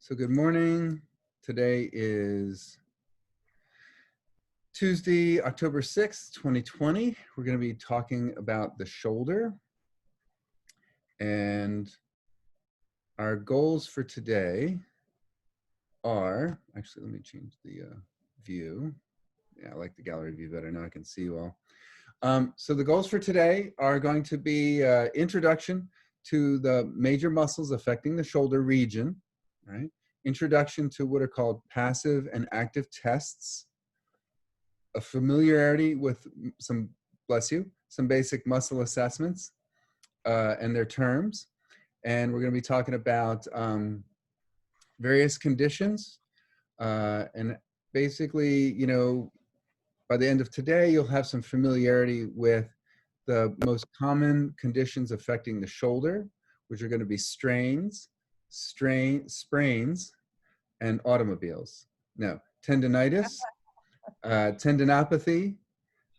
So good morning. Today is Tuesday, October 6th, 2020. We're going to be talking about the shoulder. And our goals for today are, actually, let me change the view. Yeah, I like the gallery view better. Now I can see you all. So the goals for today are going to be introduction to the major muscles affecting the shoulder region, right? Introduction to what are called passive and active tests, a familiarity with some, bless you, some basic muscle assessments and their terms. And we're going to be talking about various conditions. And basically, you know, by the end of today, you'll have some familiarity with the most common conditions affecting the shoulder, which are going to be sprains, and automobiles. No, tendinitis, tendinopathy,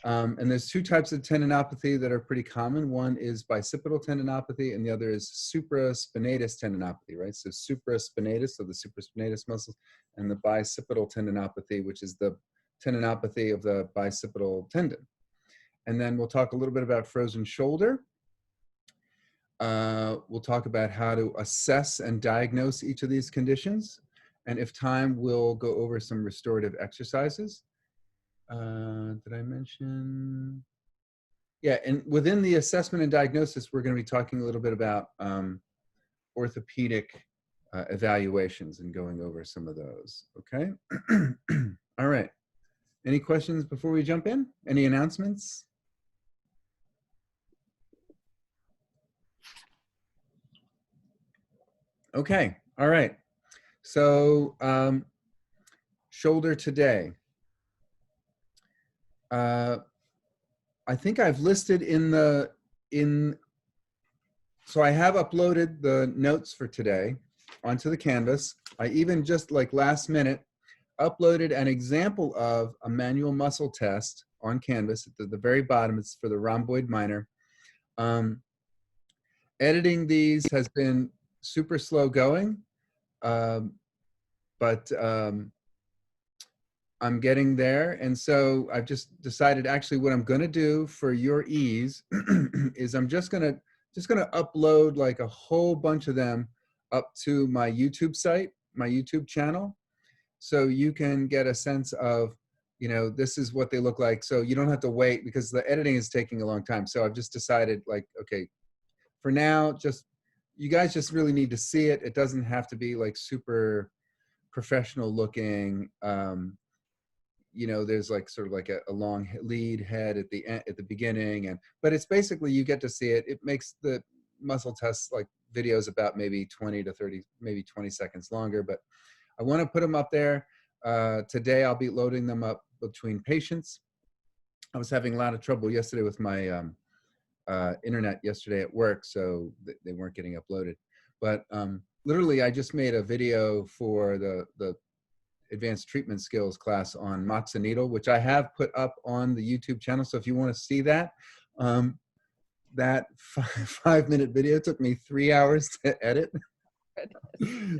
and there's two types of tendinopathy that are pretty common. One is bicipital tendinopathy, and the other is supraspinatus tendinopathy, right? So supraspinatus, so the supraspinatus muscles, and the bicipital tendinopathy, which is the tendinopathy of the bicipital tendon. And then we'll talk a little bit about frozen shoulder. We'll talk about how to assess and diagnose each of these conditions. And if time, we'll go over some restorative exercises. Did I mention? Yeah, and within the assessment and diagnosis, we're going to be talking a little bit about orthopedic evaluations and going over some of those, okay? All right. Any questions before we jump in? Any announcements? Okay, all right. So shoulder today. I think I've listed so I have uploaded the notes for today onto the Canvas. I even just like last minute uploaded an example of a manual muscle test on Canvas at the very bottom. It's for the rhomboid minor. Editing these has been super slow going, but I'm getting there. And so I've just decided actually what I'm going to do for your ease is I'm just going to upload like a whole bunch of them up to my YouTube site, my YouTube channel. So you can get a sense of, you know, this is what they look like. So you don't have to wait because the editing is taking a long time. So I've just decided like, okay, for now, just, you guys just really need to see it. It doesn't have to be like super professional looking. You know, there's like sort of like a long lead head at the beginning, but it's basically, you get to see it. It makes the muscle tests like videos about maybe 20 to 30, maybe 20 seconds longer, but I want to put them up there. Today I'll be loading them up between patients. I was having a lot of trouble yesterday with my internet yesterday at work, so they weren't getting uploaded. But literally, I just made a video for the advanced treatment skills class on Matza needle, which I have put up on the YouTube channel. So if you want to see that, that 5-minute video took me 3 hours to edit.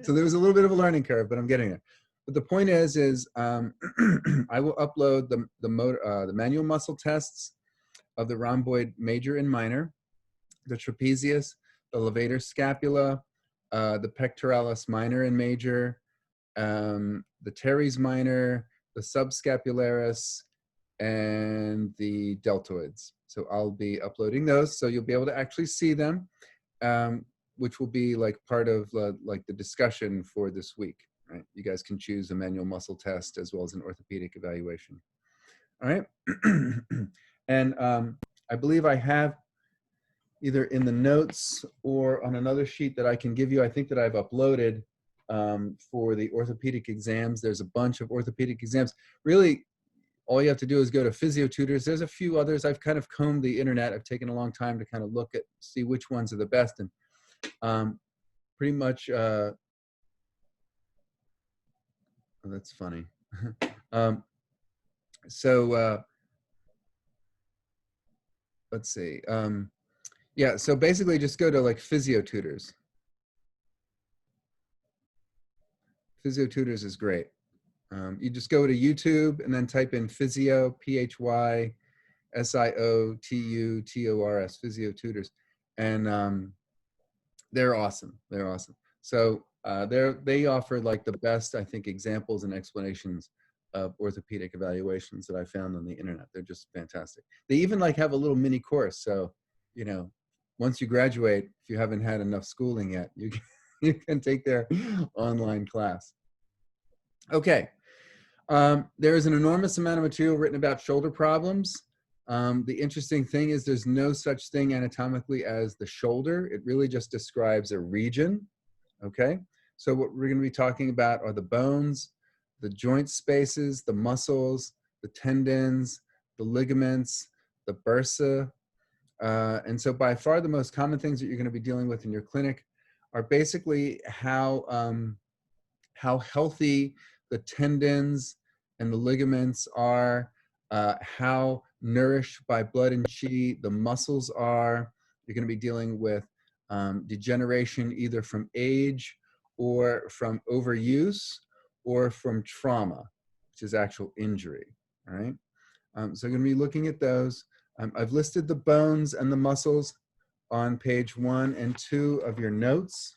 So there was a little bit of a learning curve, but I'm getting there. But the point is I will upload the manual muscle tests of the rhomboid major and minor, the trapezius, the levator scapula, the pectoralis minor and major, the teres minor, the subscapularis, and the deltoids. So I'll be uploading those, so you'll be able to actually see them, which will be like part of like the discussion for this week, right? You guys can choose a manual muscle test as well as an orthopedic evaluation. All right. And I believe I have either in the notes or on another sheet that I can give you, I think that I've uploaded for the orthopedic exams. There's a bunch of orthopedic exams. Really, all you have to do is go to PhysioTutors. There's a few others. I've kind of combed the internet. I've taken a long time to kind of look at, see which ones are the best. And pretty much, oh, that's funny. Let's see. Yeah, so basically just go to like PhysioTutors. Physio Tutors is great. You just go to YouTube and then type in Physio, PhysioTutors, Physio Tutors, and they're awesome. They're awesome. So they offer like the best, I think, examples and explanations of orthopedic evaluations that I found on the internet. They're just fantastic. They even like have a little mini course. So, you know, once you graduate, if you haven't had enough schooling yet, you can take their online class. Okay. There is an enormous amount of material written about shoulder problems. The interesting thing is there's no such thing anatomically as the shoulder. It really just describes a region, okay? So what we're gonna be talking about are the bones, the joint spaces, the muscles, the tendons, the ligaments, the bursa. And so by far the most common things that you're gonna be dealing with in your clinic are basically how healthy the tendons and the ligaments are, how nourished by blood and chi the muscles are. You're going to be dealing with degeneration either from age or from overuse or from trauma, which is actual injury, all right? So I'm going to be looking at those. I've listed the bones and the muscles on page 1 and 2 of your notes.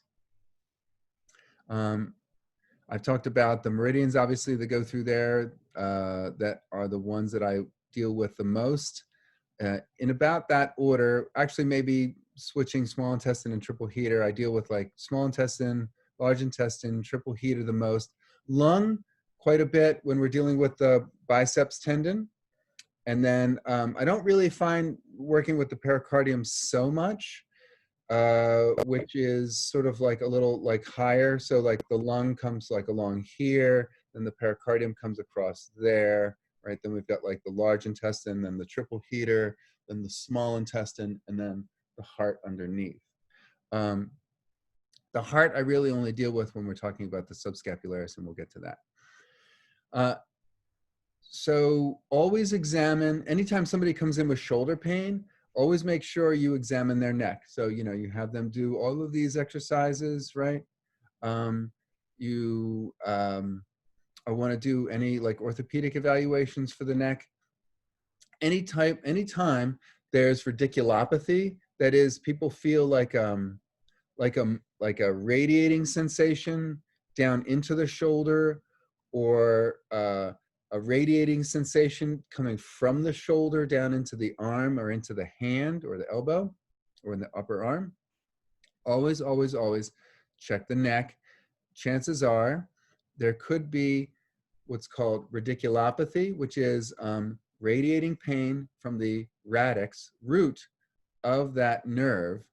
I've talked about the meridians, obviously, that go through there, that are the ones that I deal with the most. In about that order, actually maybe switching small intestine and triple heater, I deal with like small intestine, large intestine, triple heater the most. Lung, quite a bit when we're dealing with the biceps tendon. And then I don't really find working with the pericardium so much. Which is sort of like a little like higher. So like the lung comes like along here, then the pericardium comes across there, right? Then we've got like the large intestine, then the triple heater, then the small intestine, and then the heart underneath. The heart I really only deal with when we're talking about the subscapularis, and we'll get to that. So always examine, anytime somebody comes in with shoulder pain, always make sure you examine their neck. So, you know, you have them do all of these exercises, right? You want to do any like orthopedic evaluations for the neck. Anytime there's radiculopathy, that is, people feel like a radiating sensation down into the shoulder, or a radiating sensation coming from the shoulder down into the arm or into the hand or the elbow or in the upper arm. Always, always, always check the neck. Chances are there could be what's called radiculopathy, which is radiating pain from the radix root of that nerve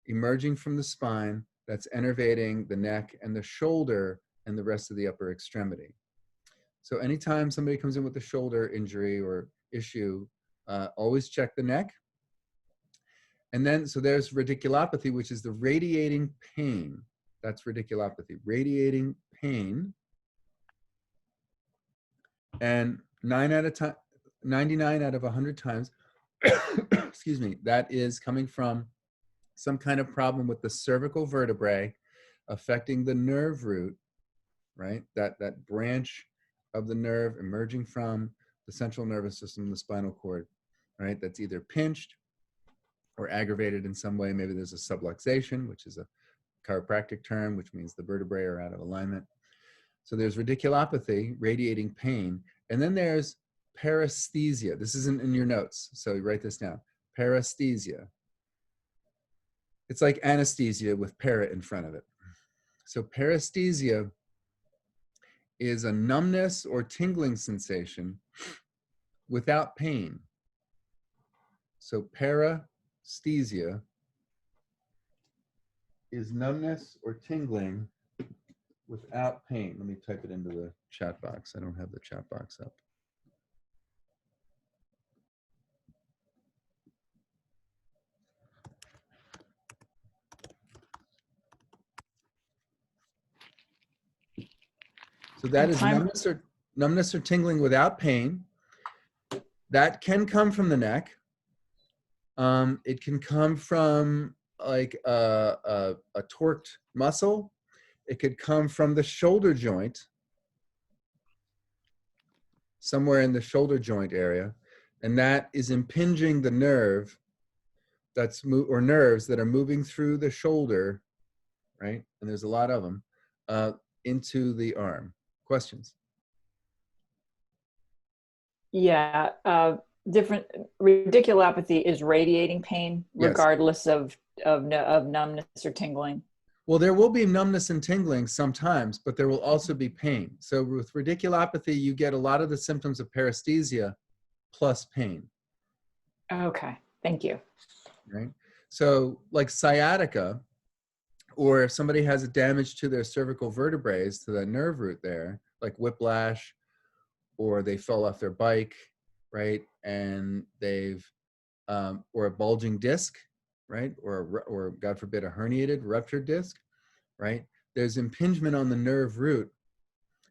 emerging from the spine that's innervating the neck and the shoulder and the rest of the upper extremity. So anytime somebody comes in with a shoulder injury or issue, always check the neck. And then, so there's radiculopathy, which is the radiating pain. That's radiculopathy, radiating pain. And 99 out of 100 times, excuse me, that is coming from some kind of problem with the cervical vertebrae affecting the nerve root, right? That branch of the nerve emerging from the central nervous system, the spinal cord, right? That's either pinched or aggravated in some way. Maybe there's a subluxation, which is a chiropractic term, which means the vertebrae are out of alignment. So there's radiculopathy, radiating pain, and then there's paresthesia. This isn't in your notes, so you write this down. Paresthesia. It's like anesthesia with para in front of it. So paresthesia is a numbness or tingling sensation without pain. So paresthesia is numbness or tingling without pain. Let me type it into the chat box. I don't have the chat box up. So that is numbness or tingling without pain. That can come from the neck. It can come from like a torqued muscle. It could come from the shoulder joint, somewhere in the shoulder joint area, and that is impinging the nerve or nerves that are moving through the shoulder, right? And there's a lot of them, into the arm. Questions? Yeah, different radiculopathy is radiating pain Yes. regardless of numbness or tingling. Well, there will be numbness and tingling sometimes, but there will also be pain. So with radiculopathy, you get a lot of the symptoms of paresthesia plus pain. Okay, thank you. Right? So like sciatica, or if somebody has a damage to their cervical vertebrae, to the nerve root there, like whiplash, or they fell off their bike, right? And they've, or a bulging disc, right? Or God forbid, a herniated, ruptured disc, right? There's impingement on the nerve root,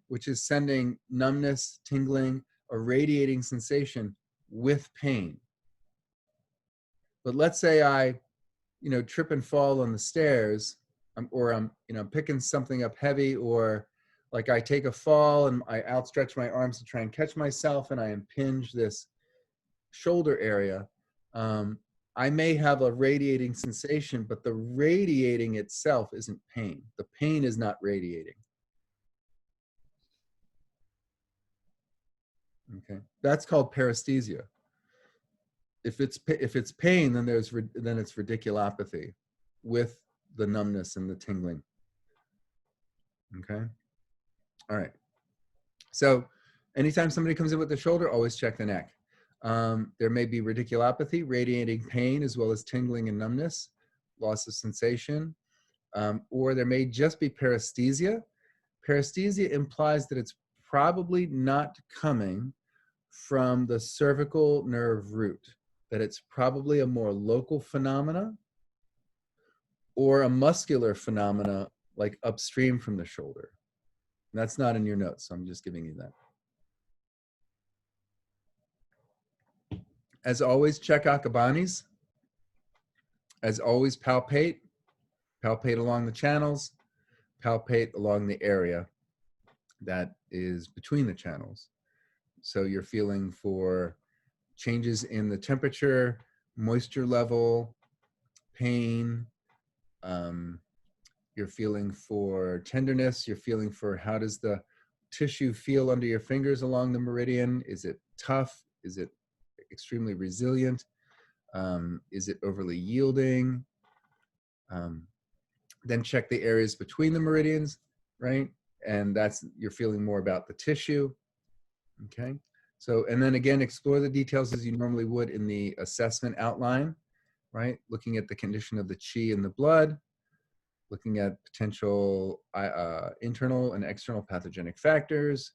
which is sending numbness, tingling, a radiating sensation with pain. But let's say I, trip and fall on the stairs, or I'm picking something up heavy, or like I take a fall and I outstretch my arms to try and catch myself and I impinge this shoulder area. I may have a radiating sensation, but the radiating itself isn't pain. The pain is not radiating. Okay, that's called paresthesia. If it's pain, then it's radiculopathy with the numbness and the tingling. Okay. All right. So anytime somebody comes in with the shoulder, always check the neck. There may be radiculopathy, radiating pain, as well as tingling and numbness, loss of sensation, or there may just be paresthesia. Paresthesia implies that it's probably not coming from the cervical nerve root, that it's probably a more local phenomena or a muscular phenomena like upstream from the shoulder. And that's not in your notes, so I'm just giving you that. As always, check Akabanis. As always, palpate along the channels, palpate along the area that is between the channels. So you're feeling for changes in the temperature, moisture level, pain, you're feeling for tenderness, you're feeling for how does the tissue feel under your fingers along the meridian? Is it tough? Is it extremely resilient? Is it overly yielding? Then check the areas between the meridians, right? And you're feeling more about the tissue, okay? So, and then again, explore the details as you normally would in the assessment outline, right? Looking at the condition of the chi in the blood, looking at potential internal and external pathogenic factors,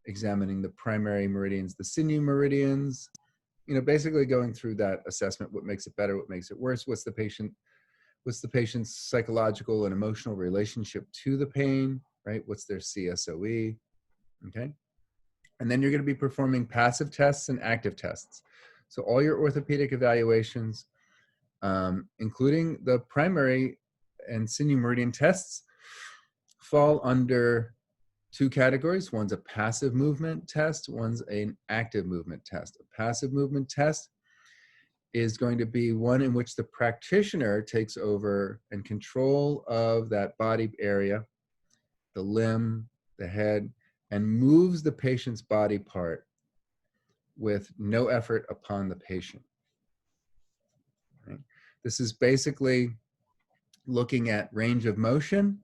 examining the primary meridians, the sinew meridians, basically going through that assessment, what makes it better, what makes it worse, what's the patient's psychological and emotional relationship to the pain, right? What's their CSOE, okay? And then you're going to be performing passive tests and active tests. So all your orthopedic evaluations, including the primary and sinew meridian tests, fall under two categories. One's a passive movement test, one's an active movement test. A passive movement test is going to be one in which the practitioner takes over and control of that body area, the limb, the head, and moves the patient's body part with no effort upon the patient. Right? This is basically looking at range of motion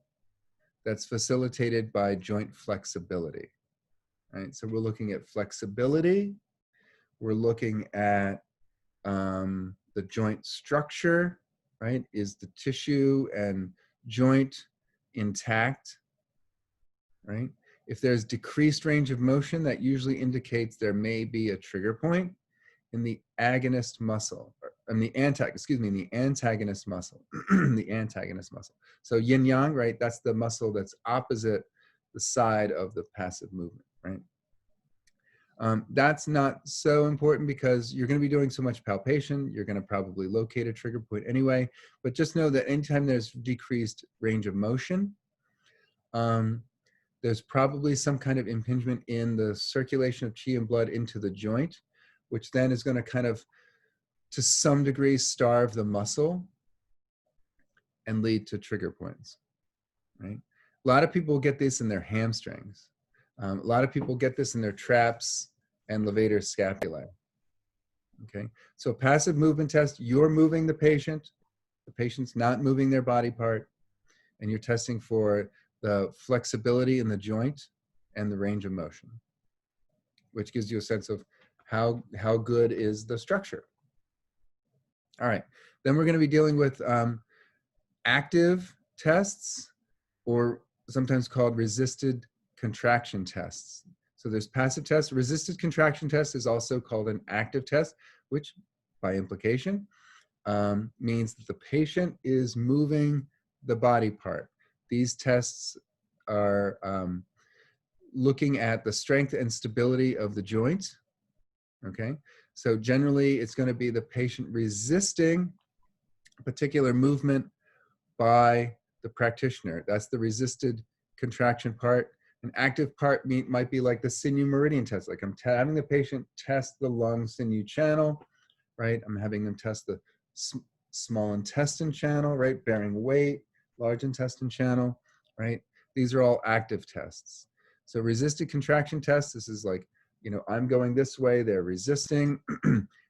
that's facilitated by joint flexibility. Right? So we're looking at flexibility, we're looking at the joint structure, right? Is the tissue and joint intact, right? If there's decreased range of motion, that usually indicates there may be a trigger point in the agonist muscle, in the antagonist muscle, the antagonist muscle. So yin yang, right? That's the muscle that's opposite the side of the passive movement, right? That's not so important because you're going to be doing so much palpation. You're going to probably locate a trigger point anyway. But just know that anytime there's decreased range of motion, there's probably some kind of impingement in the circulation of qi and blood into the joint, which then is going to kind of, to some degree, starve the muscle and lead to trigger points, right? A lot of people get this in their hamstrings. A lot of people get this in their traps and levator scapulae. Okay, so passive movement test, you're moving the patient's not moving their body part, and you're testing for the flexibility in the joint and the range of motion, which gives you a sense of how good is the structure. All right, then we're going to be dealing with active tests, or sometimes called resisted contraction tests. So there's passive tests. Resisted contraction test is also called an active test, which by implication means that the patient is moving the body part. These tests are looking at the strength and stability of the joint. Okay, so generally it's going to be the patient resisting a particular movement by the practitioner. That's the resisted contraction part. An active part might be like the sinew meridian test. Like I'm having the patient test the lung sinew channel, right? I'm having them test the small intestine channel, right? Bearing weight, large intestine channel, right? These are all active tests. So resisted contraction test, this is like, you know, I'm going this way, they're resisting,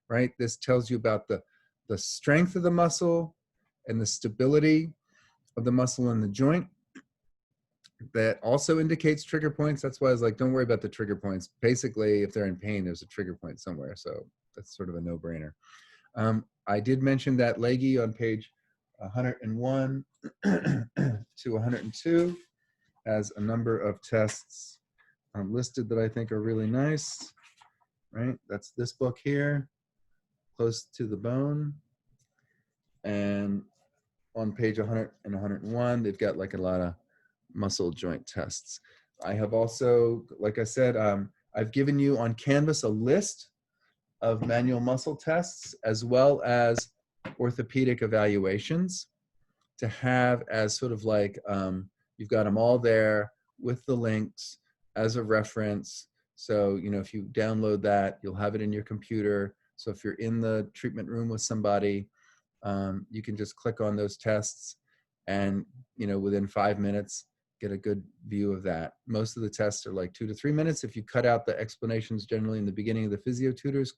right? This tells you about the strength of the muscle and the stability of the muscle in the joint. That also indicates trigger points. That's why I was like, don't worry about the trigger points. Basically, if they're in pain, there's a trigger point somewhere. So that's sort of a no-brainer. I did mention that Legge on page 101 to 102 has a number of tests listed that I think are really nice, right? That's this book here, Close to the Bone. And on page 100 and 101, they've got like a lot of muscle joint tests. I have also, like I said, I've given you on Canvas a list of manual muscle tests as well as orthopedic evaluations to have as sort of like, you've got them all there with the links as a reference. So, you know, if you download that, you'll have it in your computer. So if you're in the treatment room with somebody, you can just click on those tests and, you know, within 5 minutes, get a good view of that. Most of the tests are like 2 to 3 minutes. If you cut out the explanations generally in the beginning of the physio tutors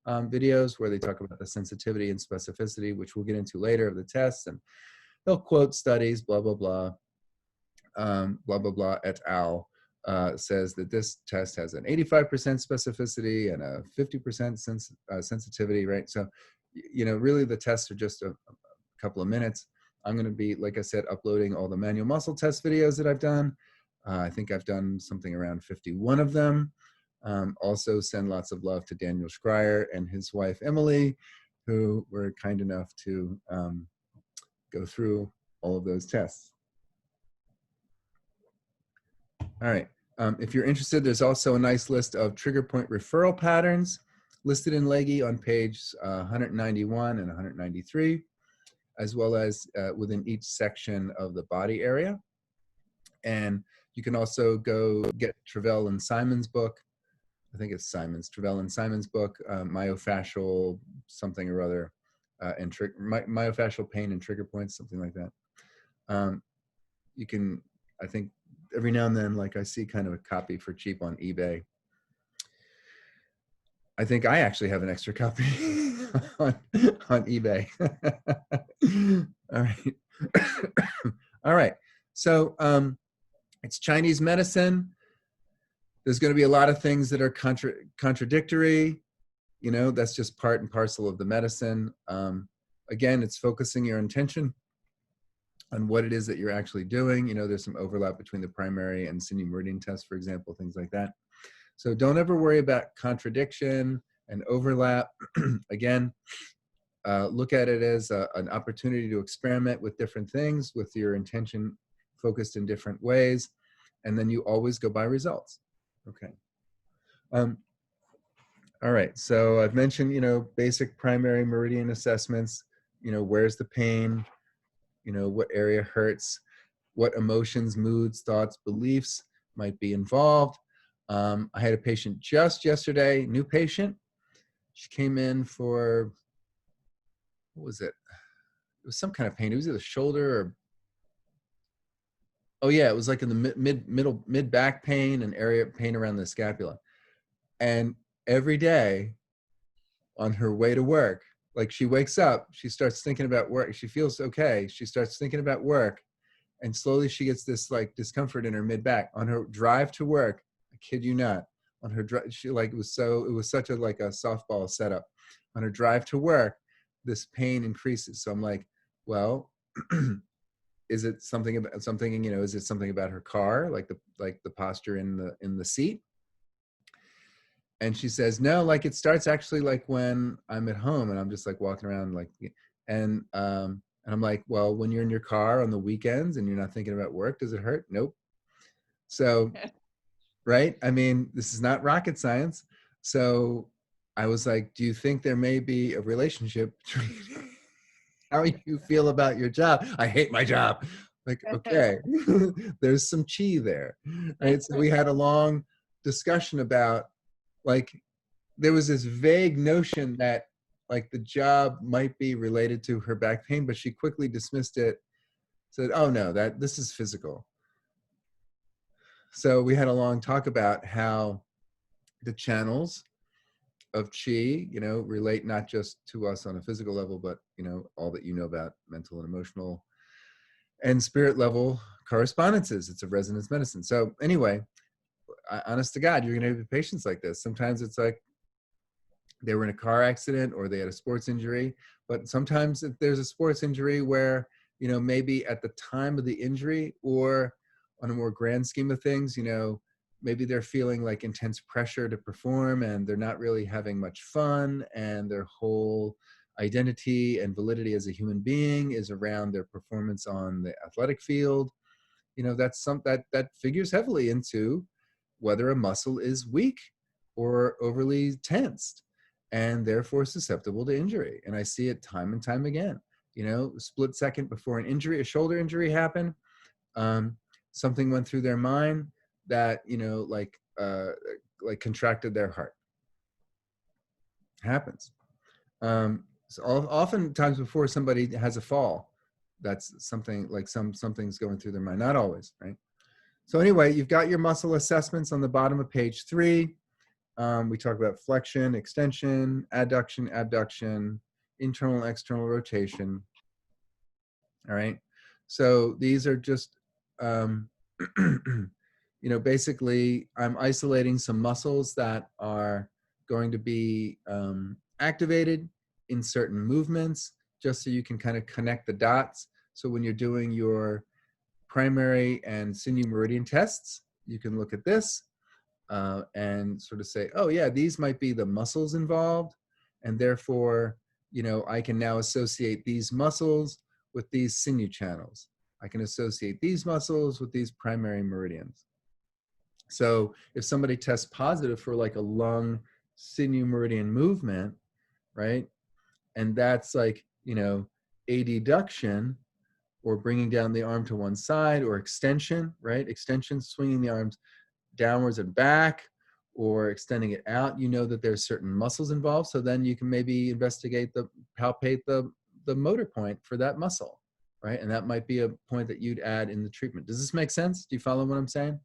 videos where they talk about the sensitivity and specificity, which we'll get into later, of the tests, and they'll quote studies, blah, blah, blah, blah, blah, blah, et al. Says that this test has an 85% specificity and a 50% sensitivity, right? So, you know, really the tests are just a couple of minutes. I'm going to be, like I said, uploading all the manual muscle test videos that I've done. I think I've done something around 51 of them. Also send lots of love to Daniel Schreier and his wife, Emily, who were kind enough to go through all of those tests. All right. If you're interested, there's also a nice list of trigger point referral patterns listed in Legge on page 191 and 193, as well as within each section of the body area. And you can also go get Travell and Simon's book. I think it's Travell and Simon's book, Myofascial something or other, and myofascial pain and trigger points, something like that. You can, I think, every now and then, like I see kind of a copy for cheap on eBay. I think I actually have an extra copy on eBay. All right. All right. So it's Chinese medicine. There's going to be a lot of things that are contradictory. You know, that's just part and parcel of the medicine. Again, it's focusing your intention on what it is that you're actually doing. You know, there's some overlap between the primary and sinew meridian test, for example, things like that. So don't ever worry about contradiction and overlap. Again, look at it as an opportunity to experiment with different things with your intention focused in different ways. And then you always go by results. Okay. All right. So I've mentioned, basic primary meridian assessments, where's the pain, what area hurts, what emotions, moods, thoughts, beliefs might be involved. I had a patient just yesterday, new patient. She came in for, what was it? It was some kind of pain. It was either shoulder or, oh yeah, it was like in the mid back pain and area pain around the scapula. And every day on her way to work, like she wakes up, she starts thinking about work. She feels okay. She starts thinking about work, and slowly she gets this like discomfort in her mid back. On her drive to work, I kid you not, on her drive, she like it was such a like a softball setup. On her drive to work, this pain increases. So I'm like, well, is it something about something? Is it something about her car, like the posture in the seat? And she says, no, like it starts actually like when I'm at home and I'm just like walking around like, and I'm like, well, when you're in your car on the weekends and you're not thinking about work, does it hurt? Nope. So, right. I mean, this is not rocket science. So I was like, do you think there may be a relationship between how you feel about your job? I hate my job. Like, okay, there's some chi there. Right. So we had a long discussion about like, there was this vague notion that like the job might be related to her back pain, but she quickly dismissed it, said, oh no, that this is physical. So we had a long talk about how the channels of chi, relate not just to us on a physical level, but all that you know about mental and emotional and spirit level correspondences. It's a resonance medicine. So anyway, honest to God, you're going to have patients like this. Sometimes it's like they were in a car accident or they had a sports injury. But sometimes there's a sports injury where, maybe at the time of the injury or on a more grand scheme of things, maybe they're feeling like intense pressure to perform and they're not really having much fun, and their whole identity and validity as a human being is around their performance on the athletic field. That's that figures heavily into whether a muscle is weak or overly tensed and therefore susceptible to injury. And I see it time and time again. Split second before an injury, a shoulder injury happened, um, something went through their mind that like contracted their heart. Happens. So oftentimes before somebody has a fall, that's something like something's going through their mind. Not always, right? So anyway, you've got your muscle assessments on the bottom of page 3. We talk about flexion, extension, adduction, abduction, internal and external rotation. All right. So these are just, basically I'm isolating some muscles that are going to be activated in certain movements, just so you can kind of connect the dots. So when you're doing your primary and sinew meridian tests, you can look at this and sort of say, oh yeah, these might be the muscles involved. And therefore, I can now associate these muscles with these sinew channels. I can associate these muscles with these primary meridians. So if somebody tests positive for like a lung sinew meridian movement, right? And that's like, adduction, or bringing down the arm to one side, or extension, right? Extension, swinging the arms downwards and back, or extending it out, that there's certain muscles involved. So then you can maybe palpate the motor point for that muscle, right? And that might be a point that you'd add in the treatment. Does this make sense? Do you follow what I'm saying?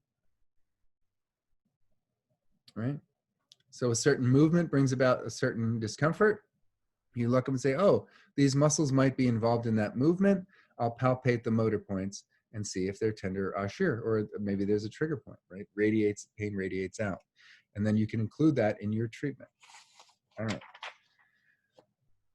Right? So a certain movement brings about a certain discomfort. You look up and say, oh, these muscles might be involved in that movement. I'll palpate the motor points and see if they're tender or shear, or maybe there's a trigger point, right? Pain radiates out. And then you can include that in your treatment. All right.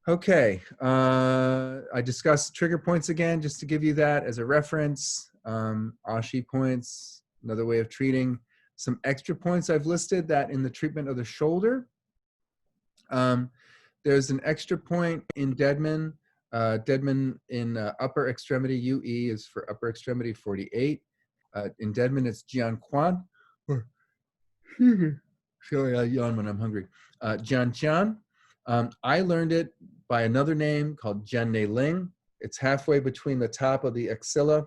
Okay. I discussed trigger points again, just to give you that as a reference. Ashi points, another way of treating. Some extra points I've listed that in the treatment of the shoulder. There's an extra point in Deadman. Deadman in upper extremity, UE is for upper extremity 48. In Deadman, it's Jian Quan. feel like I yawn when I'm hungry. Jian Qian. I learned it by another name called Jian Nei Ling. It's halfway between the top of the axilla.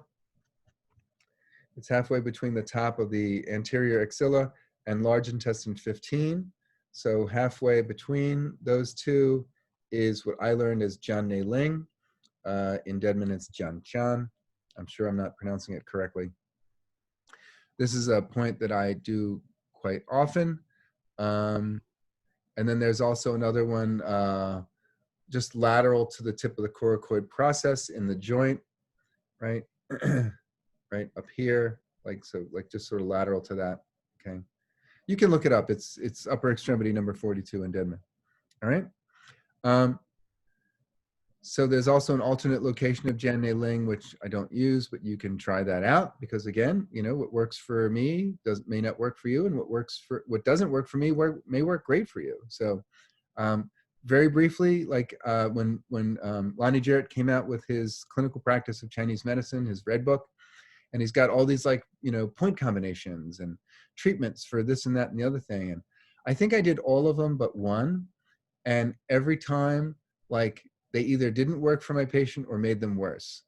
It's halfway between the top of the anterior axilla and large intestine 15. So halfway between those two is what I learned as Jian Nei Ling. In Deadman, it's Jian Qian. I'm sure I'm not pronouncing it correctly. This is a point that I do quite often. And then there's also another one just lateral to the tip of the coracoid process in the joint, right? Right up here, like so, like just sort of lateral to that. Okay, you can look it up. It's upper extremity number 42 in Deadman. All right. So there's also an alternate location of Jian Nei Ling, which I don't use, but you can try that out because again, you know, what works for me may not work for you, and what doesn't work for me may work great for you. So very briefly, like when Lonnie Jarrett came out with his Clinical Practice of Chinese Medicine, his red book, and he's got all these like, you know, point combinations and treatments for this and that and the other thing. And I think I did all of them but one. And every time, like, they either didn't work for my patient or made them worse.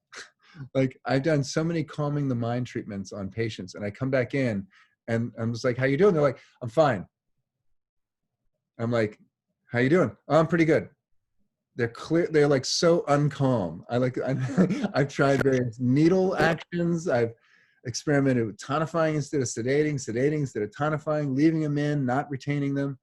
Like, I've done so many calming the mind treatments on patients, and I come back in and I'm just like, how you doing? They're like, I'm fine. I'm like, how you doing? Oh, I'm pretty good. They're clear. They're like so uncalm. I've tried various needle actions. I've experimented with tonifying instead of sedating, sedating instead of tonifying, leaving them in, not retaining them.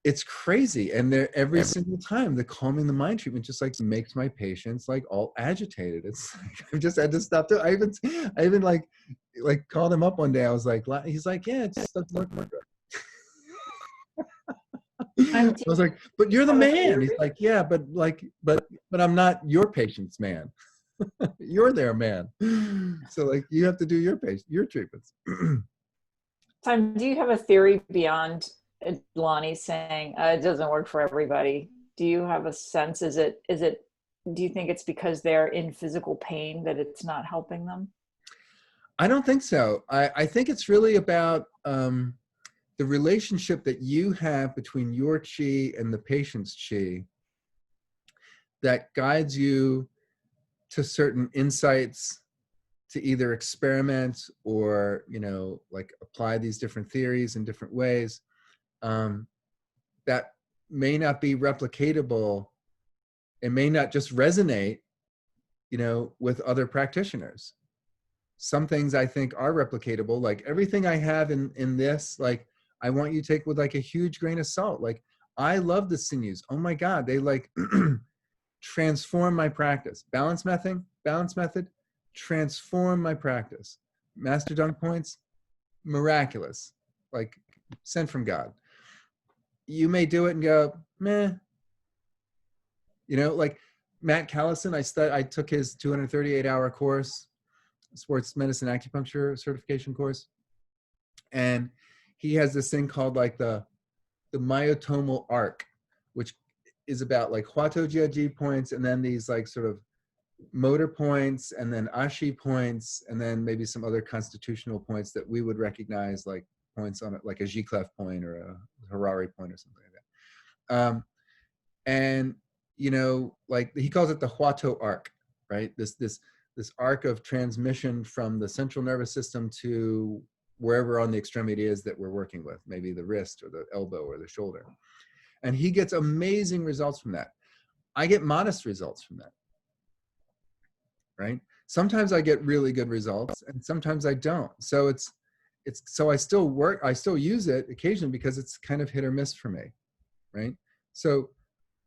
It's crazy. And they're every single time the calming the mind treatment just like makes my patients like all agitated. It's like, I've just had to stop. I even like called him up one day. I was like, he's like, yeah, it just doesn't work good. I was like, but you're the man. He's like, yeah, but I'm not your patient's man. You're their man. So like, you have to do your treatments. Tom, do you have a theory beyond Lonnie saying it doesn't work for everybody? Do you have a sense? Do you think it's because they're in physical pain that it's not helping them? I don't think so. I think it's really about the relationship that you have between your chi and the patient's chi that guides you to certain insights to either experiment or, you know, like apply these different theories in different ways that may not be replicatable. It may not just resonate, you know, with other practitioners. Some things I think are replicatable, like everything I have in this, like I want you to take with like a huge grain of salt. Like I love the sinews. Oh my God, they like transform my practice. Balance method, transform my practice. Master dunk points, miraculous, like sent from God. You may do it and go, meh. You know, like Matt Callison, I took his 238-hour course, sports medicine acupuncture certification course. And he has this thing called like the myotomal arc, which is about like Huatou Jiaji points and then these like sort of motor points and then Ashi points and then maybe some other constitutional points that we would recognize like points on it, like a G-clef point or a Harari point or something like that. And, you know, like he calls it the Huatou arc, right? This arc of transmission from the central nervous system to wherever on the extremity is that we're working with, maybe the wrist or the elbow or the shoulder. And he gets amazing results from that. I get modest results from that, right? Sometimes I get really good results and sometimes I don't. So so I still use it occasionally because it's kind of hit or miss for me, right? So,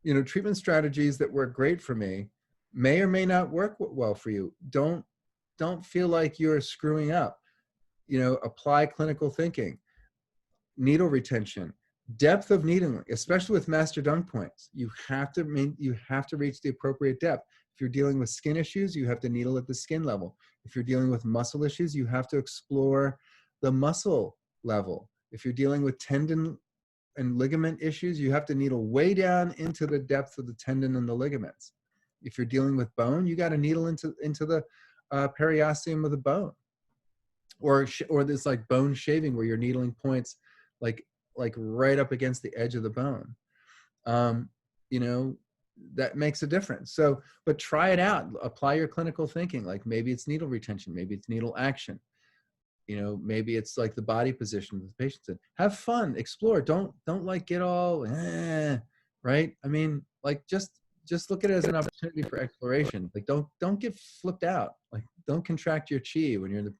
you know, treatment strategies that work great for me may or may not work well for you. Don't feel like you're screwing up. You know, apply clinical thinking, needle retention, depth of needling, especially with master dunk points. You have to reach the appropriate depth. If you're dealing with skin issues, you have to needle at the skin level. If you're dealing with muscle issues, you have to explore the muscle level. If you're dealing with tendon and ligament issues, you have to needle way down into the depth of the tendon and the ligaments. If you're dealing with bone, you got to needle into the periosteum of the bone, or this like bone shaving where you're needling points like right up against the edge of the bone. Um, you know, that makes a difference. So, but try it out. Apply your clinical thinking. Like maybe it's needle retention, maybe it's needle action. Maybe it's like the body position with the patients in. Have fun, explore. Don't like get all right. I mean, like just look at it as an opportunity for exploration. Like don't get flipped out. Like don't contract your chi when you're in the.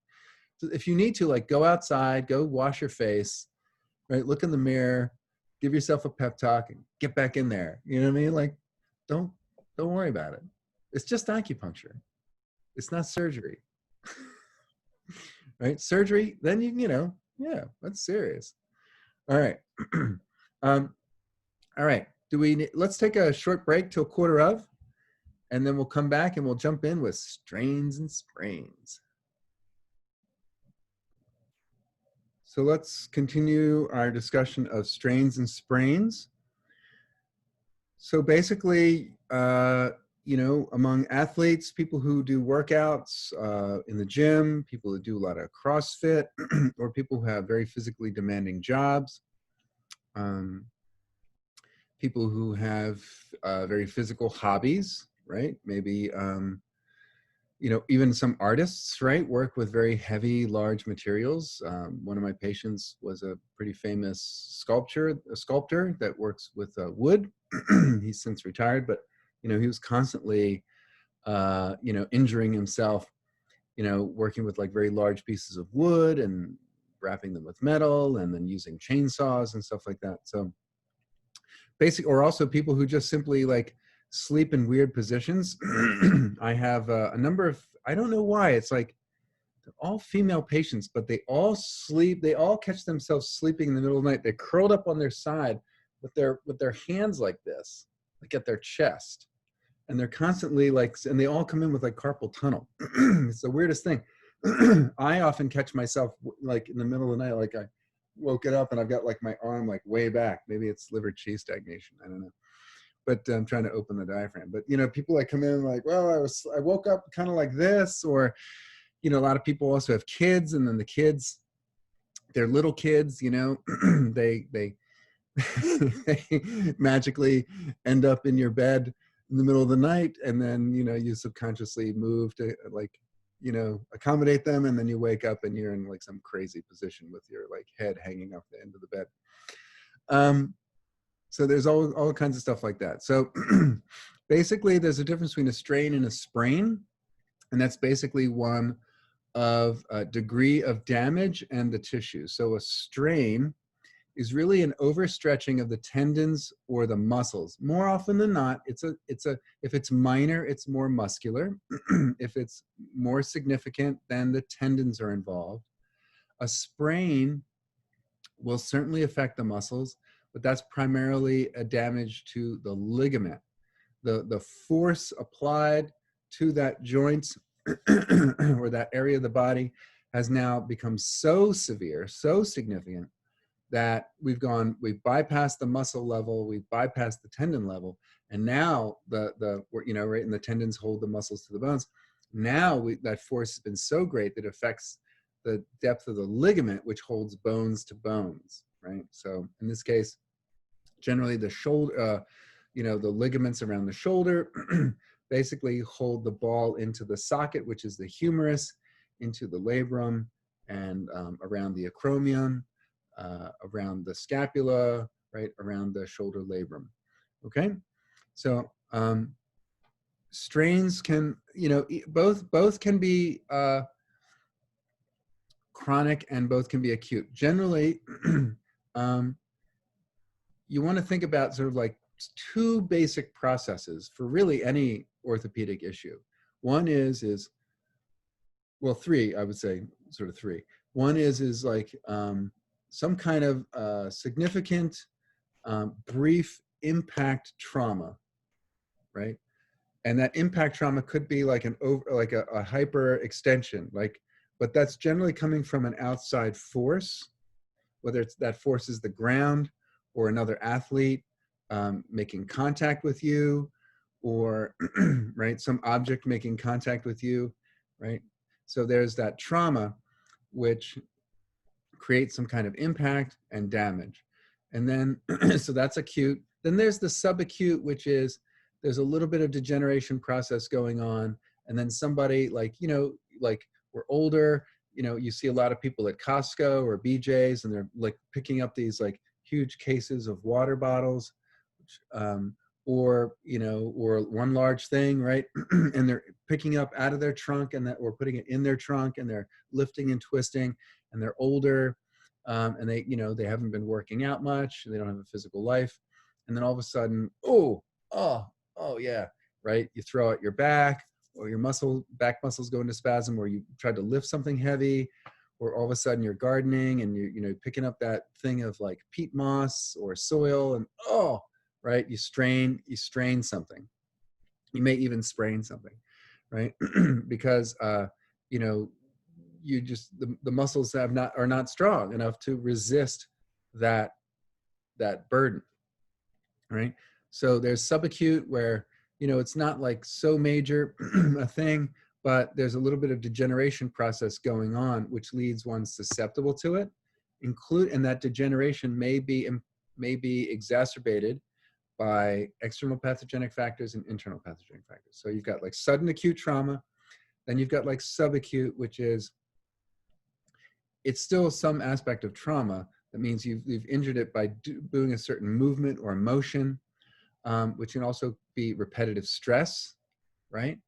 If you need to, like go outside, go wash your face, right? Look in the mirror, give yourself a pep talk, and get back in there. You know what I mean? Like don't worry about it. It's just acupuncture. It's not surgery. Right? Surgery, then yeah, that's serious. All right. All right. Let's take a short break till 1/4 and then we'll come back and we'll jump in with strains and sprains. So let's continue our discussion of strains and sprains. So basically, among athletes, people who do workouts in the gym, people who do a lot of CrossFit, or people who have very physically demanding jobs, people who have very physical hobbies, right? Maybe, even some artists, right, work with very heavy, large materials. One of my patients was a pretty famous sculptor that works with wood. He's since retired, but he was constantly, injuring himself, working with like very large pieces of wood and wrapping them with metal and then using chainsaws and stuff like that. So or also people who just simply like sleep in weird positions. I have a number of, I don't know why, it's like they're all female patients, but they all catch themselves sleeping in the middle of the night. They're curled up on their side with their hands like this, like at their chest. And they're constantly like, and they all come in with like carpal tunnel. It's the weirdest thing. I often catch myself like in the middle of the night, like I woke it up and I've got like my arm like way back. Maybe it's liver chi stagnation. I don't know. But I'm trying to open the diaphragm. But people like come in like, well, I woke up kind of like this, or a lot of people also have kids, and then the kids, they're little kids, they they magically end up in your bed in the middle of the night, and then you subconsciously move to like accommodate them, and then you wake up and you're in like some crazy position with your like head hanging off the end of the bed. So there's all kinds of stuff like that. So basically there's a difference between a strain and a sprain, and that's basically one of a degree of damage and the tissue. So a strain is really an overstretching of the tendons or the muscles. More often than not, if it's minor, it's more muscular. If it's more significant, then the tendons are involved. A sprain will certainly affect the muscles, but that's primarily a damage to the ligament. The force applied to that joint or that area of the body has now become so severe, so significant, that we've bypassed the muscle level, we've bypassed the tendon level, and now right, and the tendons hold the muscles to the bones. Now that force has been so great that it affects the depth of the ligament, which holds bones to bones, right? So in this case, generally the shoulder, the ligaments around the shoulder basically hold the ball into the socket, which is the humerus, into the labrum, and around the acromion, around the scapula, right, around the shoulder labrum. Okay, so strains can, both can be chronic and both can be acute. Generally, you want to think about sort of like two basic processes for really any orthopedic issue. One is well, three, I would say, sort of three. One is like some kind of significant brief impact trauma, right? And that impact trauma could be like a hyper extension, but that's generally coming from an outside force, whether it's that force is the ground or another athlete making contact with you, or right, some object making contact with you, right? So there's that trauma, which create some kind of impact and damage. And then, so that's acute. Then there's the subacute, which is there's a little bit of degeneration process going on. And then somebody like, like we're older, you see a lot of people at Costco or BJ's, and they're like picking up these like huge cases of water bottles, or one large thing, right? And they're picking up out of their trunk, and that or putting it in their trunk, and they're lifting and twisting, and they're older, and they haven't been working out much, they don't have a physical life, and then all of a sudden, oh yeah, right? You throw out your back, or your back muscles go into spasm, or you tried to lift something heavy, or all of a sudden you're gardening and you're picking up that thing of like peat moss or soil, and right, you strain something. You may even sprain something, right? Because you just the muscles are not strong enough to resist that burden, right? So there's subacute, where it's not like so major a thing, but there's a little bit of degeneration process going on, which leads one susceptible to it. And that degeneration may be exacerbated by external pathogenic factors and internal pathogenic factors. So you've got like sudden acute trauma, then you've got like subacute, which is, it's still some aspect of trauma. That means you've injured it by doing a certain movement or motion, which can also be repetitive stress, right?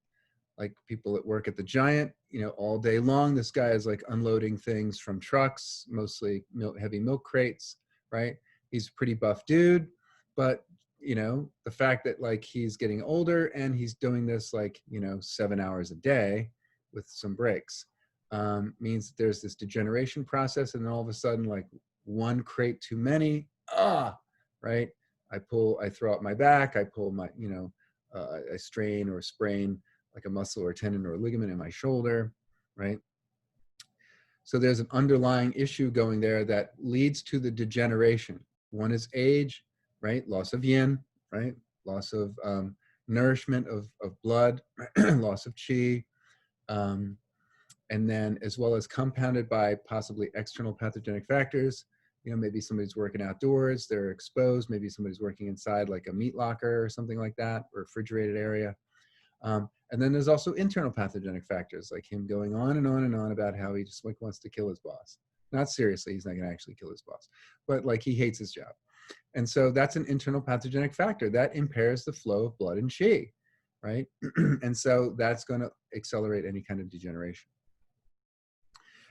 Like people that work at the Giant, all day long, this guy is like unloading things from trucks, mostly heavy milk crates, right? He's a pretty buff dude, but the fact that like he's getting older and he's doing this like 7 hours a day with some breaks, means that there's this degeneration process, and then all of a sudden, like one crate too many, right? I throw out my back, I pull my, I strain or sprain like a muscle or tendon or a ligament in my shoulder, right? So there's an underlying issue going there that leads to the degeneration. One is age, right? Loss of yin, right? Loss of nourishment of blood, loss of qi, and then as well as compounded by possibly external pathogenic factors. Maybe somebody's working outdoors, they're exposed, maybe somebody's working inside like a meat locker or something like that, or refrigerated area. And then there's also internal pathogenic factors, like him going on and on and on about how he just like wants to kill his boss. Not seriously, he's not going to actually kill his boss, but like he hates his job. And so that's an internal pathogenic factor that impairs the flow of blood and qi, right? And so that's going to accelerate any kind of degeneration.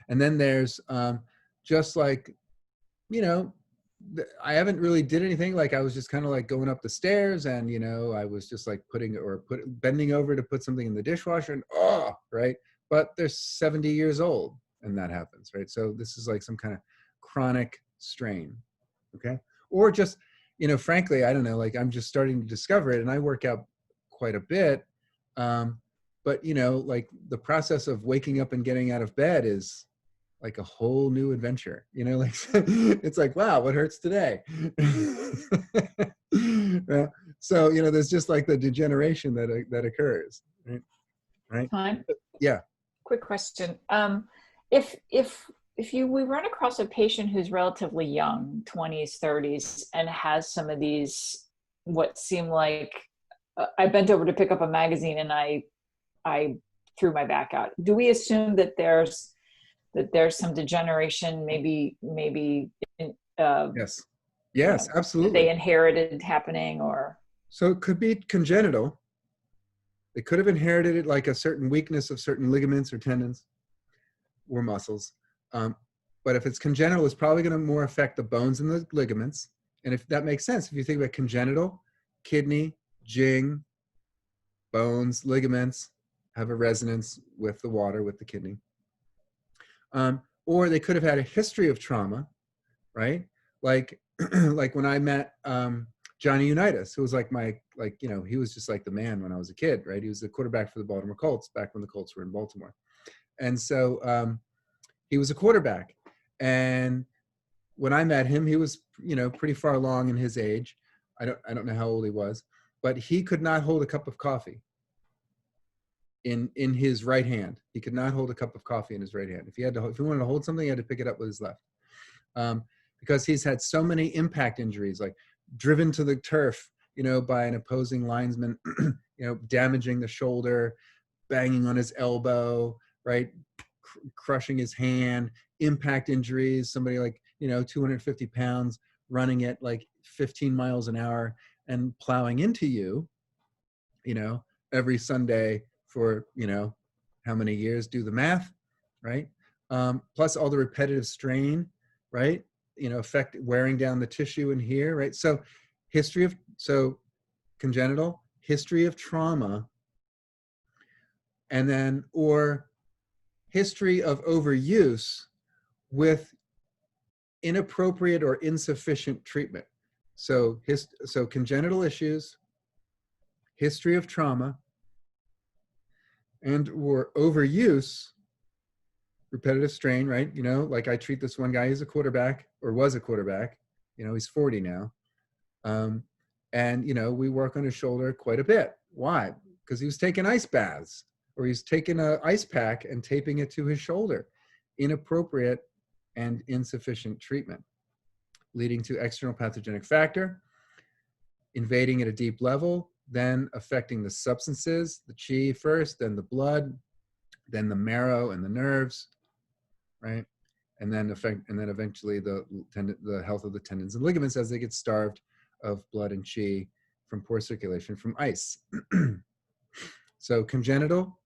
And then there's just like, I haven't really did anything. Like I was just kind of like going up the stairs, and I was just like bending over to put something in the dishwasher, and right. But they're 70 years old, and that happens, right? So this is like some kind of chronic strain, okay? Or just, frankly, I don't know. Like I'm just starting to discover it, and I work out quite a bit, but like the process of waking up and getting out of bed is like a whole new adventure, like it's like, wow, what hurts today? So, there's just like the degeneration that occurs, right? Time. Yeah. Quick question. If we run across a patient who's relatively young, 20s, 30s, and has some of these, what seem like, I bent over to pick up a magazine and I threw my back out. Do we assume that there's some degeneration, maybe yes, absolutely, they inherited happening? Or so it could be congenital. They could have inherited it, like a certain weakness of certain ligaments or tendons or muscles, but if it's congenital, it's probably going to more affect the bones and the ligaments. And if that makes sense, if you think about congenital, kidney, jing, bones, ligaments have a resonance with the water, with the kidney. Or they could have had a history of trauma, right? Like, like when I met Johnny Unitas, who was like he was just like the man when I was a kid, right? He was the quarterback for the Baltimore Colts back when the Colts were in Baltimore. And so he was a quarterback. And when I met him, he was, pretty far along in his age. I don't know how old he was, but he could not hold a cup of coffee in his right hand. He could not hold a cup of coffee in his right hand. If he wanted to hold something, he had to pick it up with his left. because he's had so many impact injuries, like driven to the turf, by an opposing linesman, damaging the shoulder, banging on his elbow, right? Crushing his hand, impact injuries, somebody like, 250 pounds running at like 15 miles an hour and plowing into you, every Sunday for, how many years, do the math, right? Plus all the repetitive strain, right? Affect wearing down the tissue in here, right? So congenital, history of trauma, and then, or history of overuse with inappropriate or insufficient treatment. So congenital issues, history of trauma, and or overuse, repetitive strain, right? Like I treat this one guy, he's a quarterback, or was a quarterback, he's 40 now. And, we work on his shoulder quite a bit. Why? Because he was taking ice baths, or he's taking an ice pack and taping it to his shoulder. Inappropriate and insufficient treatment, leading to external pathogenic factor, invading at a deep level, then affecting the substances, the chi first, then the blood, then the marrow and the nerves, right? And then eventually the health of the tendons and ligaments as they get starved of blood and chi from poor circulation from ice. So congenital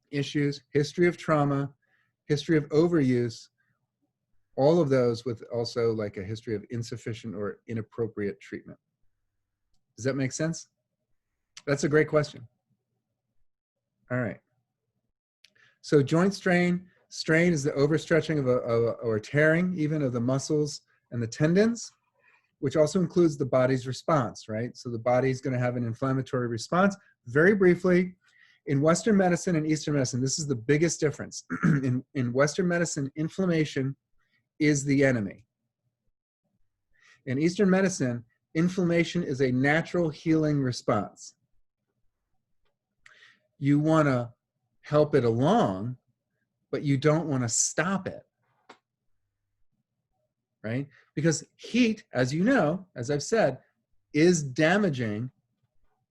issues, history of trauma, history of overuse, all of those with also like a history of insufficient or inappropriate treatment. Does that make sense? That's a great question. All right. So joint strain is the overstretching or tearing even of the muscles and the tendons, which also includes the body's response, right? So the body's going to have an inflammatory response. Very briefly, in Western medicine and Eastern medicine, this is the biggest difference. In Western medicine, inflammation is the enemy. In Eastern medicine, inflammation is a natural healing response. You want to help it along, but you don't want to stop it, right? Because heat, as you know, as I've said, is damaging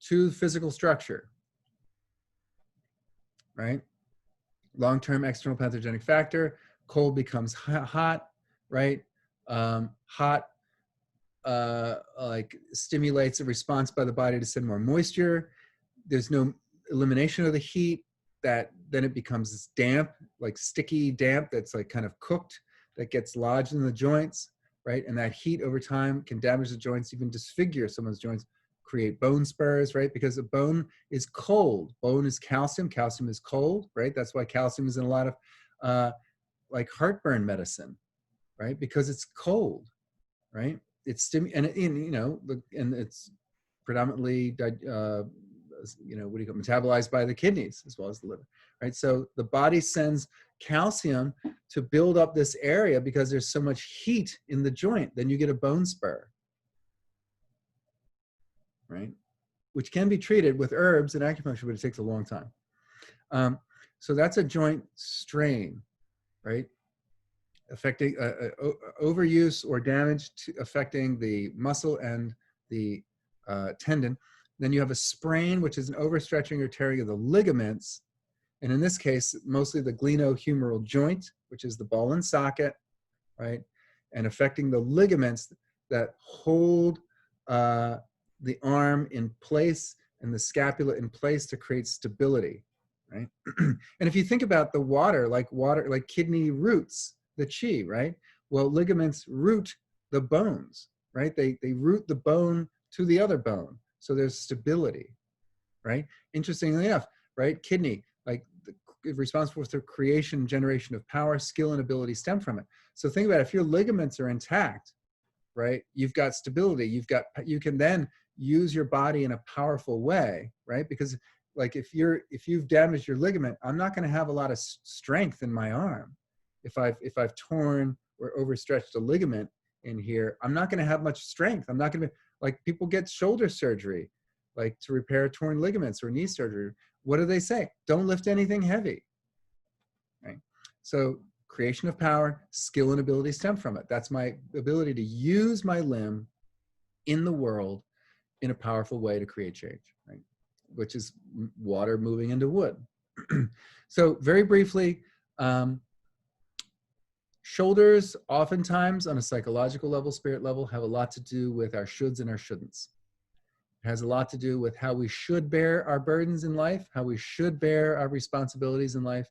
to physical structure, right? Long-term external pathogenic factor, cold becomes hot, right? Hot like stimulates a response by the body to send more moisture. There's no elimination of the heat, that then it becomes damp, like sticky damp that's like kind of cooked, that gets lodged in the joints, right? And that heat over time can damage the joints, even disfigure someone's joints, create bone spurs, right? Because a bone is cold. Bone is calcium. Calcium is cold, right? That's why calcium is in a lot of like heartburn medicine, right? Because it's cold, right? It's and it's predominantly metabolized by the kidneys as well as the liver, right? So the body sends calcium to build up this area because there's so much heat in the joint. Then you get a bone spur, right? Which can be treated with herbs and acupuncture, but it takes a long time. So that's a joint strain, right? Affecting overuse or damage affecting the muscle and the tendon. Then you have a sprain, which is an overstretching or tearing of the ligaments. And in this case, mostly the glenohumeral joint, which is the ball and socket, right? And affecting the ligaments that hold the arm in place and the scapula in place to create stability, right? And if you think about the water, like kidney roots the chi, right? Well, ligaments root the bones, right? They root the bone to the other bone. So there's stability, right? Interestingly enough, right? Kidney, like responsible for the creation and generation of power, skill, and ability stem from it. So think about it, if your ligaments are intact, right? You've got stability. You can then use your body in a powerful way, right? Because like if you've damaged your ligament, I'm not going to have a lot of strength in my arm. If I've torn or overstretched a ligament in here, I'm not going to have much strength. I'm not going to, like people get shoulder surgery, like to repair torn ligaments, or knee surgery. What do they say? Don't lift anything heavy, right? So creation of power, skill and ability stem from it. That's my ability to use my limb in the world in a powerful way to create change, right? Which is water moving into wood. So very briefly, shoulders oftentimes on a psychological level, spirit level, have a lot to do with our shoulds and our shouldn'ts. It has a lot to do with how we should bear our burdens in life, how we should bear our responsibilities in life,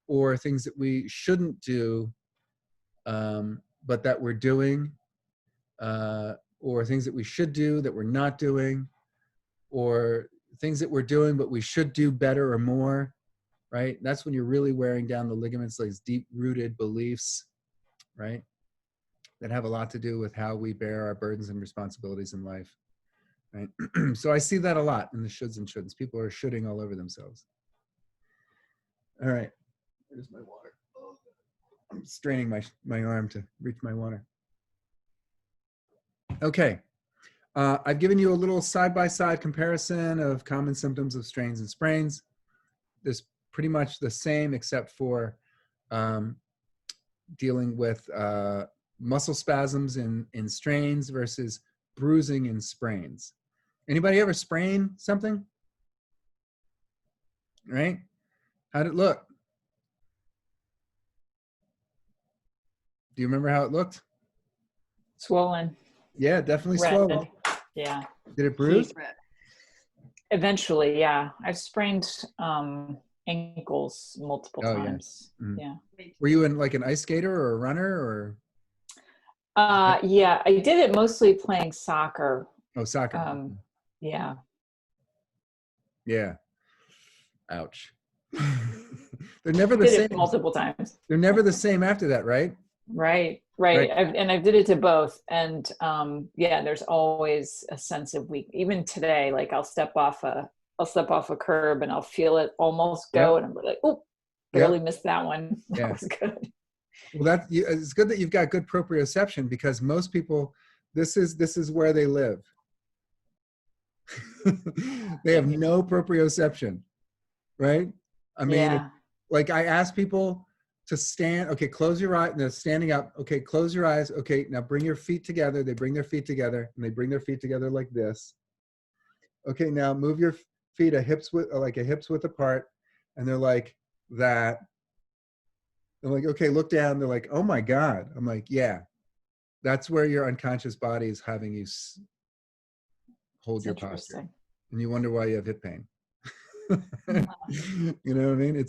or things that we shouldn't do, but that we're doing, or things that we should do that we're not doing, or things that we're doing but we should do better or more, right? That's when you're really wearing down the ligaments, like deep-rooted beliefs, right? That have a lot to do with how we bear our burdens and responsibilities in life, right? So I see that a lot in the shoulds and shouldn'ts. People are shoulding all over themselves. All right, here's my water. I'm straining my arm to reach my water. Okay, I've given you a little side-by-side comparison of common symptoms of strains and sprains. There's pretty much the same except for dealing with muscle spasms in strains versus bruising in sprains. Anybody ever sprain something? Right? How'd it look? Do you remember how it looked? Swollen. Yeah, definitely Red. swollen. Yeah. Did it bruise? Eventually, yeah. I've sprained ankles multiple times. Yeah. Mm-hmm. Yeah. Were you in like an ice skater or a runner or? Yeah, I did it mostly playing soccer. Oh, soccer. Yeah. Yeah. Ouch. They're never the Did same. it multiple times. They're never the same after that, right? Right. I did it to both. And yeah, there's always a sense of weak. Even today, like I'll step off a curb and I'll feel it almost go. Yep. And I'm like, oh, barely missed that one. That was good. Well, it's good that you've got good proprioception, because most people, this is where they live. They have no proprioception, right? I mean, like I ask people to stand, okay, close your eyes, they're standing up, okay, close your eyes, okay, now bring your feet together. They bring their feet together, and they bring their feet together like this. Okay, now move your feet a hips width apart, and they're like that. They're like, okay, look down. They're like, oh my God. I'm like, yeah, that's where your unconscious body is having you hold your posture. And you wonder why you have hip pain. You know what I mean?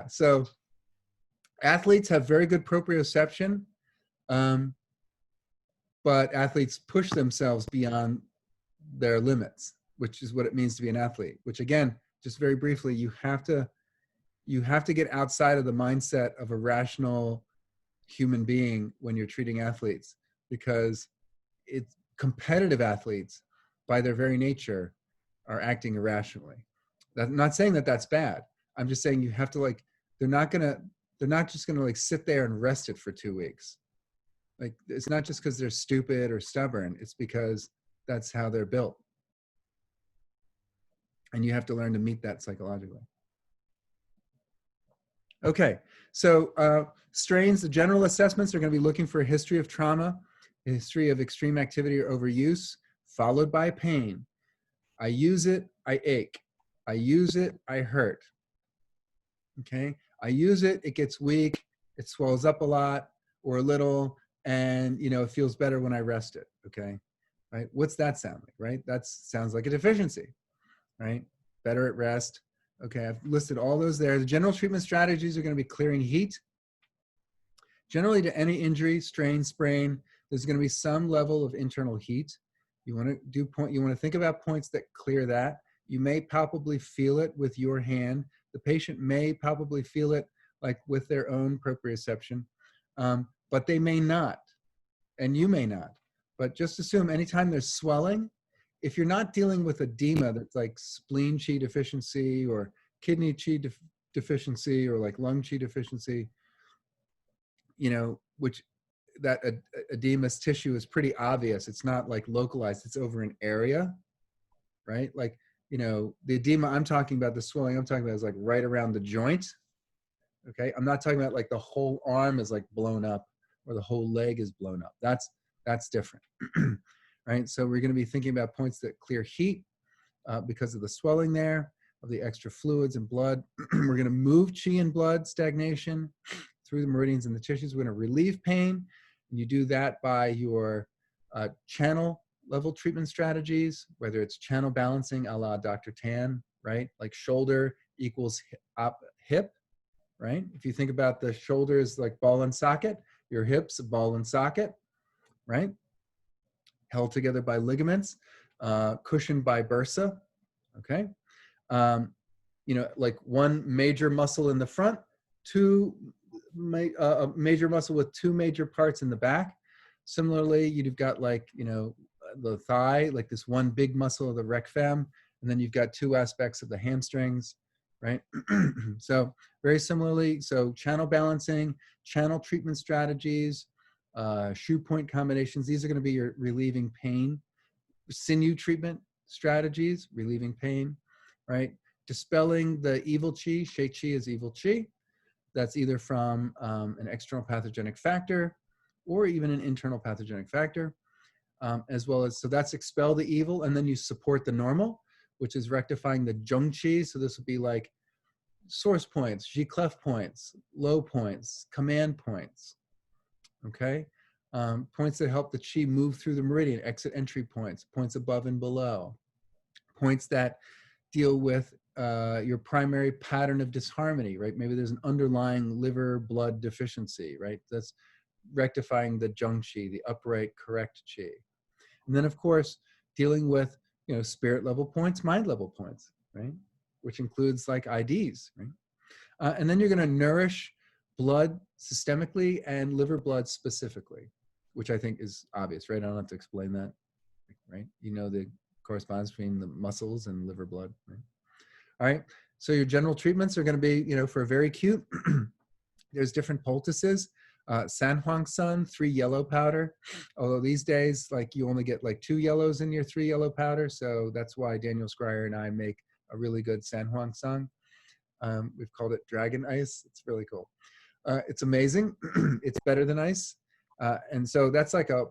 So athletes have very good proprioception, but athletes push themselves beyond their limits, which is what it means to be an athlete, which again, just very briefly, you have to get outside of the mindset of a rational human being when you're treating athletes, because it's competitive athletes by their very nature are acting irrationally. I'm not saying that that's bad. I'm just saying you have to they're not just gonna sit there and rest it for 2 weeks. Like, it's not just because they're stupid or stubborn. It's because that's how they're built. And you have to learn to meet that psychologically. Okay, so strains, the general assessments are going to be looking for a history of trauma, a history of extreme activity or overuse, followed by pain. I use it, I ache. I use it, I hurt. Okay, I use it, it gets weak, it swells up a lot or a little, and it feels better when I rest it. Okay, right? What's that sound like, right? That sounds like a deficiency, right? Better at rest. Okay, I've listed all those there. The general treatment strategies are going to be clearing heat. Generally, to any injury, strain, sprain, there's going to be some level of internal heat. You want to think about points that clear that. You may palpably feel it with your hand. The patient may palpably feel it like with their own proprioception, but they may not, and you may not. But just assume anytime there's swelling, if you're not dealing with edema that's like spleen Qi deficiency or kidney Qi deficiency or like lung Qi deficiency, which that edematous tissue is pretty obvious. It's not like localized, it's over an area, right? Like, the edema I'm talking about, the swelling I'm talking about is like right around the joint, Okay, I'm not talking about like the whole arm is like blown up or the whole leg is blown up. That's different. Right? So we're going to be thinking about points that clear heat because of the swelling there, of the extra fluids and blood. We're going to move qi and blood stagnation through the meridians and the tissues. We're going to relieve pain. And you do that by your channel level treatment strategies, whether it's channel balancing a la Dr. Tan, right? Like shoulder equals hip, right? If you think about the shoulders like ball and socket, your hips, ball and socket, right? Held together by ligaments, cushioned by bursa, okay? You know, like one major muscle in the front, a major muscle with two major parts in the back. Similarly, you've got like, you know, the thigh, like this one big muscle of the rec fem, and then you've got two aspects of the hamstrings, right? So very similarly, so channel balancing, channel treatment strategies, shoe point combinations, these are going to be your relieving pain. Sinew treatment strategies, relieving pain, right? Dispelling the evil qi, Shui qi is evil qi. That's either from an external pathogenic factor or even an internal pathogenic factor, as well as, so that's expel the evil, and then you support the normal, which is rectifying the zhong qi. So this would be like source points, Ji clef points, low points, command points, okay? Points that help the qi move through the meridian, exit entry points, points above and below, points that deal with your primary pattern of disharmony, right? Maybe there's an underlying liver blood deficiency, right? That's rectifying the zhong qi, the upright correct qi. And then of course, dealing with, you know, spirit level points, mind level points, right? Which includes like IDs, right? And then you're gonna nourish blood systemically and liver blood specifically, which I think is obvious, right? I don't have to explain that, right? You know the correspondence between the muscles and liver blood, right? All right, so your general treatments are gonna be, you know, for very acute, there's different poultices. San Huang Sun, 3 yellow powder. Although these days, like you only get like 2 yellows in your 3 yellow powder. So that's why Daniel Scryer and I make a really good San Huang Sun. We've called it Dragon Ice. It's really cool. It's amazing. It's better than ice. And so that's like a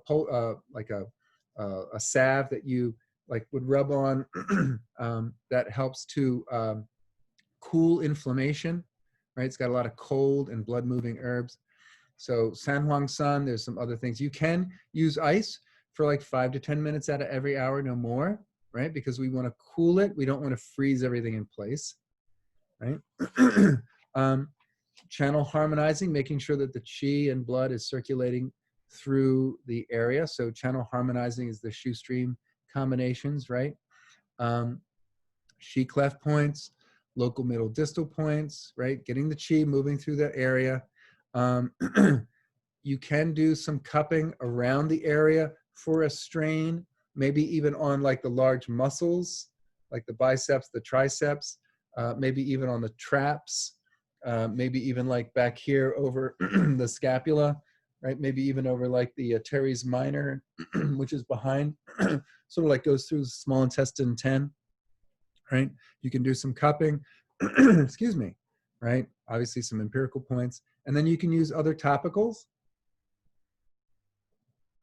salve that you like would rub on that helps to cool inflammation, right? It's got a lot of cold and blood moving herbs. So San Huang Sun, there's some other things. You can use ice for like 5 to 10 minutes out of every hour, no more, right? Because we want to cool it. We don't want to freeze everything in place, right? Channel harmonizing, making sure that the qi and blood is circulating through the area. So channel harmonizing is the shu stream combinations, right? Qi clef points, local middle distal points, right? Getting the qi moving through that area. You can do some cupping around the area for a strain, maybe even on like the large muscles, like the biceps, the triceps, maybe even on the traps, maybe even like back here over the scapula, right? Maybe even over like the teres minor, which is behind, sort of like goes through small intestine 10, right? You can do some cupping, excuse me, right? Obviously some empirical points. And then you can use other topicals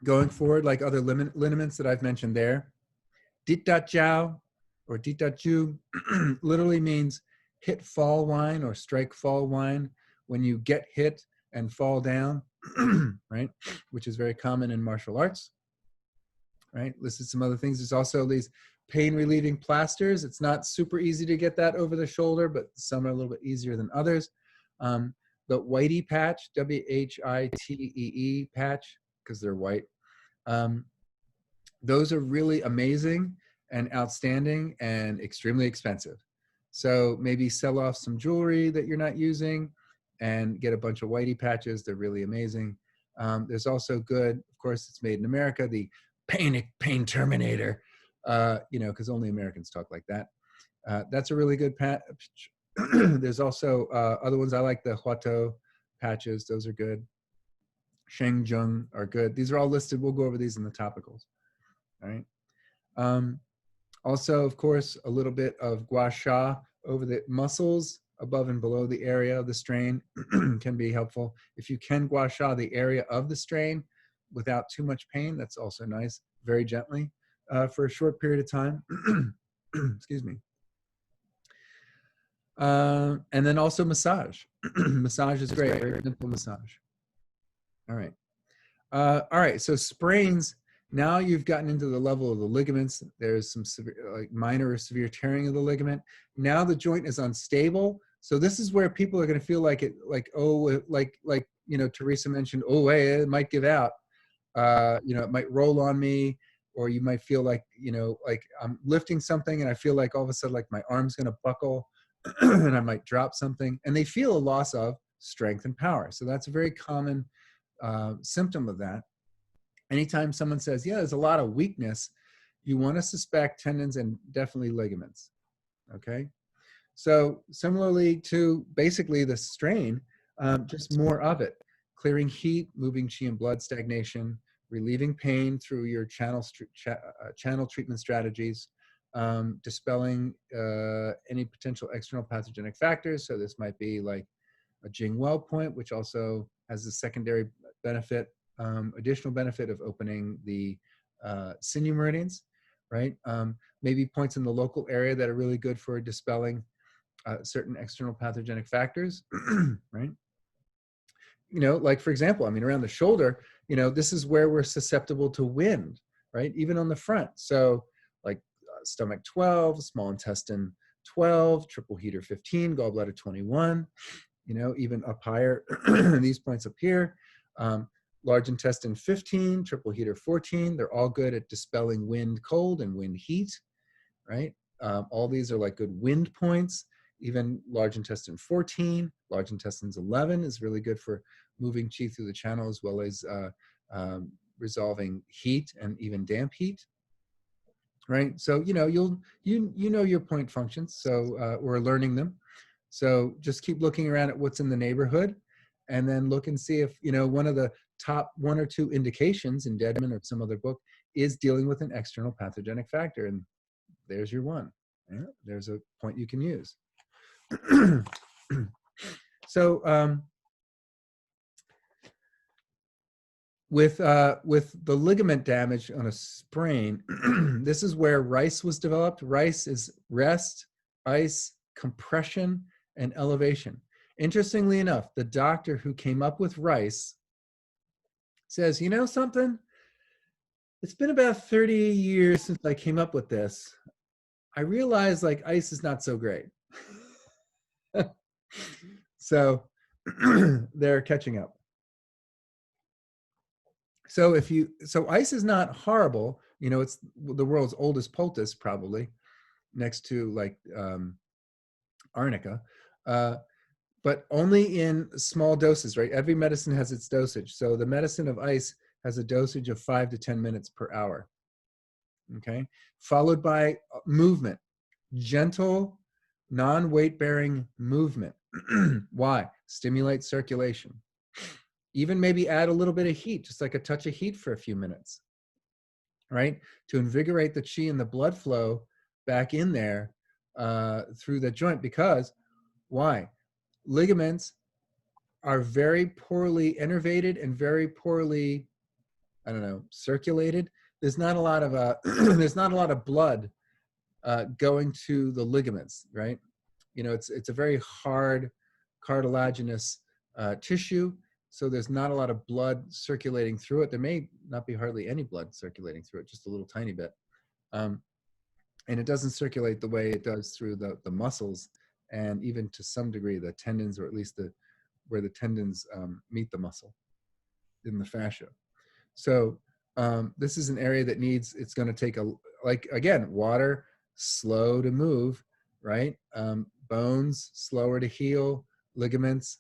going forward, like other liniments that I've mentioned there. Ditdat jiao or ditdat ju literally means hit fall wine or strike fall wine, when you get hit and fall down, right? Which is very common in martial arts, right? Listed some other things. There's also these pain relieving plasters. It's not super easy to get that over the shoulder, but some are a little bit easier than others. The Whitey patch, WHITEE patch, because they're white. Those are really amazing and outstanding and extremely expensive. So maybe sell off some jewelry that you're not using and get a bunch of Whitey patches. They're really amazing. There's also good, of course, it's made in America, the Pain Terminator, you know, because only Americans talk like that. That's a really good patch. There's also other ones. I like the Huato patches. Those are good. Sheng are good. These are all listed. We'll go over these in the topicals. All right. Also, of course, a little bit of gua sha over the muscles above and below the area of the strain can be helpful. If you can gua sha the area of the strain without too much pain, that's also nice, very gently for a short period of time. Excuse me. And then also massage. Massage is great, very simple massage. All right. All right, so sprains, now you've gotten into the level of the ligaments. There's some severe, like minor or severe tearing of the ligament. Now the joint is unstable. So this is where people are going to feel like it, like, oh, like, you know, Teresa mentioned, oh, wait, it might give out. You know, it might roll on me, or you might feel like, you know, like I'm lifting something and I feel like all of a sudden, like my arm's going to buckle and I might drop something. And they feel a loss of strength and power. So that's a very common symptom of that. Anytime someone says, yeah, there's a lot of weakness, you want to suspect tendons and definitely ligaments, okay? So similarly to basically the strain, just more of it. Clearing heat, moving qi and blood stagnation, relieving pain through your channel treatment strategies, dispelling any potential external pathogenic factors. So this might be like a Jing-Well point, which also has a secondary benefit, additional benefit of opening the sinew meridians, right? Maybe points in the local area that are really good for dispelling certain external pathogenic factors, right? You know, like for example, I mean, around the shoulder, you know, this is where we're susceptible to wind, right? Even on the front. So like stomach 12, small intestine 12, triple heater 15, gallbladder 21, you know, even up higher, these points up here, large intestine 15, triple heater 14, they're all good at dispelling wind cold and wind heat, right? All these are like good wind points. Even large intestine 14, large intestines 11 is really good for moving qi through the channel, as well as resolving heat and even damp heat, right? So, you know, you know your point functions, so we're learning them. So just keep looking around at what's in the neighborhood, and then look and see if, you know, one of the top 1 or 2 indications in Deadman or some other book is dealing with an external pathogenic factor. And there's your one. Yeah, there's a point you can use. So with the ligament damage on a sprain, this is where RICE was developed. RICE is rest, ice, compression, and elevation. Interestingly enough, the doctor who came up with RICE says, you know something? It's been about 30 years since I came up with this. I realized like ice is not so great. So they're catching up. So so ice is not horrible. You know, it's the world's oldest poultice probably, next to like arnica, but only in small doses, right? Every medicine has its dosage. So the medicine of ice has a dosage of 5 to 10 minutes per hour, okay? Followed by movement, gentle, non-weight bearing movement. Why? Stimulate circulation. Even maybe add a little bit of heat, just like a touch of heat for a few minutes, right? To invigorate the qi and the blood flow back in there through the joint. Because why? Ligaments are very poorly innervated and very poorly, I don't know, circulated. There's not a lot of there's not a lot of blood going to the ligaments, right? You know, it's a very hard cartilaginous tissue, so there's not a lot of blood circulating through it. There may not be hardly any blood circulating through it, just a little tiny bit. And it doesn't circulate the way it does through the muscles, and even to some degree the tendons, or at least where the tendons meet the muscle in the fascia. So this is an area that needs, it's going to take like, again, water, slow to move, right? Bones, slower to heal. Ligaments,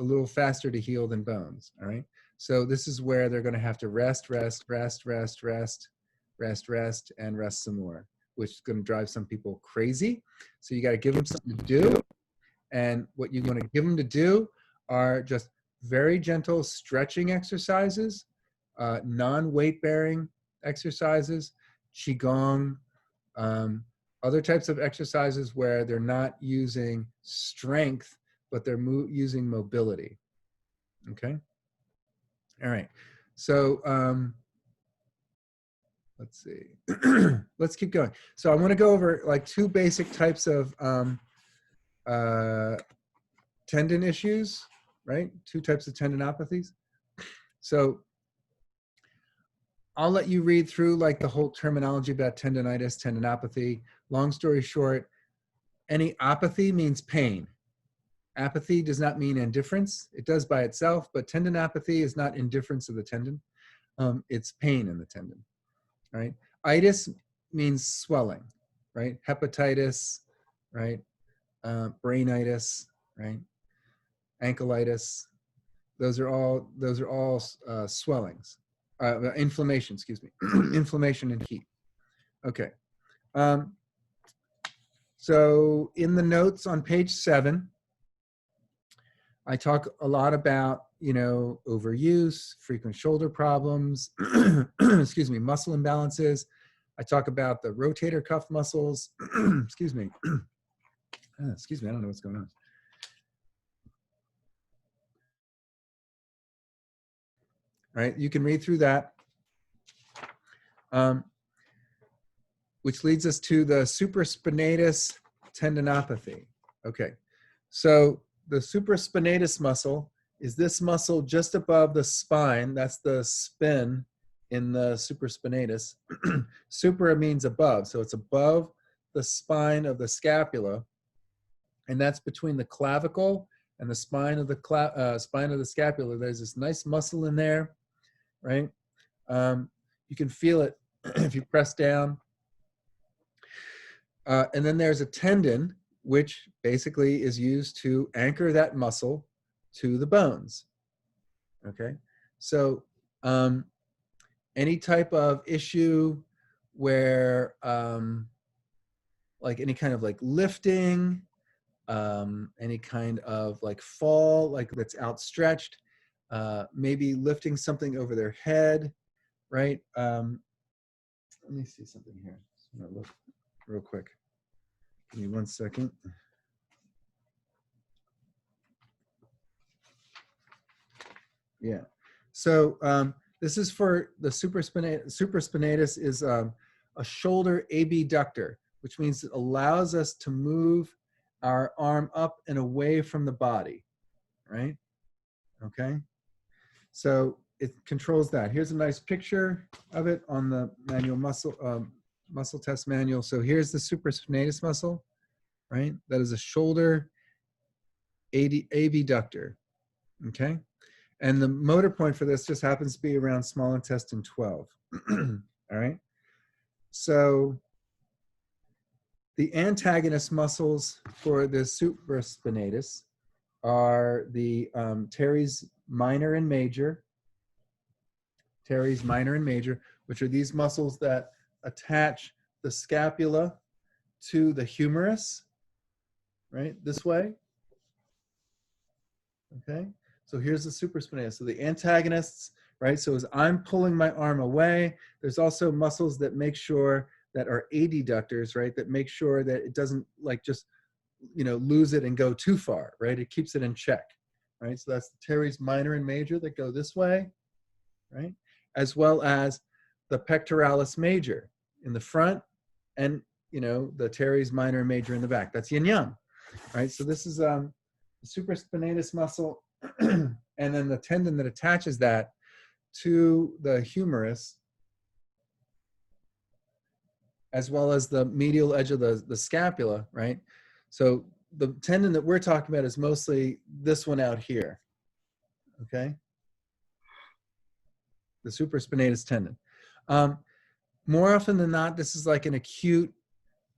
a little faster to heal than bones, all right? So this is where they're going to have to rest, rest, rest, rest, rest, rest, rest, and rest some more, which is going to drive some people crazy. So you got to give them something to do. And what you want to give them to do are just very gentle stretching exercises, non-weight bearing exercises, qigong, other types of exercises where they're not using strength, but they're using mobility. Okay. All right. So let's see. Let's keep going. So I want to go over like two basic types of tendon issues, right? Two types of tendinopathies. So I'll let you read through like the whole terminology about tendonitis, tendinopathy. Long story short, any apathy means pain. Apathy does not mean indifference. It does by itself, but tendinopathy is not indifference of the tendon. It's pain in the tendon, right? Itis means swelling, right? Hepatitis, right? Brainitis, right? Ankleitis. Those are all swellings. Inflammation, excuse me. Inflammation and heat. Okay. So in the notes on page 7, I talk a lot about, overuse, frequent shoulder problems, excuse me, muscle imbalances. I talk about the rotator cuff muscles, excuse me. Excuse me, I don't know what's going on. Right, you can read through that. Which leads us to the supraspinatus tendinopathy. Okay, so the supraspinatus muscle is this muscle just above the spine. That's the spin in the supraspinatus. Supra means above, so it's above the spine of the scapula, and that's between the clavicle and the spine of the scapula. There's this nice muscle in there, right? You can feel it if you press down. And then there's a tendon, which basically is used to anchor that muscle to the bones. Okay, so any type of issue where like any kind of like lifting, any kind of like fall, like that's outstretched, maybe lifting something over their head, right? Let me see something here. I'm gonna look real quick. Give me 1 second. Yeah. So this is for the supraspinatus is a shoulder abductor, which means it allows us to move our arm up and away from the body, right? Okay. So it controls that. Here's a nice picture of it on the manual muscle test manual. So here's the supraspinatus muscle, right? That is a shoulder abductor, okay? And the motor point for this just happens to be around small intestine 12, all right? So the antagonist muscles for the supraspinatus are the teres minor and major, which are these muscles that attach the scapula to the humerus, right, this way. Okay, so here's the supraspinatus. So the antagonists, right, so as I'm pulling my arm away, there's also muscles that make sure that are adductors, right, that make sure that it doesn't like just, lose it and go too far, right? It keeps it in check, right? So that's the teres minor and major that go this way, right? As well as the pectoralis major in the front and, the teres minor and major in the back. That's yin yang, right? So this is the supraspinatus muscle and then the tendon that attaches that to the humerus, as well as the medial edge of the scapula, right? So the tendon that we're talking about is mostly this one out here, okay? The supraspinatus tendon. More often than not, this is like an acute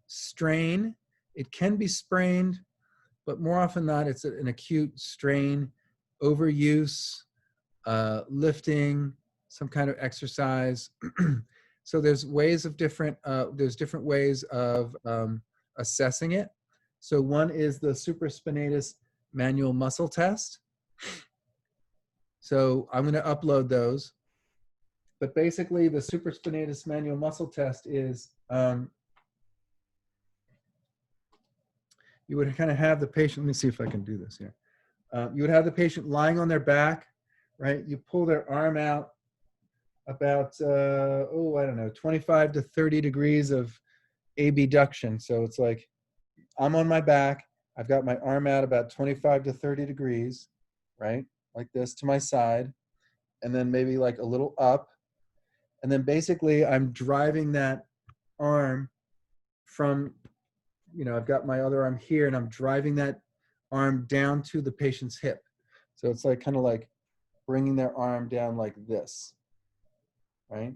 strain. It can be sprained, but more often than not, it's an acute strain, overuse, lifting, some kind of exercise. So there's different ways of assessing it. So one is the supraspinatus manual muscle test. So I'm going to upload those. But basically, the supraspinatus manual muscle test is you would kind of have the patient, let me see if I can do this here. You would have the patient lying on their back, right? You pull their arm out about, I don't know, 25 to 30 degrees of abduction. So it's like I'm on my back. I've got my arm out about 25 to 30 degrees, right? Like this to my side. And then maybe like a little up. And then basically I'm driving that arm from, I've got my other arm here and I'm driving that arm down to the patient's hip. So it's like kind of like bringing their arm down like this, right?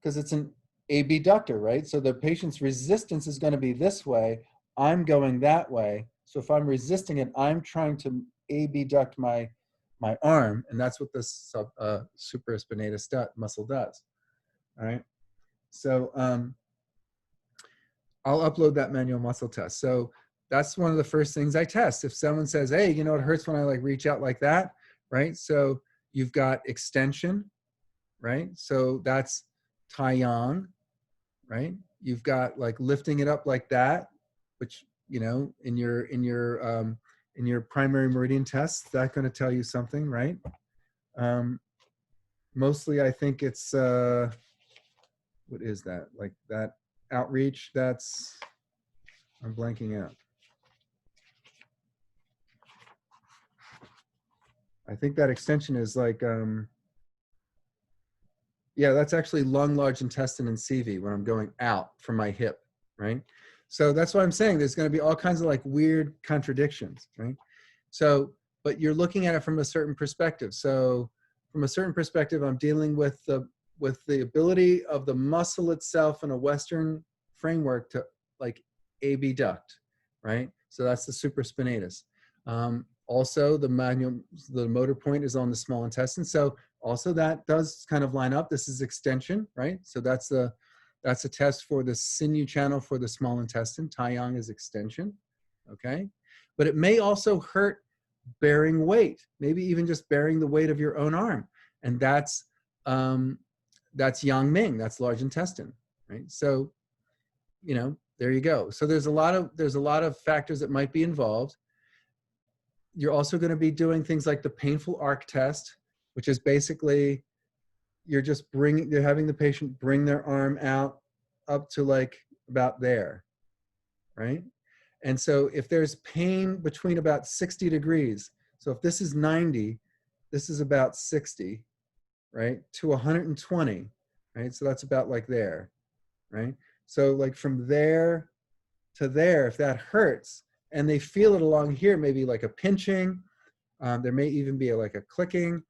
Because it's an abductor, right? So the patient's resistance is going to be this way. I'm going that way. So if I'm resisting it, I'm trying to abduct my arm, and that's what this supraspinatus muscle does. All right. So I'll upload that manual muscle test. So that's one of the first things I test. If someone says, hey, it hurts when I like reach out like that, right? So you've got extension, right? So that's Taiyang, right? You've got like lifting it up like that, which, in your primary meridian test, that's going to tell you something, right? Mostly I think it's, what is that? Like that outreach, I'm blanking out. I think that extension is like, yeah, that's actually lung, large intestine, and CV when I'm going out from my hip, right? So that's why I'm saying there's going to be all kinds of like weird contradictions, right? So, but you're looking at it from a certain perspective. So from a certain perspective, I'm dealing with the ability of the muscle itself in a Western framework to like abduct, right? So that's the supraspinatus. Also, the motor point is on the small intestine. So also that does kind of line up. This is extension, right? So that's a test for the sinew channel for the small intestine. Taiyang is extension, okay? But it may also hurt bearing weight, maybe even just bearing the weight of your own arm. And that's Yang Ming, that's large intestine, right? So, there you go. So there's a lot of factors that might be involved. You're also going to be doing things like the painful arc test, which is basically you're having the patient bring their arm out up to like about there, right? And so if there's pain between about 60 degrees, so if this is 90, this is about 60, right? To 120, right? So that's about like there, right? So like from there to there, if that hurts and they feel it along here, maybe like a pinching, there may even be like a clicking,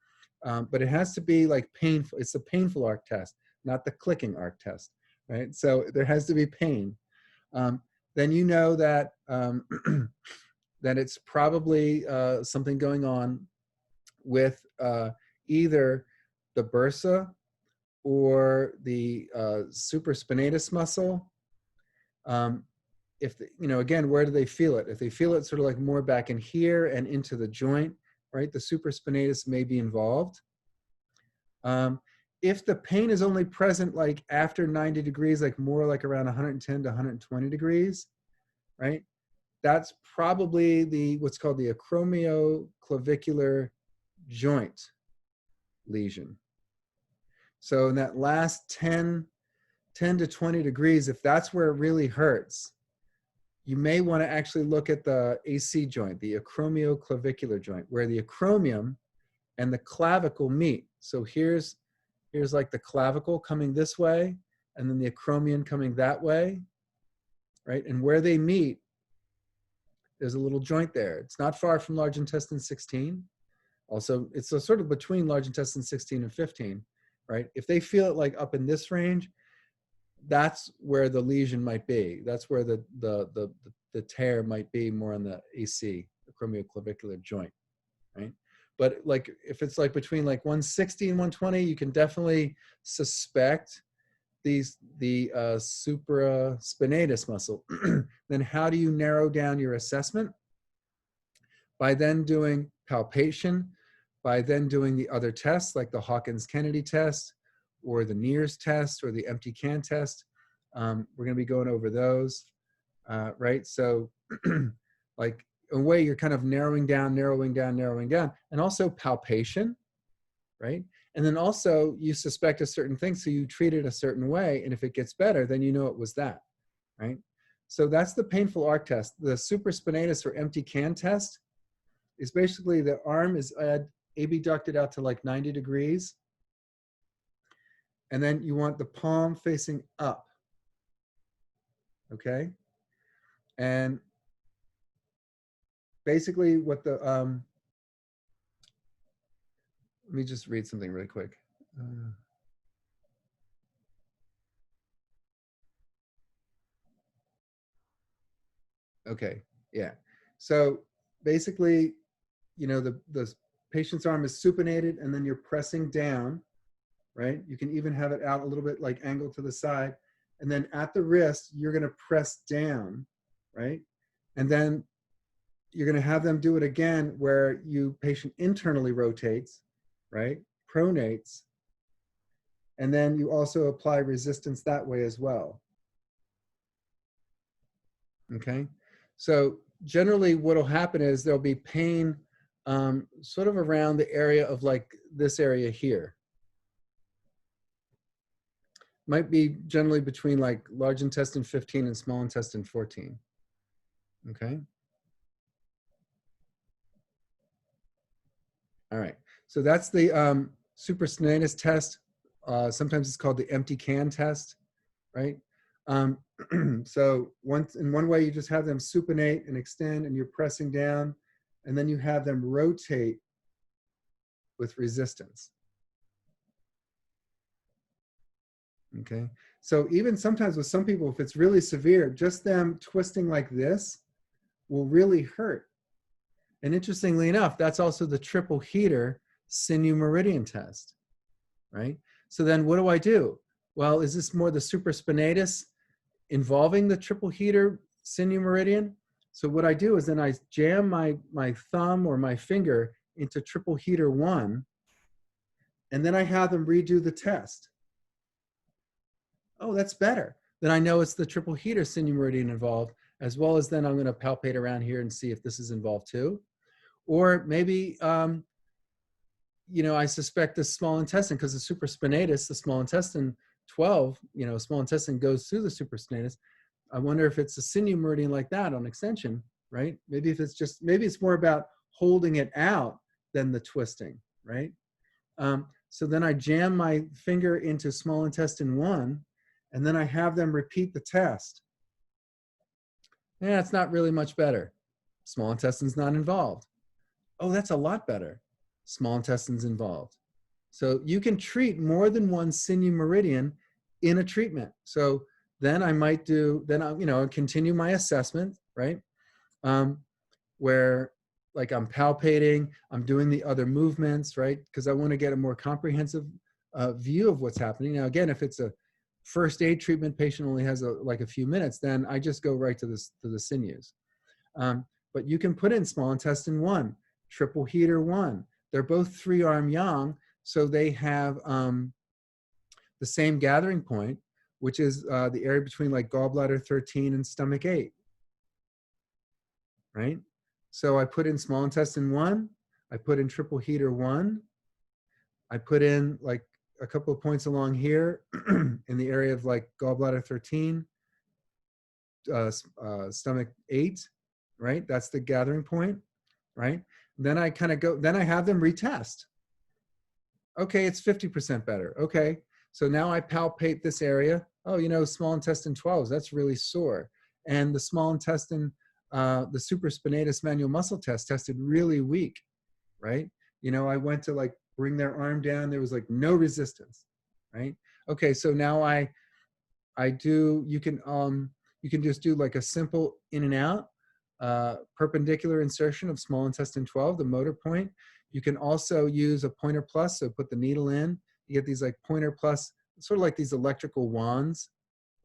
but it has to be like painful. It's the painful arc test, not the clicking arc test, right? So there has to be pain. Then you know that that it's probably something going on with either the bursa or the supraspinatus muscle. Again, where do they feel it? If they feel it sort of like more back in here and into the joint, right? The supraspinatus may be involved. If the pain is only present like after 90 degrees, like more like around 110 to 120 degrees, right? That's probably what's called the acromioclavicular joint lesion. So in that last 10 to 20 degrees, if that's where it really hurts, you may want to actually look at the AC joint, the acromioclavicular joint, where the acromion and the clavicle meet. So here's like the clavicle coming this way, and then the acromion coming that way, right? And where they meet, there's a little joint there. It's not far from large intestine 16. Also, it's a sort of between large intestine 16 and 15, right? If they feel it like up in this range, that's where the lesion might be. That's where the tear might be more on the AC, the acromioclavicular joint, right? But like if it's like between like 160 and 120, you can definitely suspect the supraspinatus muscle. Then how do you narrow down your assessment? By then doing palpation, by then doing the other tests like the Hawkins-Kennedy test or the NIRS test or the empty can test. We're going to be going over those, right? So like a way you're kind of narrowing down, and also palpation, right? And then also you suspect a certain thing, so you treat it a certain way, and if it gets better, then you know it was that, right? So that's the painful arc test. The supraspinatus or empty can test is basically the arm is abducted out to like 90 degrees, and then you want the palm facing up, okay? And basically what the, let me just read something really quick. Okay, yeah. So basically, you know, the patient's arm is supinated and then you're pressing down, right? You can even have it out a little bit like angled to the side. And then at the wrist, you're gonna press down, right? And then you're gonna have them do it again where patient internally rotates, right? Pronates. And then you also apply resistance that way as well. Okay? So generally what'll happen is there'll be pain sort of around the area of like this area here. Might be generally between like large intestine 15 and small intestine 14. Okay? All right. So that's the supraspinatus test. Sometimes it's called the empty can test, right? So in one way, you just have them supinate and extend, and you're pressing down, and then you have them rotate with resistance. Okay. So even sometimes with some people, if it's really severe, just them twisting like this will really hurt. And interestingly enough, that's also the triple heater sinew meridian test, right? So then what do? Well, is this more the supraspinatus involving the triple heater sinew meridian? So what I do is then I jam my thumb or my finger into triple heater 1, and then I have them redo the test. Oh, that's better. Then I know it's the triple heater sinew meridian involved, as well as then I'm going to palpate around here and see if this is involved too. Or maybe, you know, I suspect the small intestine, because the supraspinatus, the small intestine 12, you know, small intestine goes through the supraspinatus. I wonder if it's a sinew meridian like that on extension, right? Maybe if it's just, maybe it's more about holding it out than the twisting, right? So then I jam my finger into small intestine 1, and then I have them repeat the test. Yeah, it's not really much better. Small intestine's not involved. Oh, that's a lot better. Small intestine's involved. So you can treat more than one sinew meridian in a treatment. So then I might do, then I, you know, continue my assessment, right? Where like I'm palpating, I'm doing the other movements, right? Because I want to get a more comprehensive view of what's happening. Now, again, if it's a first aid treatment, patient only has like a few minutes, then I just go right to the sinews. But you can put in small intestine 1, triple heater 1. They're both 3-arm yang, so they have the same gathering point, which is the area between like gallbladder 13 and stomach 8, right? So I put in small intestine 1, I put in triple heater 1, I put in like a couple of points along here in the area of like gallbladder 13, stomach 8, right? That's the gathering point, right? Then I kind of go, then I have them retest. Okay, it's 50% better. Okay, so now I palpate this area. Oh, you know, small intestine 12, that's really sore. And the small intestine, the supraspinatus manual muscle test tested really weak, right? You know, I went to like bring their arm down. There was like no resistance, right? Okay, so now I do, you can just do like a simple in and out, perpendicular insertion of small intestine 12, the motor point. You can also use a pointer plus, so put the needle in. You get these like pointer plus, sort of like these electrical wands,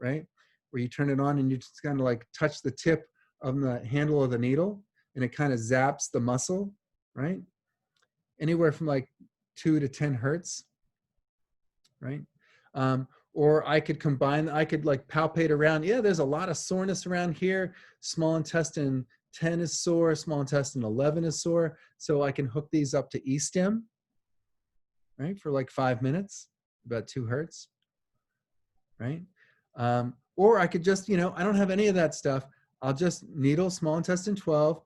right? Where you turn it on and you just kind of like touch the tip of the handle of the needle and it kind of zaps the muscle, right? Anywhere from like 2 to 10 hertz, right? Or I could combine, I could like palpate around. Yeah, there's a lot of soreness around here. Small intestine 10 is sore, small intestine 11 is sore. So I can hook these up to E-stim, right, for like 5 minutes, about 2 hertz, right? Or I could just, you know, I don't have any of that stuff. I'll just needle small intestine 12,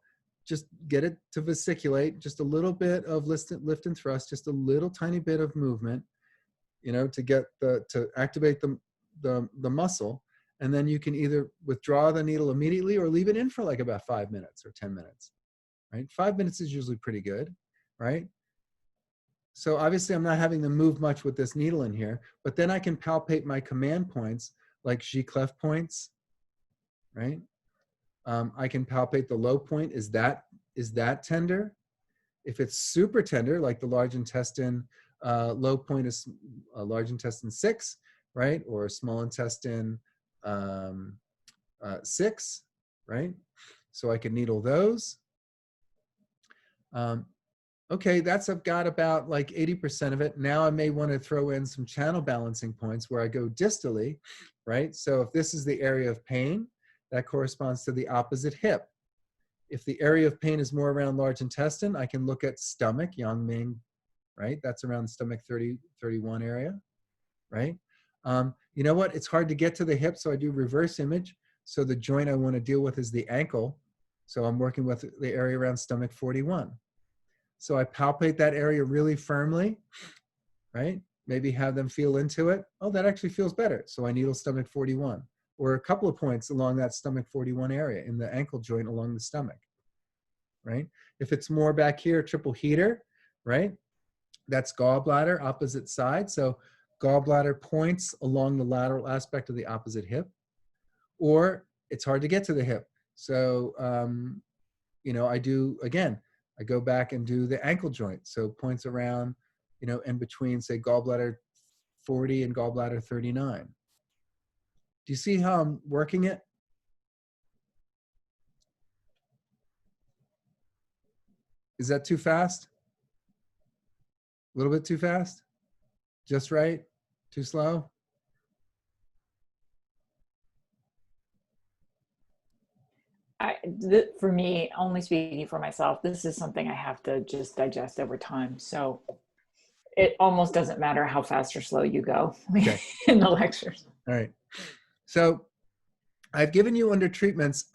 just get it to vesiculate, just a little bit of lift and thrust, just a little tiny bit of movement, you know, to get to activate the muscle. And then you can either withdraw the needle immediately or leave it in for like about 5 minutes or 10 minutes, right? 5 minutes is usually pretty good, right? So obviously I'm not having them move much with this needle in here, but then I can palpate my command points like G-clef points, right? I can palpate the low point. Is that tender? If it's super tender, like the large intestine, low point is large intestine 6, right? Or small intestine 6, right? So I can needle those. Okay, I've got about like 80% of it. Now I may want to throw in some channel balancing points where I go distally, right? So if this is the area of pain, that corresponds to the opposite hip. If the area of pain is more around large intestine, I can look at stomach, Yangming, right? That's around stomach 30, 31 area, right? You know what? It's hard to get to the hip, so I do reverse image. So the joint I want to deal with is the ankle. So I'm working with the area around stomach 41. So I palpate that area really firmly, right? Maybe have them feel into it. Oh, that actually feels better. So I needle stomach 41, or a couple of points along that stomach 41 area in the ankle joint along the stomach, right? If it's more back here, triple heater, right? That's gallbladder, opposite side. So gallbladder points along the lateral aspect of the opposite hip, or it's hard to get to the hip. So, you know, I go back and do the ankle joint. So points around, you know, in between, say, gallbladder 40 and gallbladder 39. Do you see how I'm working it? Is that too fast? A little bit too fast? Just right? Too slow? For me, only speaking for myself, this is something I have to just digest over time. So it almost doesn't matter how fast or slow you go Okay. in the lectures. All right. So I've given you under treatments,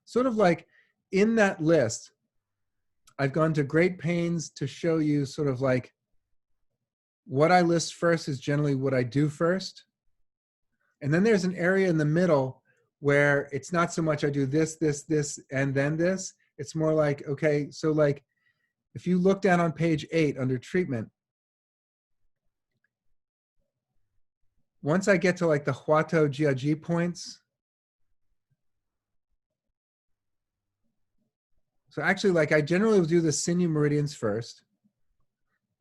sort of like in that list, I've gone to great pains to show you sort of like what I list first is generally what I do first. And then there's an area in the middle where it's not so much I do this, this, this, and then this. It's more like, okay, so like if you look down on page 8 under treatment, once I get to like the Huato Jiaji points, so actually like I generally will do the sinew meridians first.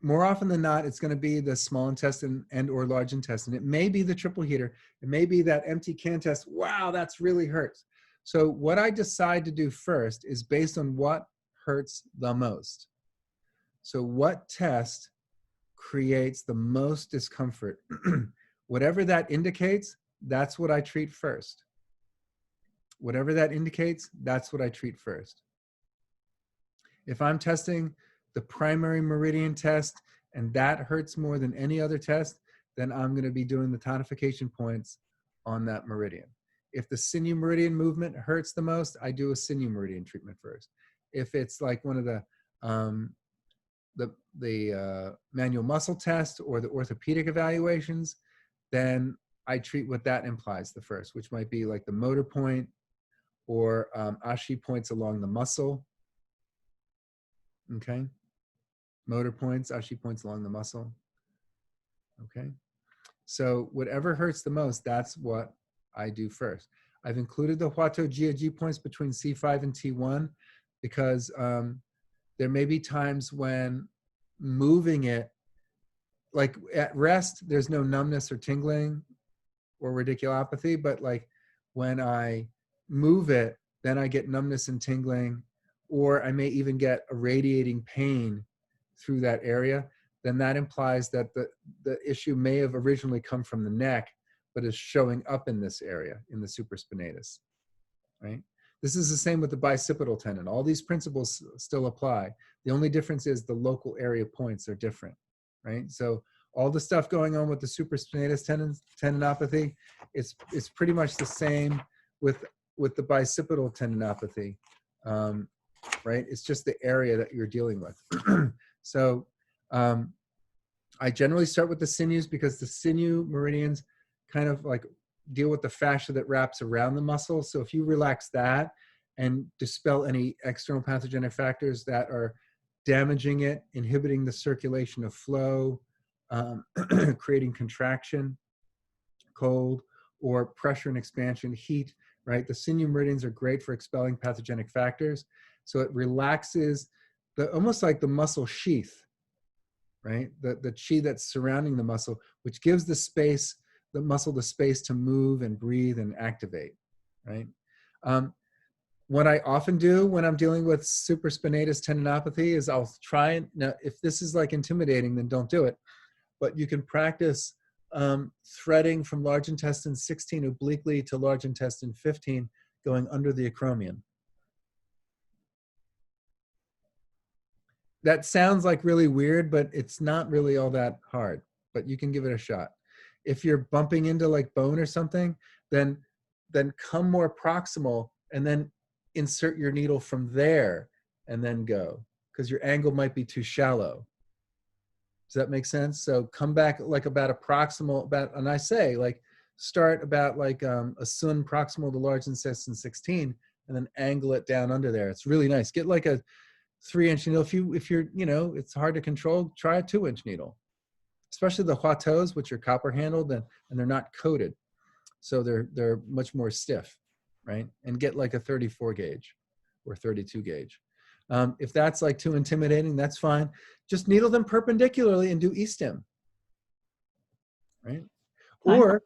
More often than not, it's going to be the small intestine and or large intestine. It may be the triple heater. It may be that empty can test. Wow, that's really hurts. So what I decide to do first is based on what hurts the most. So what test creates the most discomfort? Whatever that indicates, that's what I treat first. Whatever that indicates, that's what I treat first. If I'm testing the primary meridian test and that hurts more than any other test, then I'm going to be doing the tonification points on that meridian. If the sinew meridian movement hurts the most, I do a sinew meridian treatment first. If it's like one of the manual muscle test or the orthopedic evaluations, then I treat what that implies the first, which might be like the motor point or Ashi points along the muscle. Okay. Motor points, Ashi points along the muscle. Okay. So whatever hurts the most, that's what I do first. I've included the Huato Jiaji points between C5 and T1 because there may be times when moving it, like at rest, there's no numbness or tingling or radiculopathy, but like when I move it, then I get numbness and tingling, or I may even get a radiating pain through that area. Then that implies that the issue may have originally come from the neck, but is showing up in this area, in the supraspinatus, right? This is the same with the bicipital tendon. All these principles still apply. The only difference is the local area points are different, right? So all the stuff going on with the supraspinatus tendinopathy, it's pretty much the same with the bicipital tendinopathy, right? It's just the area that you're dealing with. So I generally start with the sinews because the sinew meridians kind of like deal with the fascia that wraps around the muscle. So if you relax that and dispel any external pathogenic factors that are damaging it, inhibiting the circulation of flow, creating contraction, cold, or pressure and expansion, heat, right? The sinew meridians are great for expelling pathogenic factors. So it relaxes almost like the muscle sheath, right? The chi that's surrounding the muscle, which gives the muscle the space to move and breathe and activate, right? What I often do when I'm dealing with supraspinatus tendinopathy is I'll try and, now if this is like intimidating, then don't do it, but you can practice threading from large intestine 16 obliquely to large intestine 15, going under the acromion. That sounds like really weird, but it's not really all that hard, but you can give it a shot. If you're bumping into like bone or something, then come more proximal and then insert your needle from there and then go, because your angle might be too shallow. Does that make sense? So come back like about a proximal, and I say like start about like a sun proximal to large intestine 16 and then angle it down under there. It's really nice. Get like a 3-inch needle. If you're, it's hard to control, try a 2-inch needle, especially the Huatos, which are copper handled and they're not coated. So they're much more stiff, right? And get like a 34 gauge or 32 gauge. If that's like too intimidating, that's fine. Just needle them perpendicularly and do E-stim, right? Or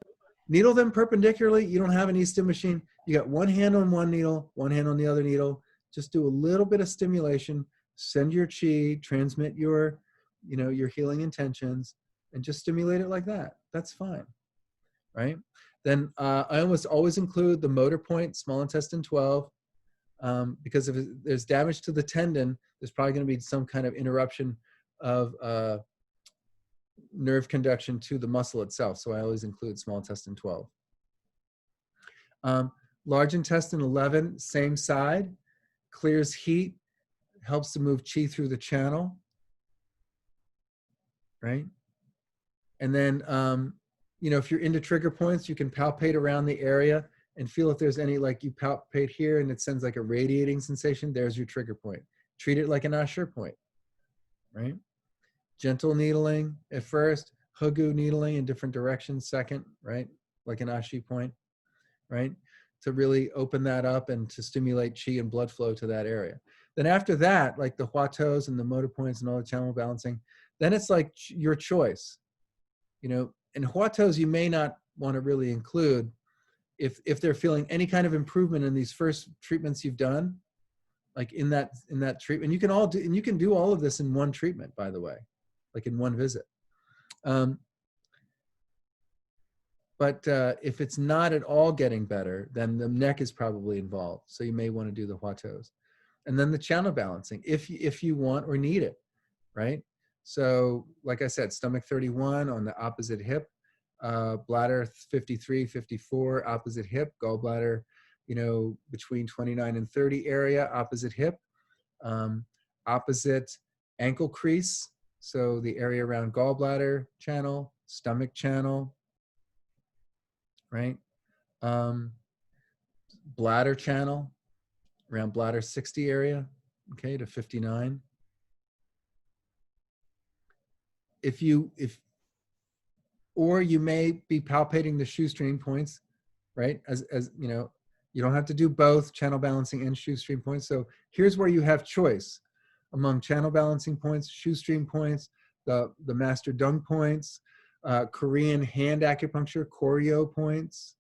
needle them perpendicularly. You don't have an E-stim machine. You got one hand on one needle, one hand on the other needle. Just do a little bit of stimulation, send your chi, transmit your, your healing intentions, and just stimulate it like that. That's fine, right? Then I almost always include the motor point, small intestine 12, because if there's damage to the tendon, there's probably going to be some kind of interruption of nerve conduction to the muscle itself. So I always include small intestine 12. Large intestine 11, same side, clears heat, helps to move chi through the channel, right? And then, if you're into trigger points, you can palpate around the area and feel if there's any, like you palpate here and it sends like a radiating sensation, there's your trigger point. Treat it like an Ashur point, right? Gentle needling at first, Hugu needling in different directions second, right? Like an Ashi point, right? To really open that up and to stimulate chi and blood flow to that area. Then after that, like the Huatos and the motor points and all the channel balancing, then it's like your choice. And Huatos you may not want to really include if they're feeling any kind of improvement in these first treatments you've done, like in that treatment. You can do all of this in one treatment, by the way, like in one visit. But if it's not at all getting better, then the neck is probably involved. So you may want to do the Huatos. And then the channel balancing, if you want or need it, right? So like I said, stomach 31 on the opposite hip, bladder 53, 54, opposite hip, gallbladder, between 29 and 30 area, opposite hip, opposite ankle crease. So the area around gallbladder channel, stomach channel, right? Bladder channel, around bladder 60 area, okay, to 59. Or you may be palpating the shoestring points, right? As you don't have to do both channel balancing and shoestring points. So here's where you have choice among channel balancing points, shoestring points, the master dung points, Korean hand acupuncture, Koryo points,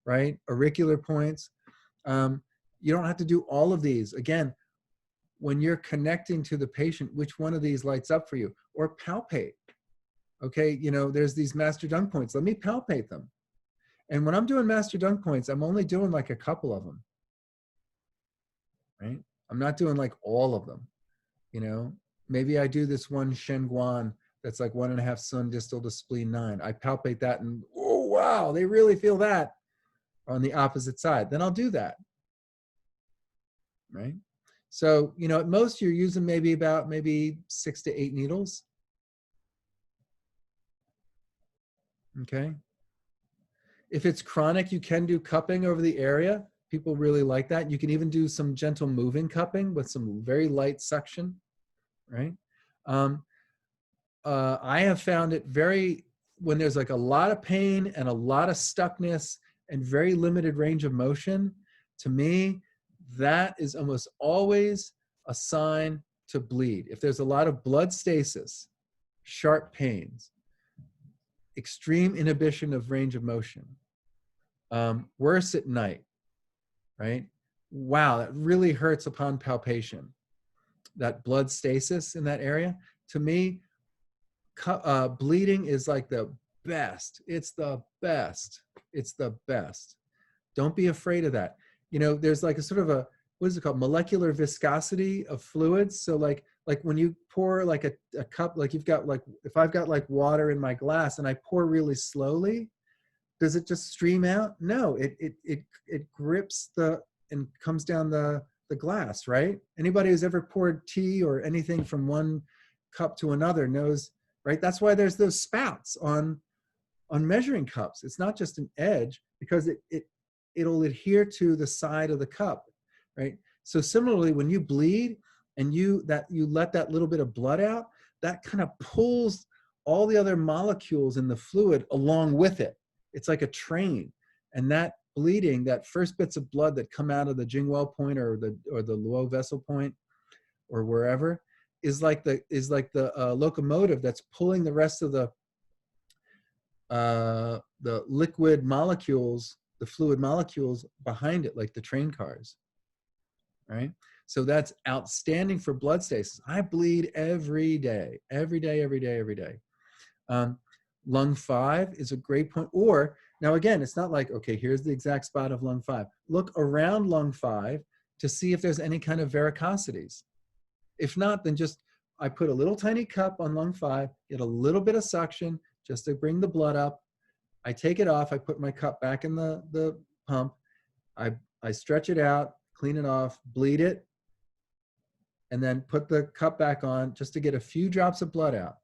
right? Auricular points. You don't have to do all of these. Again, when you're connecting to the patient, which one of these lights up for you? Or palpate. Okay, there's these master dung points. Let me palpate them. And when I'm doing master dung points, I'm only doing like a couple of them. right? I'm not doing like all of them, you know? Maybe I do this one Shen Guan that's like 1.5 sun distal to spleen 9. I palpate that and, oh, wow, they really feel that on the opposite side. Then I'll do that, right? So, you know, at most you're using maybe 6 to 8 needles. Okay. If it's chronic, you can do cupping over the area. People really like that. You can even do some gentle moving cupping with some very light suction, right? I have found it when there's like a lot of pain and a lot of stuckness and very limited range of motion, to me, that is almost always a sign to bleed. If there's a lot of blood stasis, sharp pains, extreme inhibition of range of motion, worse at night, right? Wow, that really hurts upon palpation. That blood stasis in that area, to me, bleeding is like the best. It's the best. It's the best. Don't be afraid of that. You know, there's like a sort of a, what is it called? Molecular viscosity of fluids. So like when you pour like a cup, like you've got like, if I've got like water in my glass and I pour really slowly, does it just stream out? No, it grips and comes down the glass, right? Anybody who's ever poured tea or anything from one cup to another knows, right? That's why there's those spouts on measuring cups. It's not just an edge, because it'll adhere to the side of the cup, right? So similarly, when you bleed and you let that little bit of blood out, that kind of pulls all the other molecules in the fluid along with it. It's like a train. And that bleeding, that first bits of blood that come out of the Jingwell point or the Luo vessel point or wherever, is like the locomotive that's pulling the rest of the liquid molecules, the fluid molecules behind it, like the train cars, right? So that's outstanding for blood stasis. I bleed every day. Lung 5 is a great point. Or now again, it's not like, okay, here's the exact spot of lung 5. Look around lung 5 to see if there's any kind of varicosities. If not, then just, I put a little tiny cup on lung 5, get a little bit of suction just to bring the blood up. I take it off, I put my cup back in the pump, I stretch it out, clean it off, bleed it, and then put the cup back on just to get a few drops of blood out.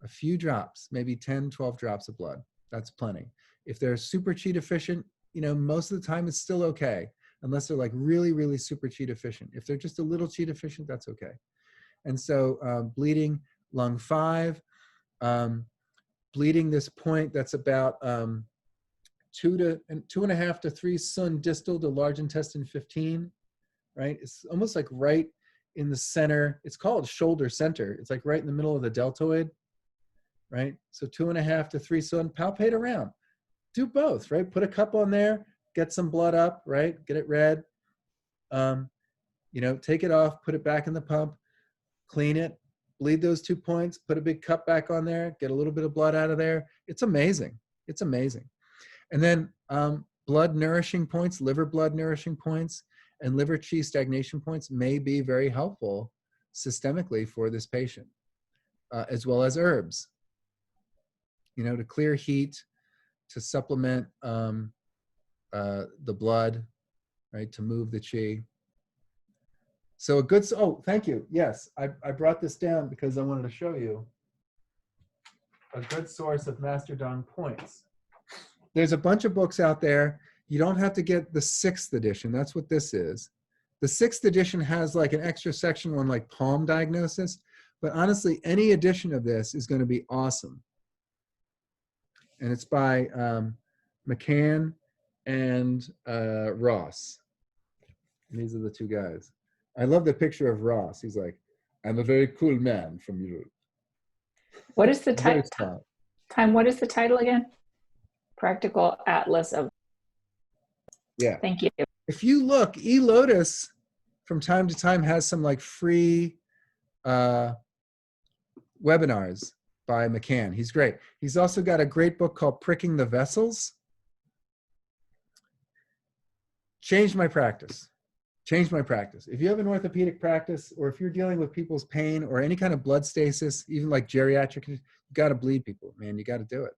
A few drops, maybe 10, 12 drops of blood. That's plenty. If they're super Qi deficient, you know, most of the time it's still okay, unless they're like really, really super Qi deficient. If they're just a little Qi deficient, that's okay. And so bleeding lung 5, bleeding this point that's about 2.5 to 3 sun distal to large intestine 15, right? It's almost like right in the center. It's called shoulder center. It's like right in the middle of the deltoid, right? So 2.5 to 3 sun, palpate around. Do both, right? Put a cup on there, get some blood up, right? Get it red. You know, take it off, put it back in the pump, clean it, bleed those 2 points, put a big cup back on there, get a little bit of blood out of there. It's amazing. It's amazing. And then blood nourishing points, liver blood nourishing points, and liver Qi stagnation points may be very helpful systemically for this patient, as well as herbs, you know, to clear heat, to supplement the blood, right, to move the Qi. So a good, oh, thank you. Yes, I brought this down because I wanted to show you a good source of Master Dong points. There's a bunch of books out there. You don't have to get the 6th edition. That's what this is. The 6th edition has like an extra section on like palm diagnosis, but honestly, any edition of this is going to be awesome. And it's by McCann and Ross. And these are the 2 guys. I love the picture of Ross. He's like, I'm a very cool man from Europe. What is the title? What is the title again? Practical Atlas of. Yeah. Thank you. If you look, eLotus from time to time has some like free webinars by McCann. He's great. He's also got a great book called Pricking the Vessels. Changed my practice. Change my practice. If you have an orthopedic practice, or if you're dealing with people's pain or any kind of blood stasis, even like geriatric, you got to bleed people, man. You got to do it.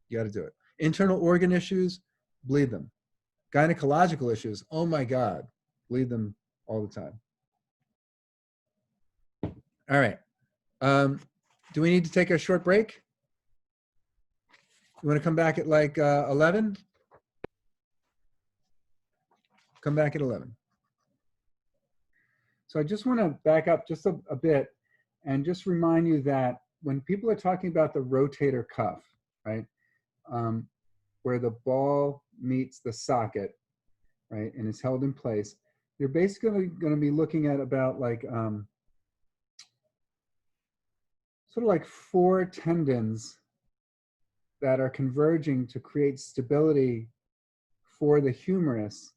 You got to do it. Internal organ issues, bleed them. Gynecological issues, oh my God, bleed them all the time. All right. Do we need to take a short break? You want to come back at like 11? Come back at 11. So I just want to back up just a bit and just remind you that when people are talking about the rotator cuff, right, where the ball meets the socket, right, and is held in place, you're basically going to be looking at about like sort of like 4 tendons that are converging to create stability for the humerus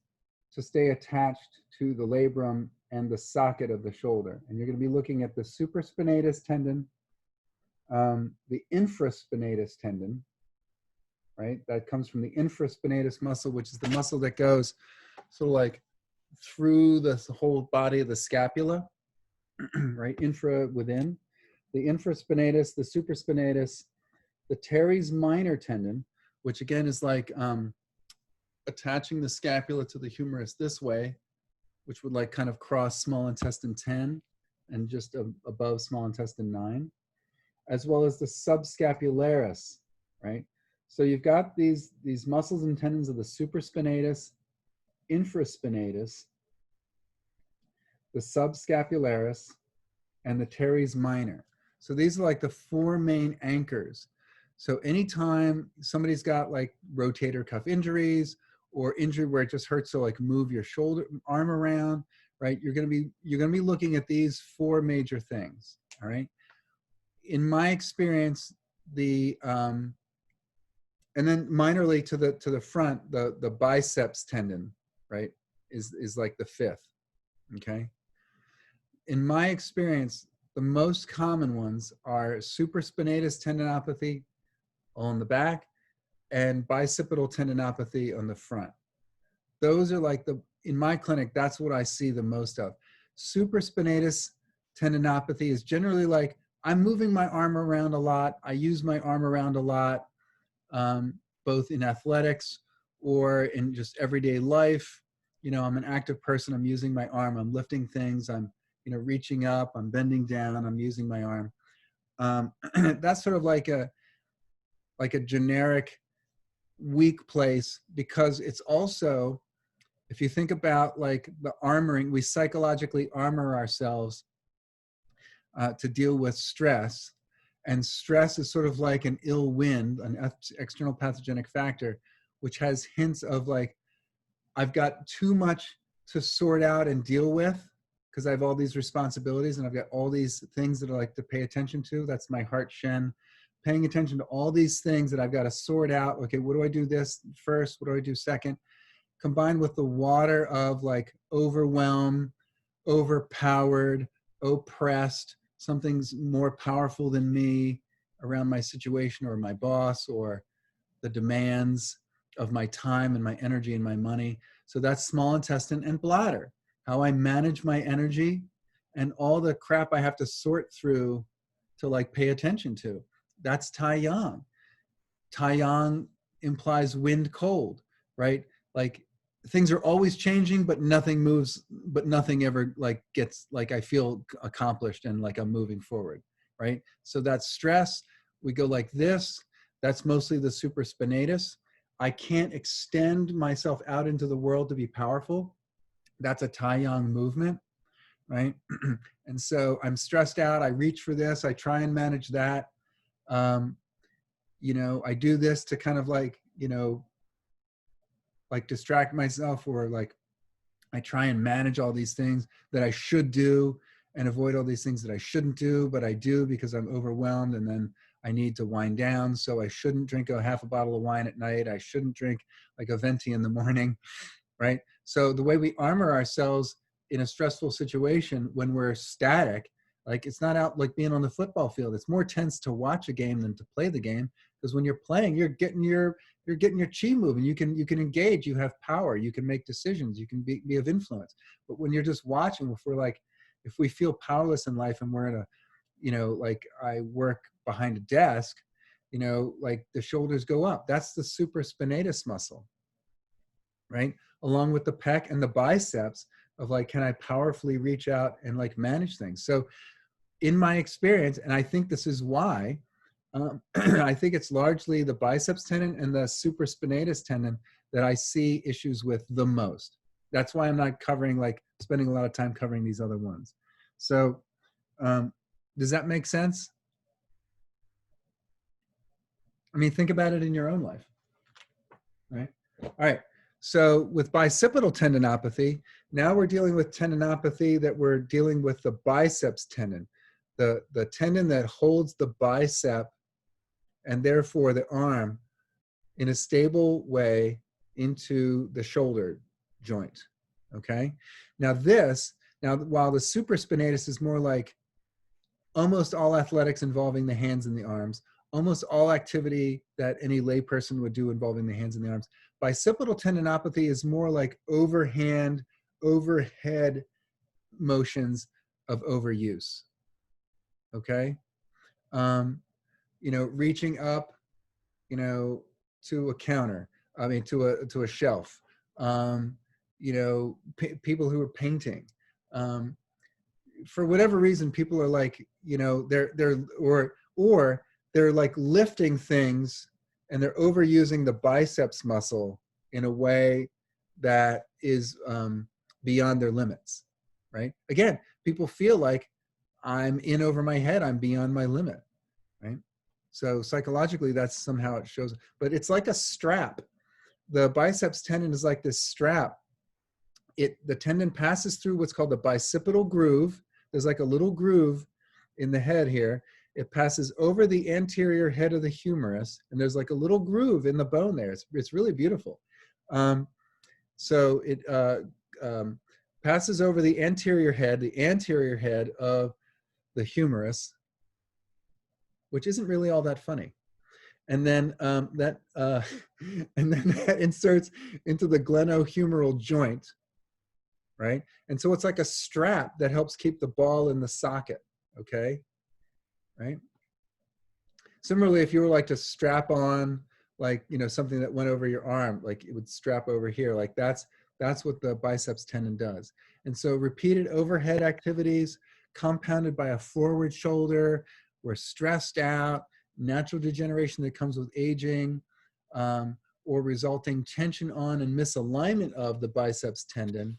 to stay attached to the labrum and the socket of the shoulder. And you're going to be looking at the supraspinatus tendon, the infraspinatus tendon, right? That comes from the infraspinatus muscle, which is the muscle that goes sort of like through the whole body of the scapula, right? Infra within. The infraspinatus, the supraspinatus, the teres minor tendon, which again is like attaching the scapula to the humerus this way, which would like kind of cross small intestine 10 and just above small intestine 9, as well as the subscapularis, right? So you've got these muscles and tendons of the supraspinatus, infraspinatus, the subscapularis, and the teres minor. So these are like the 4 main anchors. So anytime somebody's got like rotator cuff injuries or injury where it just hurts to like move your shoulder, arm around, right? You're gonna be looking at these 4 major things, all right? In my experience, and then minorly to the front, the biceps tendon, right, is like the 5th, okay? In my experience, the most common ones are supraspinatus tendinopathy on the back and bicipital tendinopathy on the front. Those are like in my clinic, that's what I see the most of. Supraspinatus tendinopathy is generally like, I'm moving my arm around a lot. I use my arm around a lot, both in athletics or in just everyday life. You know, I'm an active person. I'm using my arm. I'm lifting things. I'm, reaching up. I'm bending down. I'm using my arm. That's sort of like a generic weak place, because it's also, if you think about like the armoring, we psychologically armor ourselves to deal with stress. And stress is sort of like an ill wind, an external pathogenic factor, which has hints of like, I've got too much to sort out and deal with because I have all these responsibilities and I've got all these things that I like to pay attention to. That's my heart shen, paying attention to all these things that I've got to sort out. Okay, what do I do this first? What do I do second? Combined with the water of like overwhelmed, overpowered, oppressed, something's more powerful than me around my situation or my boss or the demands of my time and my energy and my money. So that's small intestine and bladder, how I manage my energy and all the crap I have to sort through to like pay attention to. That's Tai Yang. Tai Yang implies wind cold, right? Like things are always changing, but nothing moves, but nothing ever like gets like I feel accomplished and like I'm moving forward, right? So that's stress. We go like this. That's mostly the supraspinatus. I can't extend myself out into the world to be powerful. That's a Tai Yang movement, right? And so I'm stressed out. I reach for this. I try and manage that. I do this to kind of like, like distract myself, or like I try and manage all these things that I should do and avoid all these things that I shouldn't do, but I do because I'm overwhelmed and then I need to wind down. So I shouldn't drink a half a bottle of wine at night. I shouldn't drink like a venti in the morning, right? So the way we armor ourselves in a stressful situation when we're static, like it's not out like being on the football field. It's more tense to watch a game than to play the game because when you're playing, you're getting your chi moving. You can engage. You have power. You can make decisions. You can be of influence. But when you're just watching, if we feel powerless in life and we're in a, like I work behind a desk, like the shoulders go up. That's the supraspinatus muscle, right? Along with the pec and the biceps of like, can I powerfully reach out and like manage things? So in my experience, and I think this is why, I think it's largely the biceps tendon and the supraspinatus tendon that I see issues with the most. That's why I'm not spending a lot of time covering these other ones. So does that make sense? I mean, think about it in your own life, right? All right. So with bicipital tendinopathy, now we're dealing with tendinopathy that we're dealing with the biceps tendon, the tendon that holds the bicep and therefore the arm in a stable way into the shoulder joint, okay? Now while the supraspinatus is more like almost all athletics involving the hands and the arms, almost all activity that any layperson would do involving the hands and the arms, bicipital tendinopathy is more like overhead motions of overuse, okay? Reaching up, to a counter, to a shelf, people who are painting, for whatever reason, people are like, they're like lifting things and they're overusing the biceps muscle in a way that is beyond their limits, right? Again, people feel like I'm in over my head, I'm beyond my limit, right? So psychologically, that's somehow it shows, but it's like a strap. The biceps tendon is like this strap. The tendon passes through what's called the bicipital groove. There's like a little groove in the head here. It passes over the anterior head of the humerus, and there's like a little groove in the bone there. It's really beautiful. So it passes over the anterior head of the humerus, which isn't really all that funny. And then that inserts into the glenohumeral joint, right? And so it's like a strap that helps keep the ball in the socket, okay? Right? Similarly, if you were like to strap on something that went over your arm, like it would strap over here, like that's what the biceps tendon does. And so repeated overhead activities compounded by a forward shoulder, we're stressed out, natural degeneration that comes with aging, or resulting tension on and misalignment of the biceps tendon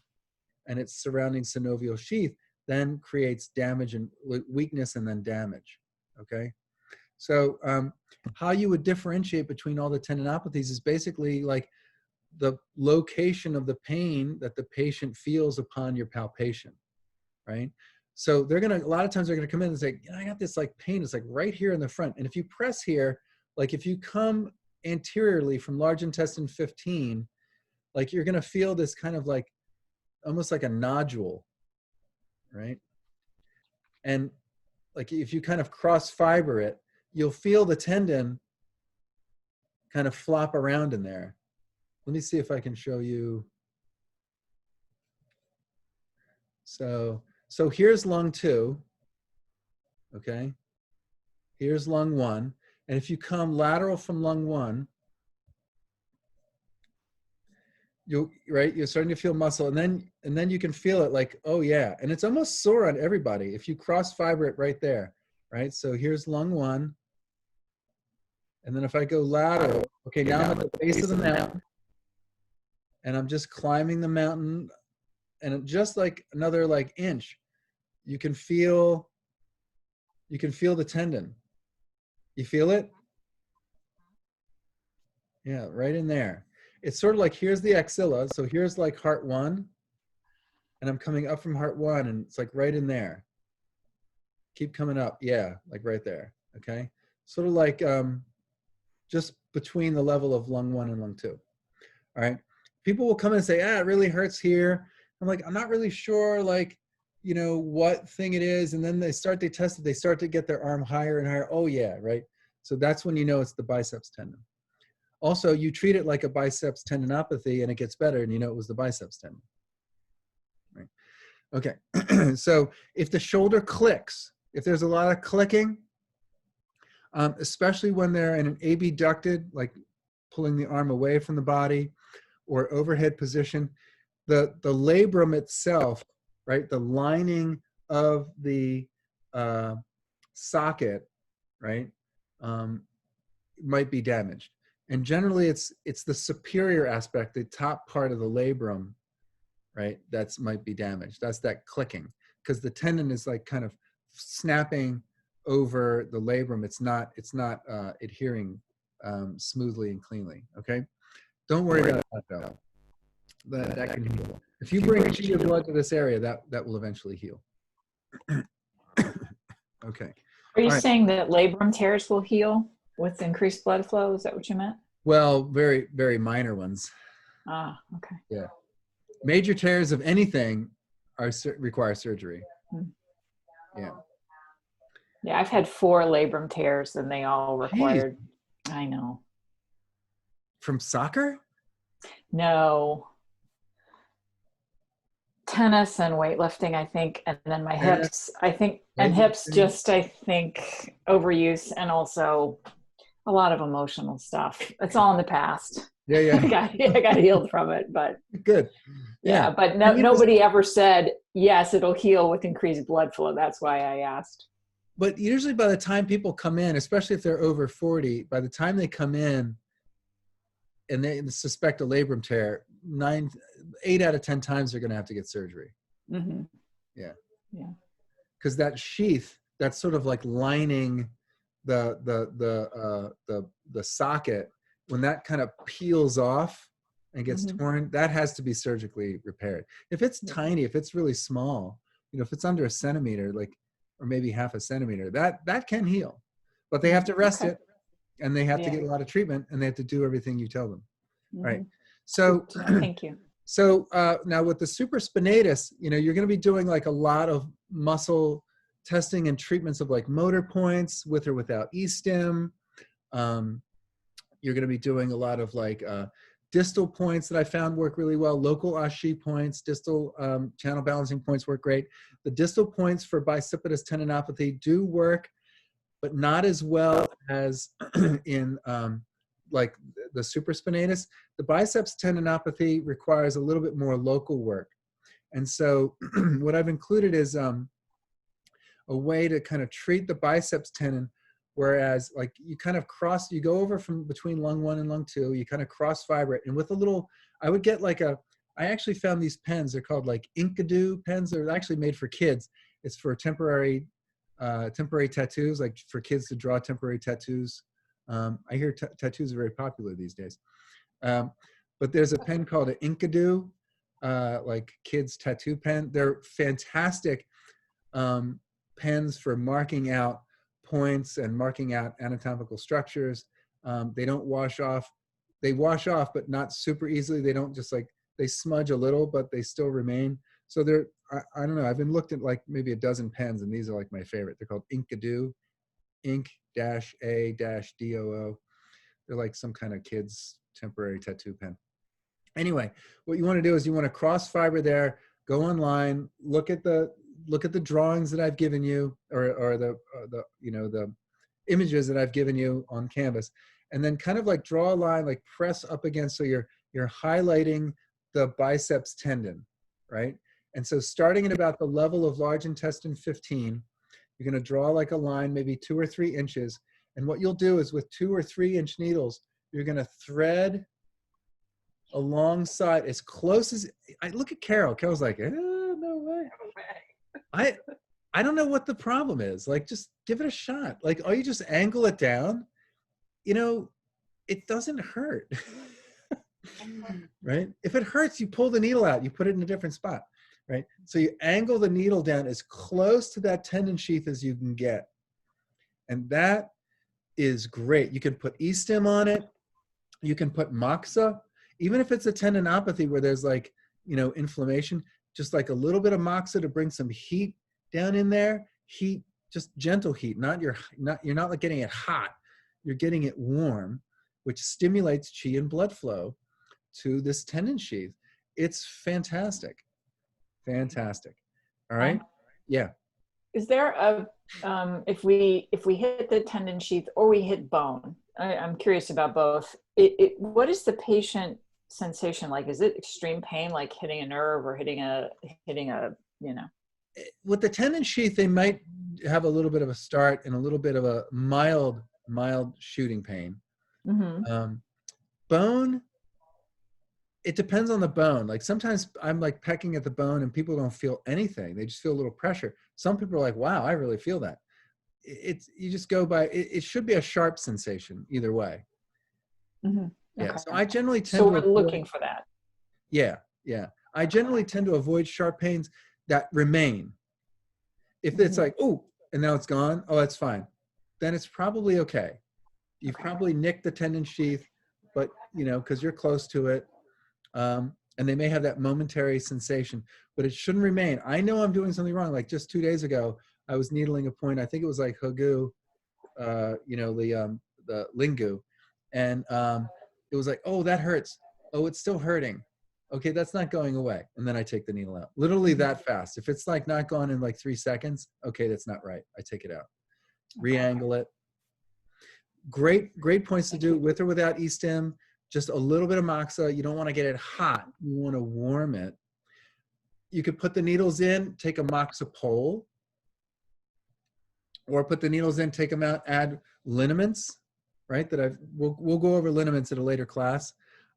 and its surrounding synovial sheath then creates damage and weakness and then damage, okay? So how you would differentiate between all the tendinopathies is basically like the location of the pain that the patient feels upon your palpation, right? So a lot of times they're gonna come in and say, I got this like pain, it's like right here in the front. And if you press here, like if you come anteriorly from large intestine 15, like you're gonna feel this kind of like, almost like a nodule, right? And like if you kind of cross fiber it, you'll feel the tendon kind of flop around in there. Let me see if I can show you. So here's lung 2, okay? Here's lung 1. And if you come lateral from lung 1, you're starting to feel muscle, and then you can feel it like, oh yeah, and it's almost sore on everybody if you cross fiber it right there, right? So here's lung 1, and then if I go lateral, okay, now I'm at the base of the mountain, and I'm just climbing the mountain, and just like another like inch, you can feel the tendon. You feel it? Yeah, right in there. It's sort of like, here's the axilla. So here's like heart 1, and I'm coming up from heart 1, and it's like right in there. Keep coming up. Yeah, like right there. Okay. Sort of like just between the level of lung 1 and lung 2. All right. People will come in and say, it really hurts here. I'm like, I'm not really sure, like, what thing it is. And then they test it. They start to get their arm higher and higher. Oh yeah, right. So that's when you know it's the biceps tendon. Also, you treat it like a biceps tendinopathy and it gets better and you know it was the biceps tendon. Right? Okay, so if the shoulder clicks, if there's a lot of clicking, especially when they're in an abducted, like pulling the arm away from the body or overhead position, the labrum itself, right, the lining of the socket, right, might be damaged. And generally it's the superior aspect, the top part of the labrum, right, that's might be damaged. That's that clicking, because the tendon is like kind of snapping over the labrum. It's not adhering smoothly and cleanly. Okay, don't worry about that though. That can heal. If you bring chia blood to this area, that will eventually heal. Okay. Are you All right. saying that labrum tears will heal with increased blood flow? Is that what you meant? Well, very, very minor ones. Ah, okay. Yeah. Major tears of anything require surgery. Yeah. Yeah, I've had 4 labrum tears and they all required, I know. From soccer? No. Tennis and weightlifting, I think, and then my hips, I think, and hips just, I think, overuse, and also a lot of emotional stuff. It's all in the past. Yeah. I got healed from it, but good. Yeah, but nobody ever said, yes, it'll heal with increased blood flow. That's why I asked. But usually by the time people come in, especially if they're over 40, by the time they come in and they suspect a labrum tear, 8 out of 10 times they're going to have to get surgery. Mm-hmm. Yeah. Because that sheath, that's sort of like lining the socket, when that kind of peels off and gets torn, that has to be surgically repaired. If it's tiny, if it's really small, if it's under a centimeter, like, or maybe half a centimeter, that can heal, but they have to rest it, and they have to get a lot of treatment, and they have to do everything you tell them. Right. So thank you. So now with the supraspinatus, you're going to be doing like a lot of muscle testing and treatments of like motor points with or without e-stim. You're going to be doing a lot of like distal points that I found work really well. Local Ashi points, distal channel balancing points work great. The distal points for bicipitous tendinopathy do work, but not as well as in like the supraspinatus. The biceps tendinopathy requires a little bit more local work. And so what I've included is a way to kind of treat the biceps tendon, whereas like you kind of you go over from between lung 1 and lung 2, you kind of cross fiber it. And with a little, I would get like I actually found these pens, they're called like Inkadu pens. They're actually made for kids. It's for temporary tattoos, like for kids to draw temporary tattoos. I hear tattoos are very popular these days. But there's a pen called an Inkadu, like kids tattoo pen. They're fantastic pens for marking out points and marking out anatomical structures. They don't wash off. They wash off, but not super easily. They don't just like, they smudge a little, but they still remain. So they're, I don't know, I've been looked at like maybe a dozen pens, and these are like my favorite. They're called Inkadu, Ink-A-DOO. They're like some kind of kid's temporary tattoo pen. Anyway, what you want to do is you want to cross fiber there, go online, look at the drawings that I've given you, or the images that I've given you on canvas, and then kind of like draw a line, like press up against, so you're highlighting the biceps tendon, right? And so starting at about the level of large intestine 15, you're going to draw like a line, maybe 2 or 3 inches. And what you'll do is with 2 or 3 inch needles, you're going to thread alongside as close as, I look at Carol. Carol's like, no way. I don't know what the problem is. Like, just give it a shot. Like, oh, you just angle it down. It doesn't hurt. Right? If it hurts, you pull the needle out. You put it in a different spot. Right? So you angle the needle down as close to that tendon sheath as you can get. And that is great. You can put e-stim on it. You can put moxa. Even if it's a tendinopathy where there's like, inflammation, just like a little bit of moxa to bring some heat down in there. Heat, just gentle heat, you're not like getting it hot. you're getting it warm, which stimulates qi and blood flow to this tendon sheath. It's fantastic. Fantastic. All right. Yeah. Is there a if we hit the tendon sheath or we hit bone? I'm curious about both. What is the patient sensation like? Is it extreme pain, like hitting a nerve or hitting a you know? With the tendon sheath, they might have a little bit of a start and a little bit of a mild shooting pain. Mm-hmm. Bone, it depends on the bone. Like sometimes I'm like pecking at the bone and people don't feel anything. They just feel a little pressure. Some people are like, wow, I really feel that. It's, you just go by, it should be a sharp sensation either way. Mm-hmm. Yeah. Okay. So I generally tend So to we're avoid, looking for that. yeah. Yeah. I generally tend to avoid sharp pains that remain. If it's like, oh, and now it's gone, oh, that's fine. Then it's probably okay. You've probably nicked the tendon sheath, but you know, because you're close to it. And they may have that momentary sensation, but it shouldn't remain. I know I'm doing something wrong. Like just 2 days ago, I was needling a point. I think it was like Hagu, you know, the Lingu, and it was like, oh, that hurts. Oh, it's still hurting. Okay, that's not going away. And then I take the needle out. Literally that fast. If it's like not gone in like 3 seconds, okay, that's not right. I take it out. Re-angle it. Great points to do with or without e-stim. Just a little bit of moxa. You don't want to get it hot. You want to warm it. You could put the needles in, take a moxa pole, or put the needles in, take them out, add liniments, right? We'll go over liniments at a later class.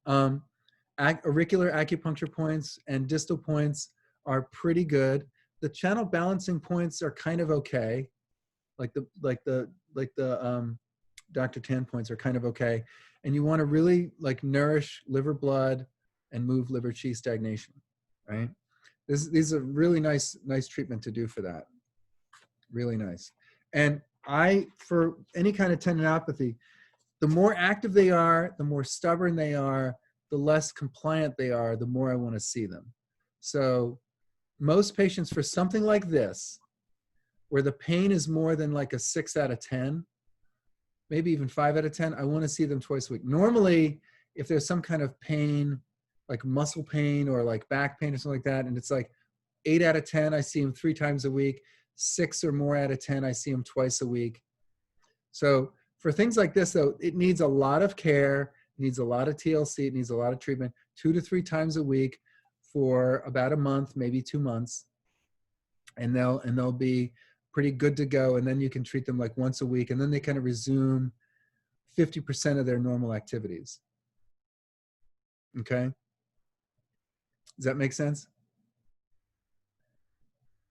Auricular acupuncture points and distal points are pretty good. The channel balancing points are kind of okay. Like the Dr. Tan points are kind of okay. And you want to really like nourish liver blood and move liver qi stagnation, right? These are really nice treatment to do for that. Really nice. And for any kind of tendinopathy, the more active they are, the more stubborn they are, the less compliant they are, the more I want to see them. So most patients for something like this, where the pain is more than like a 6 out of 10, maybe even 5 out of 10, I want to see them twice a week. Normally, if there's some kind of pain, like muscle pain or like back pain or something like that, and it's like 8 out of 10, I see them 3 times a week. 6 or more out of 10, I see them twice a week. So for things like this, though, it needs a lot of care, it needs a lot of TLC, it needs a lot of treatment, 2 to 3 times a week for about a month, maybe 2 months, and they'll be pretty good to go. And then you can treat them like once a week, and then they kind of resume 50% of their normal activities. Okay? Does that make sense?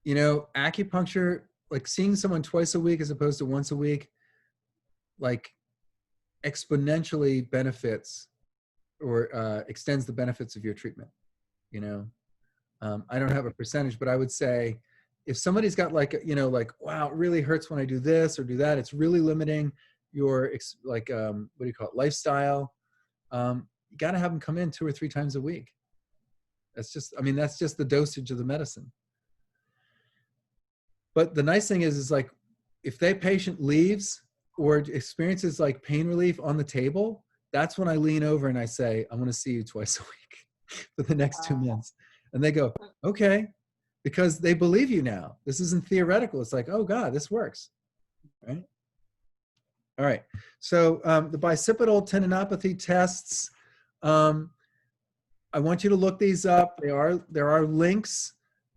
You know, acupuncture, like seeing someone twice a week as opposed to once a week, like exponentially benefits or extends the benefits of your treatment. You know, I don't have a percentage, but I would say if somebody's got like, you know, like, wow, it really hurts when I do this or do that, it's really limiting your like, what do you call it, lifestyle. You got to have them come in 2 or 3 times a week. That's just, I mean, that's just the dosage of the medicine. But the nice thing is like, if that patient leaves or experiences like pain relief on the table, that's when I lean over and I say, I want to see you twice a week for the next 2 months. And they go, okay, because they believe you now. This isn't theoretical. It's like, oh God, this works, right? All right, so the bicipital tendinopathy tests, I want you to look these up. There are links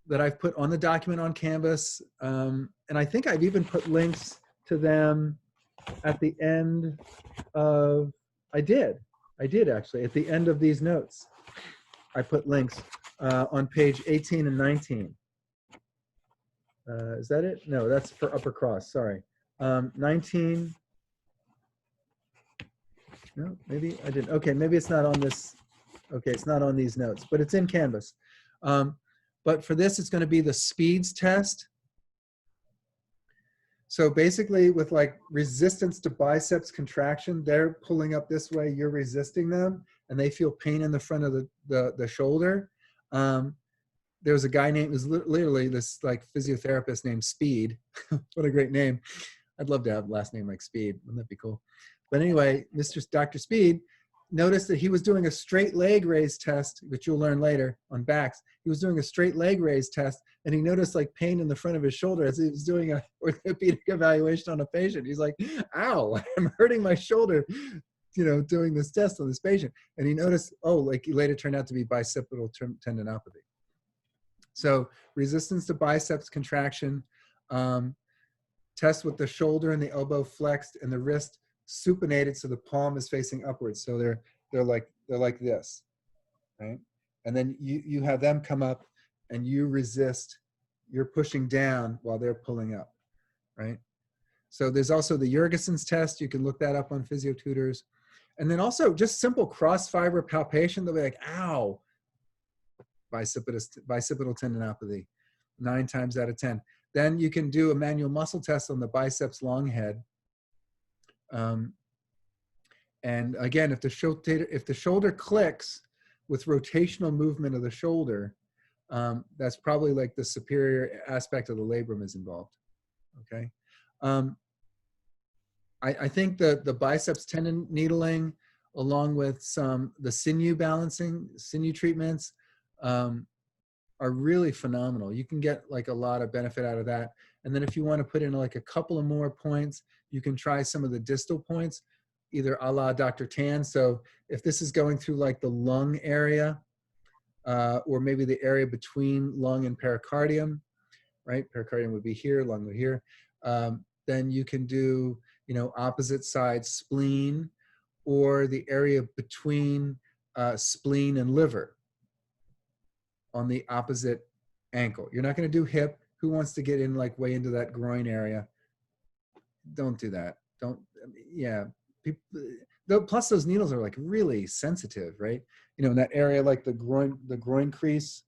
that I've put on the document on Canvas. And I think I've even put links to them at the end of, I did actually, at the end of these notes. I put links on page 18 and 19. Is that it? No, that's for upper cross, sorry. 19, no, maybe I didn't. Okay, maybe it's not on this. Okay, it's not on these notes, but it's in Canvas. But for this, it's going to be the SPEEDS test. So basically with like resistance to biceps contraction, they're pulling up this way, you're resisting them, and they feel pain in the front of the shoulder. There was a guy named, it was literally this like physiotherapist named Speed. What a great name. I'd love to have a last name like Speed. Wouldn't that be cool? But anyway, Dr. Speed noticed that he was doing a straight leg raise test, which you'll learn later on backs. He was doing a straight leg raise test, and he noticed like pain in the front of his shoulder as he was doing a orthopedic evaluation on a patient. He's like, ow, I'm hurting my shoulder, doing this test on this patient. And he noticed, oh, like it later turned out to be bicipital tendinopathy. So resistance to biceps contraction, test with the shoulder and the elbow flexed and the wrist supinated so the palm is facing upwards. So they're like this, right? And then you have them come up and you resist. You're pushing down while they're pulling up, right? So there's also the Jurgensen's test. You can look that up on PhysioTutors. And then also just simple cross fiber palpation. They'll be like, ow, bicipital tendinopathy, 9 times out of 10. Then you can do a manual muscle test on the biceps long head. And again, if the shoulder clicks with rotational movement of the shoulder, that's probably like the superior aspect of the labrum is involved. Okay. I think the biceps tendon needling, along with the sinew balancing, sinew treatments, are really phenomenal. You can get like a lot of benefit out of that. And then if you want to put in like a couple of more points, you can try some of the distal points, either a la Dr. Tan. So if this is going through like the lung area, or maybe the area between lung and pericardium, right? Pericardium would be here, lung would be here. Then you can do, opposite side spleen, or the area between spleen and liver on the opposite ankle. You're not going to do hip. Who wants to get in like way into that groin area? Don't do that. Yeah. People, plus those needles are like really sensitive, right? In that area, like the groin crease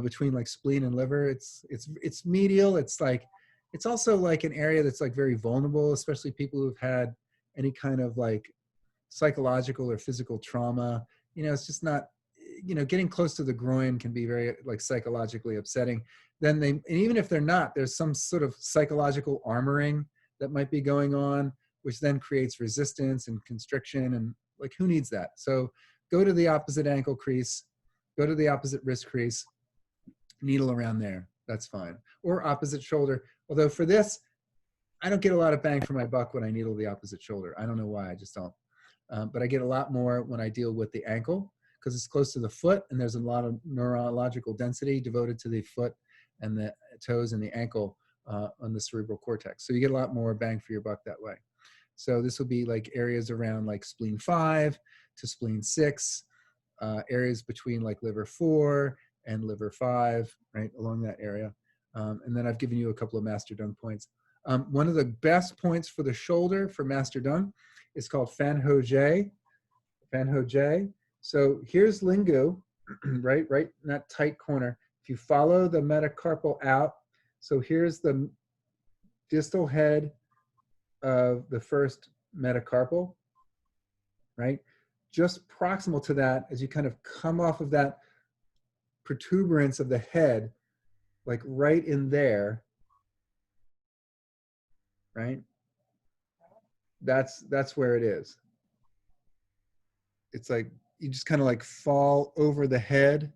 between like spleen and liver, it's medial. It's also like an area that's like very vulnerable, especially people who've had any kind of like psychological or physical trauma. It's just not, getting close to the groin can be very like psychologically upsetting. Then and even if they're not, there's some sort of psychological armoring that might be going on, which then creates resistance and constriction, and like, who needs that? So go to the opposite ankle crease, go to the opposite wrist crease, needle around there. That's fine. Or opposite shoulder. Although for this, I don't get a lot of bang for my buck when I needle the opposite shoulder. I don't know why, I just don't. But I get a lot more when I deal with the ankle, because it's close to the foot and there's a lot of neurological density devoted to the foot and the toes and the ankle on the cerebral cortex. So you get a lot more bang for your buck that way. So this will be like areas around like spleen 5 to spleen 6, areas between like liver 4 and liver 5, right, along that area. And then I've given you a couple of Master Dung points. One of the best points for the shoulder for Master Dung is called Fan Ho Jie. Fan Ho Jie. So here's Lingu, right in that tight corner. If you follow the metacarpal out, so here's the distal head of the first metacarpal, right? Just proximal to that, as you kind of come off of that protuberance of the head, like right in there, right? That's where it is. It's like you just kind of like fall over the head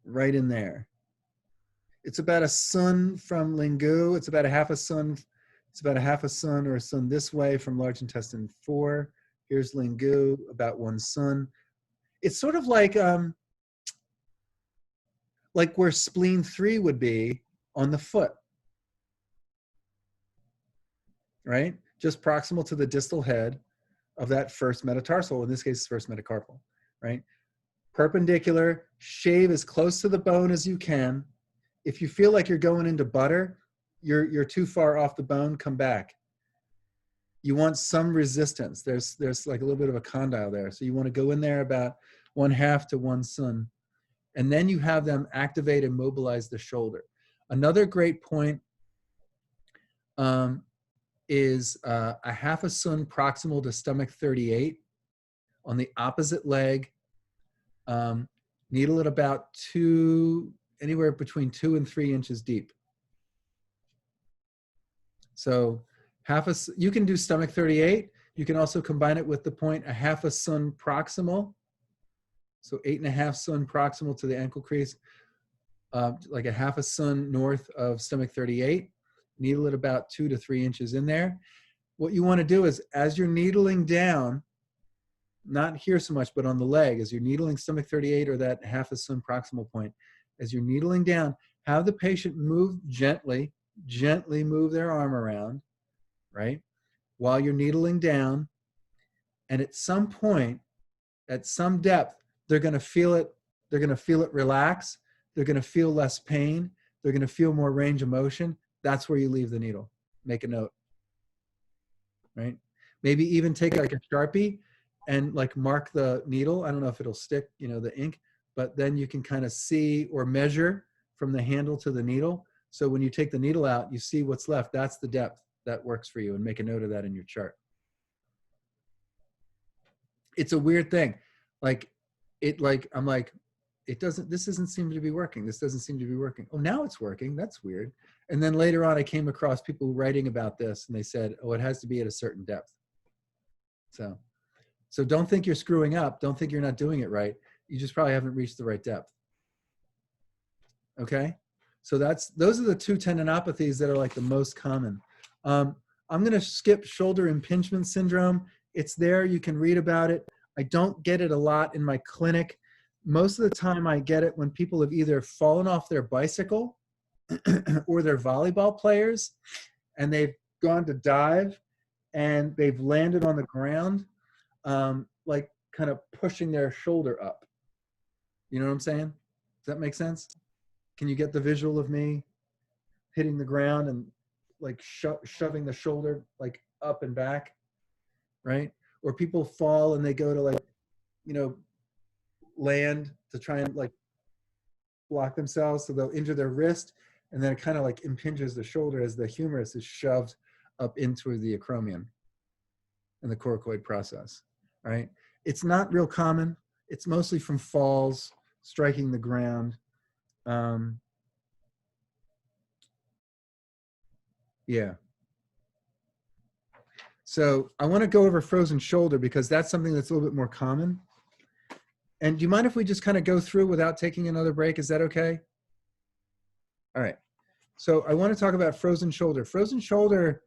right in there. It's about a sun from Lingu. It's about a half a sun. It's about a half a sun or a sun this way from large intestine 4. Here's Lingu, about 1 sun. It's sort of like where spleen 3 would be on the foot, right? Just proximal to the distal head of that first metatarsal, in this case, first metacarpal, right? Perpendicular, shave as close to the bone as you can. If you feel like you're going into butter, you're too far off the bone, come back. You want some resistance. There's like a little bit of a condyle there. So you want to go in there about 1/2 to 1 sun. And then you have them activate and mobilize the shoulder. Another great point is a 1/2 a sun proximal to stomach 38 on the opposite leg. Needle at about anywhere between 2 and 3 inches deep. So You can do stomach 38. You can also combine it with the point a half a sun proximal. So 8.5 sun proximal to the ankle crease, like a half a sun north of stomach 38. Needle it about 2 to 3 inches in there. What you want to do is, as you're needling down, not here so much, but on the leg, as you're needling stomach 38 or that half a sun proximal point, as you're needling down, have the patient move gently move their arm around, right? While you're needling down. And at some point, at some depth, they're going to feel it. They're going to feel it relax. They're going to feel less pain. They're going to feel more range of motion. That's where you leave the needle. Make a note, right? Maybe even take like a Sharpie and like mark the needle. I don't know if it'll stick, you know, the ink, but then you can kind of see or measure from the handle to the needle. So when you take the needle out, you see what's left. That's the depth that works for you, and make a note of that in your chart. It's a weird thing. I'm like, this doesn't seem to be working. This doesn't seem to be working. Oh, now it's working. That's weird. And then later on, I came across people writing about this, and they said, oh, it has to be at a certain depth. So don't think you're screwing up. Don't think you're not doing it right. You just probably haven't reached the right depth. Okay? So those are the two tendinopathies that are like the most common. I'm going to skip shoulder impingement syndrome. It's there. You can read about it. I don't get it a lot in my clinic. Most of the time I get it when people have either fallen off their bicycle or they're volleyball players and they've gone to dive and they've landed on the ground, like kind of pushing their shoulder up. You know what I'm saying? Does that make sense? Can you get the visual of me hitting the ground and like shoving the shoulder like up and back, right? Or people fall and they go to like, you know, land to try and like block themselves, so they'll injure their wrist, and then it kind of like impinges the shoulder as the humerus is shoved up into the acromion and the coracoid process, right? It's not real common. It's mostly from falls, striking the ground. Yeah. So I want to go over frozen shoulder because that's something that's a little bit more common. And do you mind if we just kind of go through without taking another break? Is that okay? All right. So I want to talk about frozen shoulder. Frozen shoulder,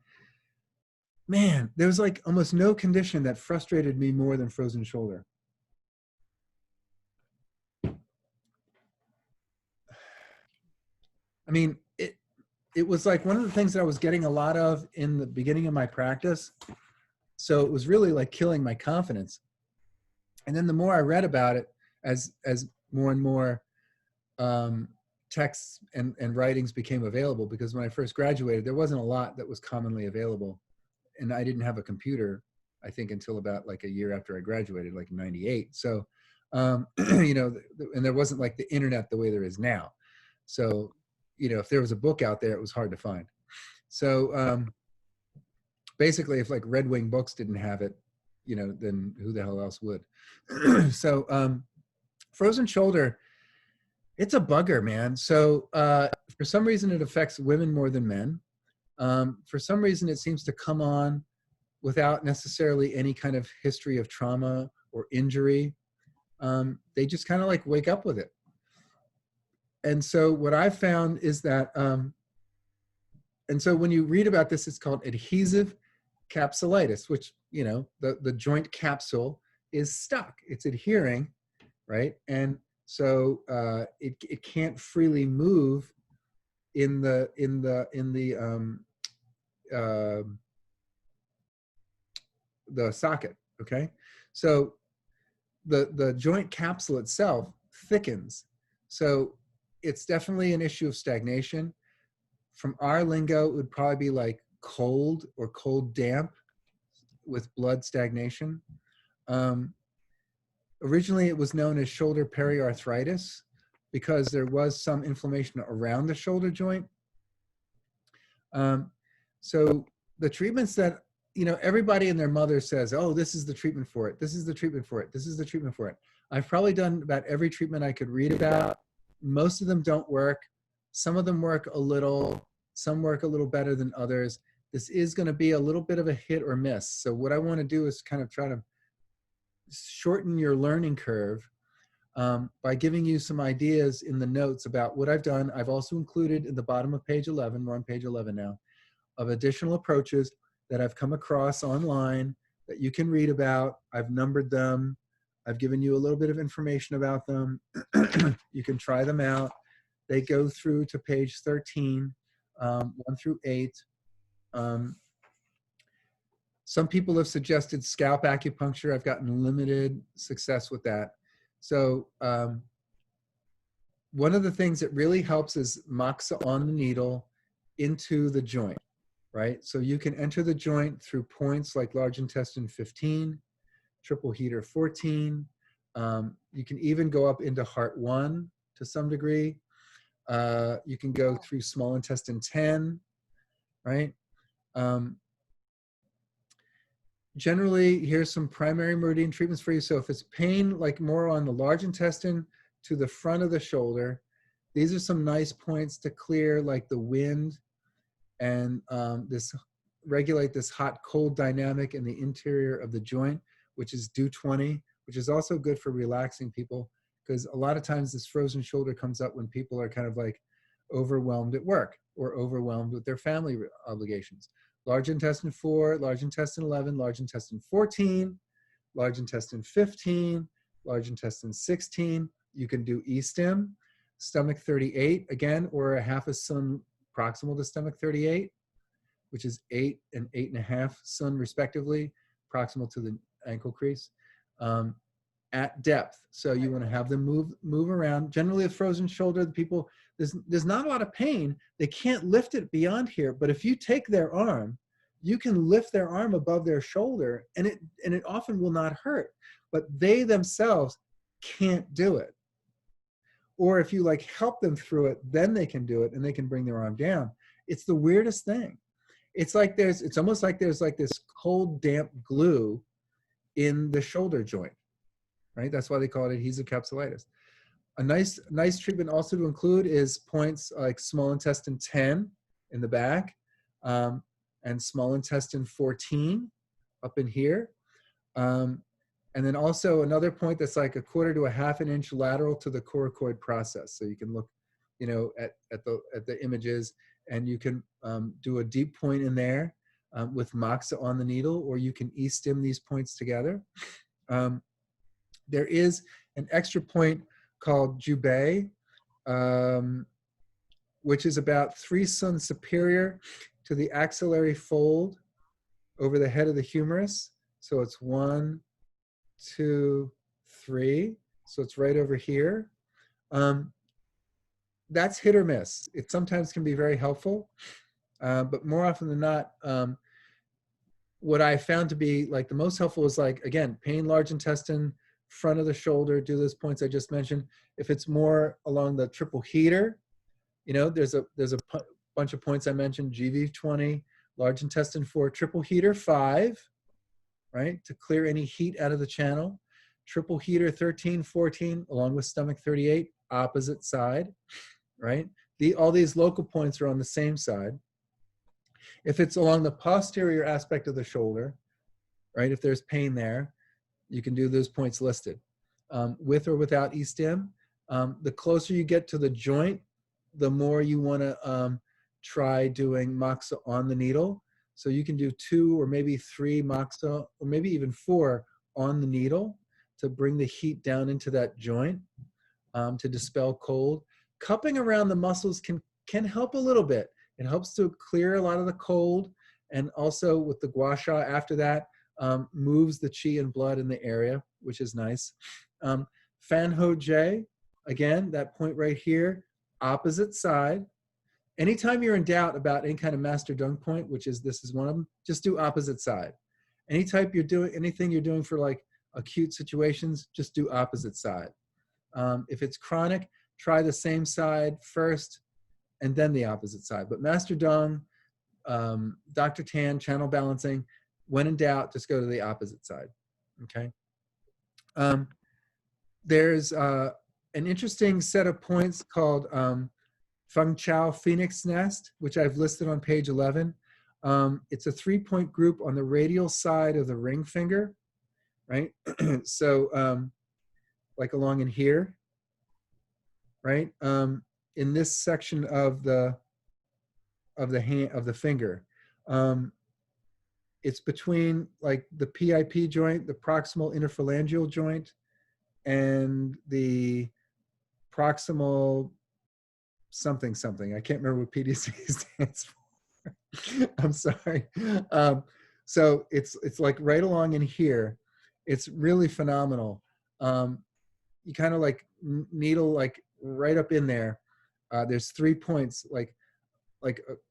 man, there was like almost no condition that frustrated me more than frozen shoulder. I mean, it was like one of the things that I was getting a lot of in the beginning of my practice. So it was really like killing my confidence. And then the more I read about it, as more and more texts and writings became available, because when I first graduated, there wasn't a lot that was commonly available. And I didn't have a computer, I think, until about like a year after I graduated, like 98. So, you know, and there wasn't like the internet the way there is now. So, you know, if there was a book out there, it was hard to find. So basically, if like Red Wing Books didn't have it, you know, then who the hell else would? So frozen shoulder, it's a bugger, man. So for some reason, it affects women more than men. For some reason, it seems to come on without necessarily any kind of history of trauma or injury. They just kind of like wake up with it. And so what I've found is that, and so when you read about this, it's called adhesive capsulitis, which, you know, the joint capsule is stuck. It's adhering, right? And so it can't freely move in the socket, okay? So the joint capsule itself thickens. So it's definitely an issue of stagnation. From our lingo, it would probably be like cold or cold damp with blood stagnation. Originally, it was known as shoulder periarthritis because there was some inflammation around the shoulder joint. So the treatments that, you know, everybody and their mother says, oh, this is the treatment for it. This is the treatment for it. This is the treatment for it. I've probably done about every treatment I could read about. Most of them don't work. Some of them work a little. Some work a little better than others. this is going to be a little bit of a hit or miss. So what I want to do is kind of try to shorten your learning curve by giving you some ideas in the notes about what I've done. I've also included in the bottom of page 11, we're on page 11 now, of additional approaches that I've come across online that you can read about. I've numbered them. I've given you a little bit of information about them. You can try them out. They go through to page 13, 1 through 8. Some people have suggested scalp acupuncture. I've gotten limited success with that. So one of the things that really helps is moxa on the needle into the joint, right? So you can enter the joint through points like large intestine 15, triple heater 14. You can even go up into heart 1 to some degree. You can go through small intestine 10, right? Generally, here's some primary meridian treatments for you. So if it's pain, like more on the large intestine to the front of the shoulder, these are some nice points to clear, like the wind and regulate this hot-cold dynamic in the interior of the joint, which is DO 20, which is also good for relaxing people, because a lot of times this frozen shoulder comes up when people are kind of like overwhelmed at work or overwhelmed with their family obligations. Large intestine 4, large intestine 11, large intestine 14, large intestine 15, large intestine 16. You can do E-stim, stomach 38, again, or a half a sun proximal to stomach 38, which is 8 and 8.5 sun respectively, proximal to the ankle crease, at depth. So you want to have them move around. Generally, a frozen shoulder, the people, there's not a lot of pain. They can't lift it beyond here, but if you take their arm, you can lift their arm above their shoulder, and it often will not hurt, but they themselves can't do it. Or if you like help them through it, then they can do it and they can bring their arm down. It's the weirdest thing. It's like it's almost like there's like this cold, damp glue in the shoulder joint, right? That's why they call it adhesive capsulitis. A nice treatment also to include is points like small intestine 10 in the back, and small intestine 14 up in here. And then also another point that's like 1/4 to 1/2 inch lateral to the coracoid process. So you can look, at the images, and you can do a deep point in there with moxa on the needle, or you can e-stim these points together. There is an extra point called Jubei, which is about 3 sun superior to the axillary fold over the head of the humerus. So it's 1, 2, 3. So it's right over here. That's hit or miss. It sometimes can be very helpful, but more often than not, what I found to be like the most helpful is like, again, pain, large intestine, front of the shoulder, do those points I just mentioned. If it's more along the triple heater, there's a bunch of points I mentioned, GV 20, large intestine 4, triple heater 5, right, to clear any heat out of the channel. Triple heater 13, 14, along with stomach 38, opposite side, right? All these local points are on the same side. If it's along the posterior aspect of the shoulder, right, if there's pain there, you can do those points listed. With or without e-stim, the closer you get to the joint, the more you want to try doing moxa on the needle. So you can do 2 or maybe 3 moxa, or maybe even 4 on the needle to bring the heat down into that joint, to dispel cold. Cupping around the muscles can help a little bit. It helps to clear a lot of the cold, and also with the gua sha after that, moves the qi and blood in the area, which is nice. Fan Ho Jie, again, that point right here, opposite side. Anytime you're in doubt about any kind of master dung point, this is one of them, just do opposite side. Anything you're doing for like acute situations, just do opposite side. If it's chronic, try the same side first and then the opposite side. But master dung, Dr. Tan, channel balancing, when in doubt, just go to the opposite side, okay? There's an interesting set of points called Feng Chao Phoenix Nest, which I've listed on page 11. It's a 3-point group on the radial side of the ring finger, right? So like along in here, right? In this section of the hand of the finger. It's between like the PIP joint, the proximal interphalangeal joint, and the proximal something something. I can't remember what PDC stands for. I'm sorry. So it's like right along in here. It's really phenomenal. You kind of like needle like right up in there. There's 3 points like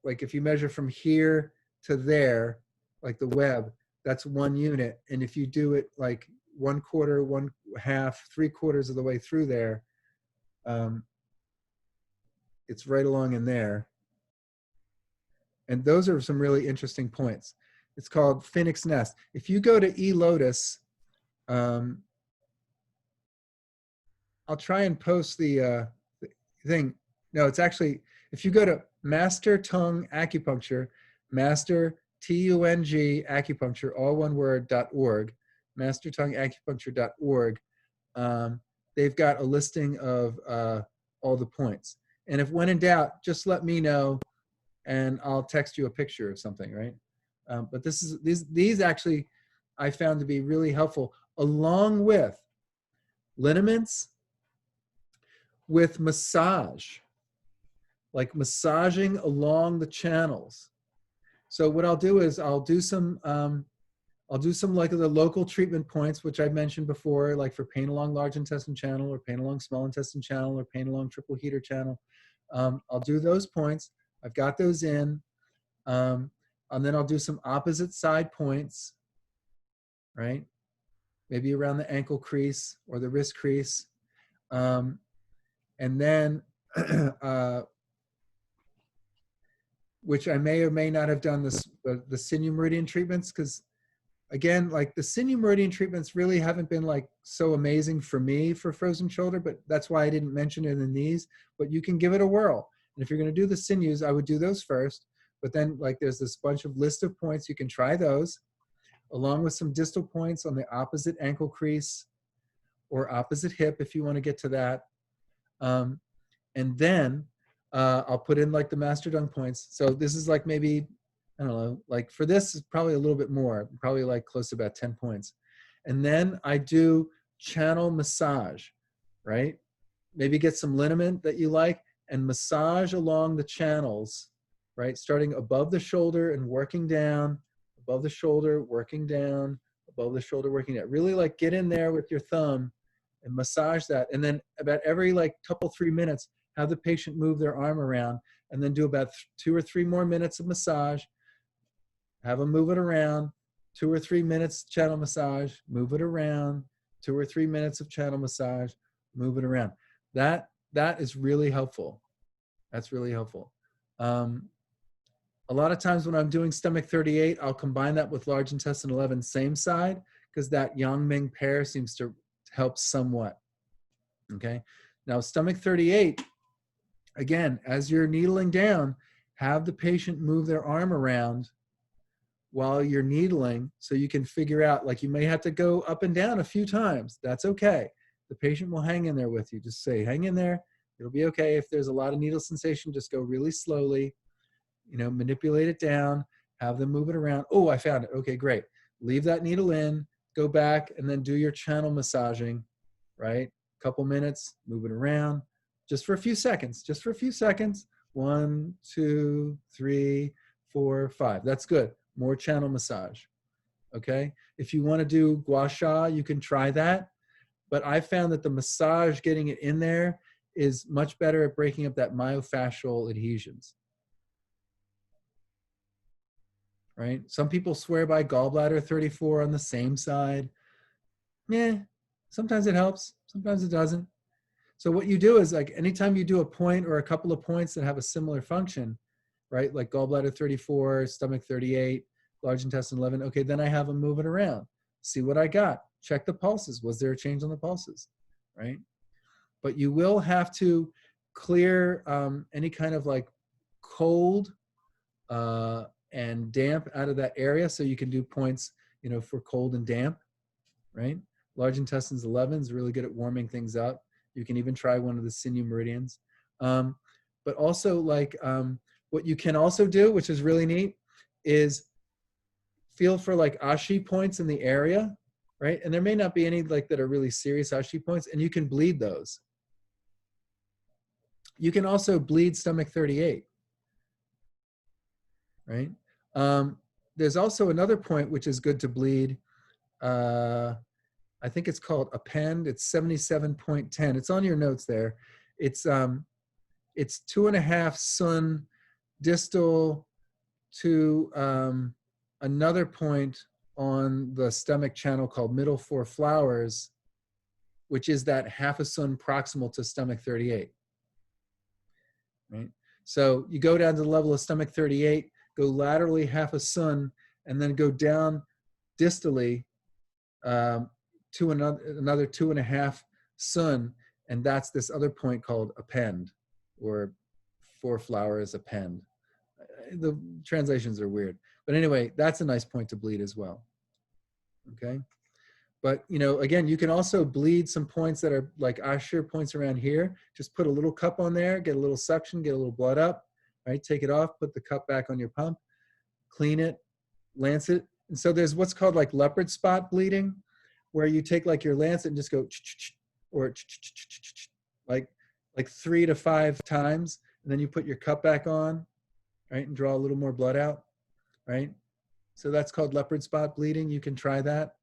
if you measure from here to there, like the web, that's 1 unit. And if you do it like 1/4, 1/2, 3/4 of the way through there, it's right along in there. And those are some really interesting points. It's called Phoenix Nest. If you go to eLotus, I'll try and post the thing. No, it's actually, if you go to Master Tongue Acupuncture, Master TUNG Acupuncture, all one word, .org, mastertongueacupuncture.org, they've got a listing of all the points. And if when in doubt, just let me know and I'll text you a picture of something, right? But these actually I found to be really helpful, along with liniments, with massage, like massaging along the channels. So what I'll do is I'll do some like the local treatment points, which I mentioned before, like for pain along large intestine channel or pain along small intestine channel or pain along triple heater channel. I'll do those points. I've got those in. And then I'll do some opposite side points, right? Maybe around the ankle crease or the wrist crease. And then, which I may or may not have done the sinew meridian treatments, because again, like the sinew meridian treatments really haven't been like so amazing for me for frozen shoulder, but that's why I didn't mention it in these, but you can give it a whirl. And if you're going to do the sinews, I would do those first, but then like there's this bunch of list of points. You can try those along with some distal points on the opposite ankle crease or opposite hip if you want to get to that. And then I'll put in like the Master Tongue points. So this is like maybe, I don't know, like for this is probably a little bit more, probably like close to about 10 points. And then I do channel massage, right? Maybe get some liniment that you like and massage along the channels, right? Starting above the shoulder and working down, above the shoulder, working down, above the shoulder, working down. Really like get in there with your thumb and massage that. And then about every like couple, 3 minutes, have the patient move their arm around and then do about 2 or 3 more minutes of massage. Have them move it around, 2 or 3 minutes channel massage, move it around, 2 or 3 minutes of channel massage, move it around. That is really helpful. That's really helpful. A lot of times when I'm doing stomach 38, I'll combine that with large intestine 11, same side, because that yang ming pair seems to help somewhat. Okay. Now stomach 38, again, as you're needling down, have the patient move their arm around while you're needling so you can figure out, like you may have to go up and down a few times. That's okay. The patient will hang in there with you. Just say, hang in there. It'll be okay. If there's a lot of needle sensation, just go really slowly, you know, manipulate it down, have them move it around. Oh, I found it. Okay, great. Leave that needle in, go back, and then do your channel massaging, right? Couple minutes, move it around, just for a few seconds, just for a few seconds. 1, 2, 3, 4, 5. That's good. More channel massage. Okay. If you want to do gua sha, you can try that. But I found that the massage, getting it in there, is much better at breaking up that myofascial adhesions. Right? Some people swear by gallbladder 34 on the same side. Yeah, sometimes it helps, sometimes it doesn't. So what you do is, like, anytime you do a point or a couple of points that have a similar function, right? Like gallbladder 34, stomach 38, large intestine 11. Okay, then I have them move it around. See what I got. Check the pulses. Was there a change on the pulses, right? But you will have to clear any kind of like cold and damp out of that area. So you can do points, you know, for cold and damp, right? Large intestines 11 is really good at warming things up. You can even try one of the sinew meridians. But also like what you can also do, which is really neat, is feel for like ashi points in the area, right? And there may not be any like that are really serious ashi points, and you can bleed those. You can also bleed stomach 38, right? There's also another point which is good to bleed. I think it's called append. It's 77.10. It's on your notes there. It's 2.5 sun distal to another point on the stomach channel called middle four flowers, which is that half a sun proximal to stomach 38. Right? So you go down to the level of stomach 38, go laterally half a sun, and then go down distally to another 2.5 sun, and that's this other point called append, or four flowers append. The translations are weird, but anyway, that's a nice point to bleed as well. Okay, but you know, again, you can also bleed some points that are like Ashir points around here. Just put a little cup on there, get a little suction, get a little blood up, right? Take it off, put the cup back on your pump, clean it, lance it. And so there's what's called like leopard spot bleeding, where you take like your lancet and just go or like 3 to 5 times, and then you put your cup back on, right, and draw a little more blood out, right? So that's called leopard spot bleeding. You can try that.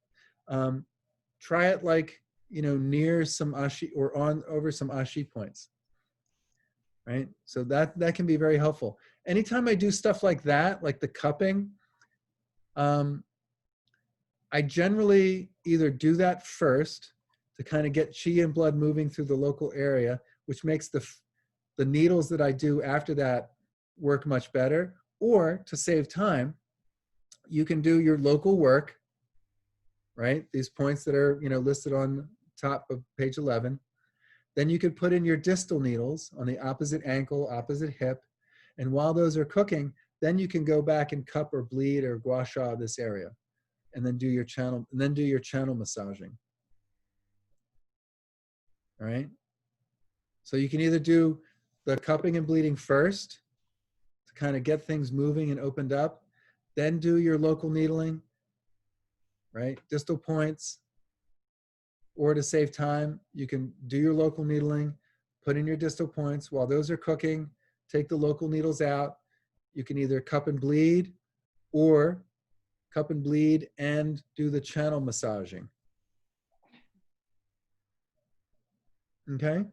Try it like, you know, near some ashi or on over some ashi points, right? So that can be very helpful. Anytime I do stuff like that, like the cupping, I generally either do that first to kind of get chi and blood moving through the local area, which makes the needles that I do after that work much better, or to save time, you can do your local work, right? These points that are, you know, listed on top of page 11. Then you could put in your distal needles on the opposite ankle, opposite hip. And while those are cooking, then you can go back and cup or bleed or gua sha this area, and then do your channel, and then do your channel massaging. All right. So you can either do the cupping and bleeding first to kind of get things moving and opened up, then do your local needling, right? Distal points, or to save time, you can do your local needling, put in your distal points. While those are cooking, take the local needles out. You can either cup and bleed, or cup and bleed and do the channel massaging. Okay?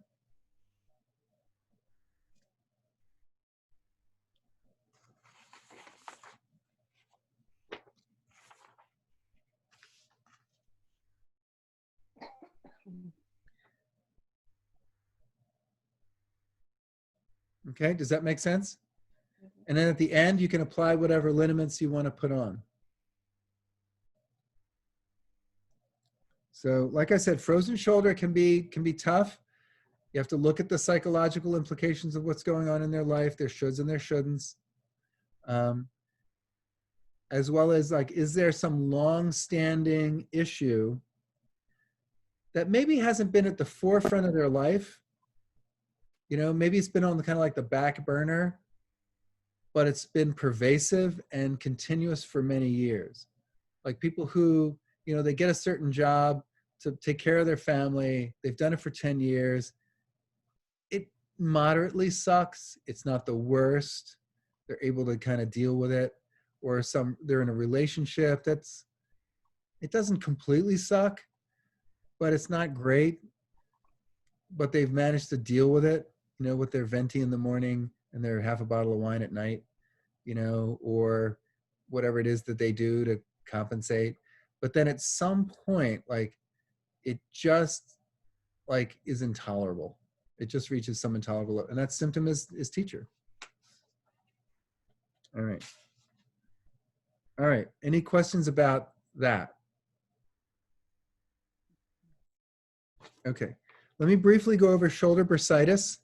Okay, does that make sense? And then at the end, you can apply whatever liniments you want to put on. So like I said, frozen shoulder can be tough. You have to look at the psychological implications of what's going on in their life, their shoulds and their shouldn'ts. As well as like, is there some long-standing issue that maybe hasn't been at the forefront of their life? You know, maybe it's been on the kind of like the back burner, but it's been pervasive and continuous for many years. Like people who, you know, they get a certain job to take care of their family. They've done it for 10 years. It moderately sucks. It's not the worst. They're able to kind of deal with it. Or they're in a relationship it doesn't completely suck, but it's not great. But they've managed to deal with it, you know, with their venti in the morning and their half a bottle of wine at night, you know, or whatever it is that they do to compensate. But then at some point, like, it just like is intolerable. It just reaches some intolerable, and that symptom is teacher. All right. All right. Any questions about that? Okay. Let me briefly go over shoulder bursitis.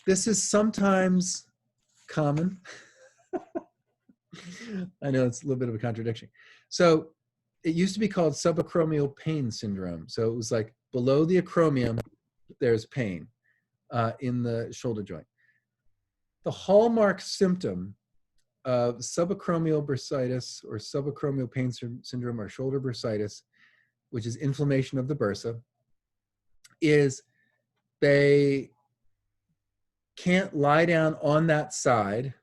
This is sometimes common. I know it's a little bit of a contradiction. So it used to be called subacromial pain syndrome. So it was like below the acromion, there's pain in the shoulder joint. The hallmark symptom of subacromial bursitis or subacromial pain syndrome or shoulder bursitis, which is inflammation of the bursa, is they can't lie down on that side,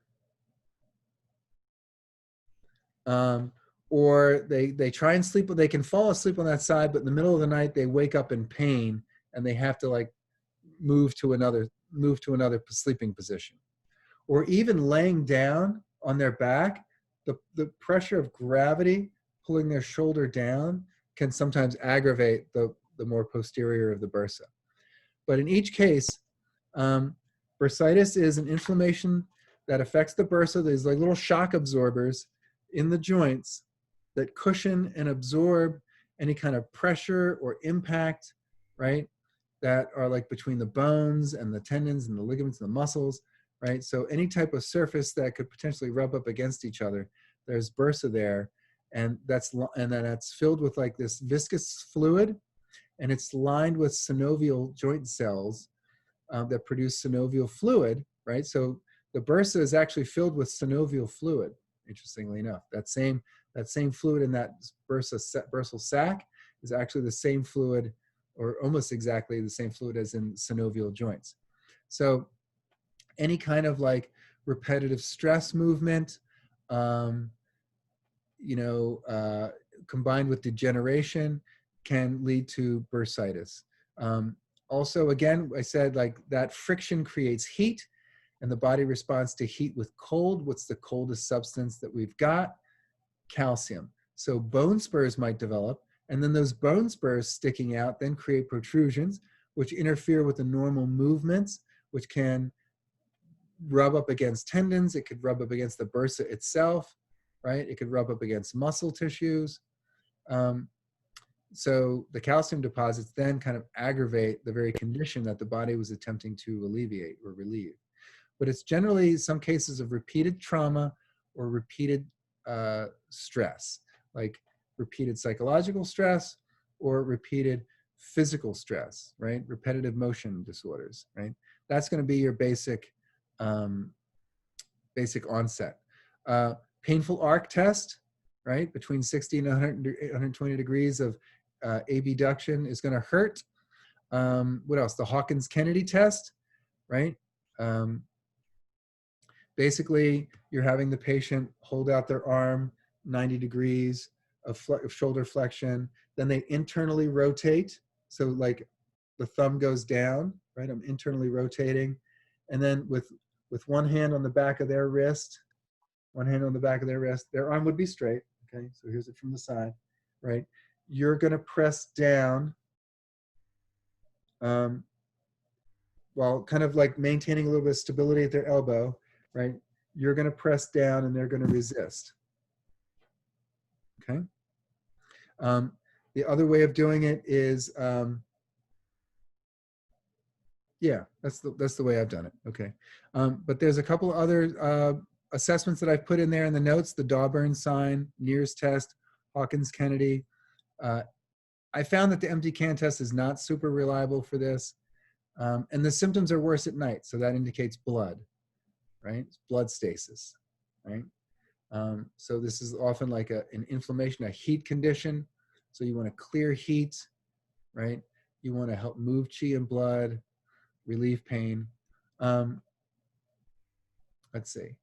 or they try and sleep, but they can fall asleep on that side, but in the middle of the night they wake up in pain and they have to like move to another sleeping position. Or even laying down on their back, the pressure of gravity pulling their shoulder down can sometimes aggravate the more posterior of the bursa. But in each case, bursitis is an inflammation that affects the bursa. There's like little shock absorbers in the joints that cushion and absorb any kind of pressure or impact, right? That are like between the bones and the tendons and the ligaments and the muscles, right? So any type of surface that could potentially rub up against each other, there's bursa there, and then that's filled with like this viscous fluid, and it's lined with synovial joint cells that produce synovial fluid, right? So the bursa is actually filled with synovial fluid, interestingly enough. That same fluid in that bursal sac is actually the same fluid, or almost exactly the same fluid as in synovial joints. So any kind of like repetitive stress movement, combined with degeneration can lead to bursitis. Also, again, I said like that friction creates heat, and the body responds to heat with cold. What's the coldest substance that we've got? Calcium. So bone spurs might develop, and then those bone spurs sticking out then create protrusions, which interfere with the normal movements, which can rub up against tendons. It could rub up against the bursa itself, right? It could rub up against muscle tissues. So the calcium deposits then kind of aggravate the very condition that the body was attempting to alleviate or relieve. But it's generally some cases of repeated trauma or repeated stress, like repeated psychological stress or repeated physical stress, right? Repetitive motion disorders, right? That's going to be your basic onset. Painful arc test, right? Between 60 and 120 degrees of abduction is going to hurt. What else? The Hawkins-Kennedy test, right? Basically, you're having the patient hold out their arm 90 degrees of shoulder flexion. Then they internally rotate. So like the thumb goes down, right? I'm internally rotating. And then with one hand on the back of their wrist, their arm would be straight. Okay, so here's it from the side, right? You're going to press down while kind of like maintaining a little bit of stability at their elbow, right? You're going to press down and they're going to resist. Okay. The other way of doing it is, yeah, that's the way I've done it. Okay. But there's a couple other assessments that I've put in there in the notes: the Dawburn sign, Neer's test, Hawkins-Kennedy. I found that the empty can test is not super reliable for this. And the symptoms are worse at night. So that indicates blood, right? It's blood stasis, right? So this is often like an inflammation, a heat condition. So you want to clear heat, right? You want to help move qi and blood, relieve pain. Let's see.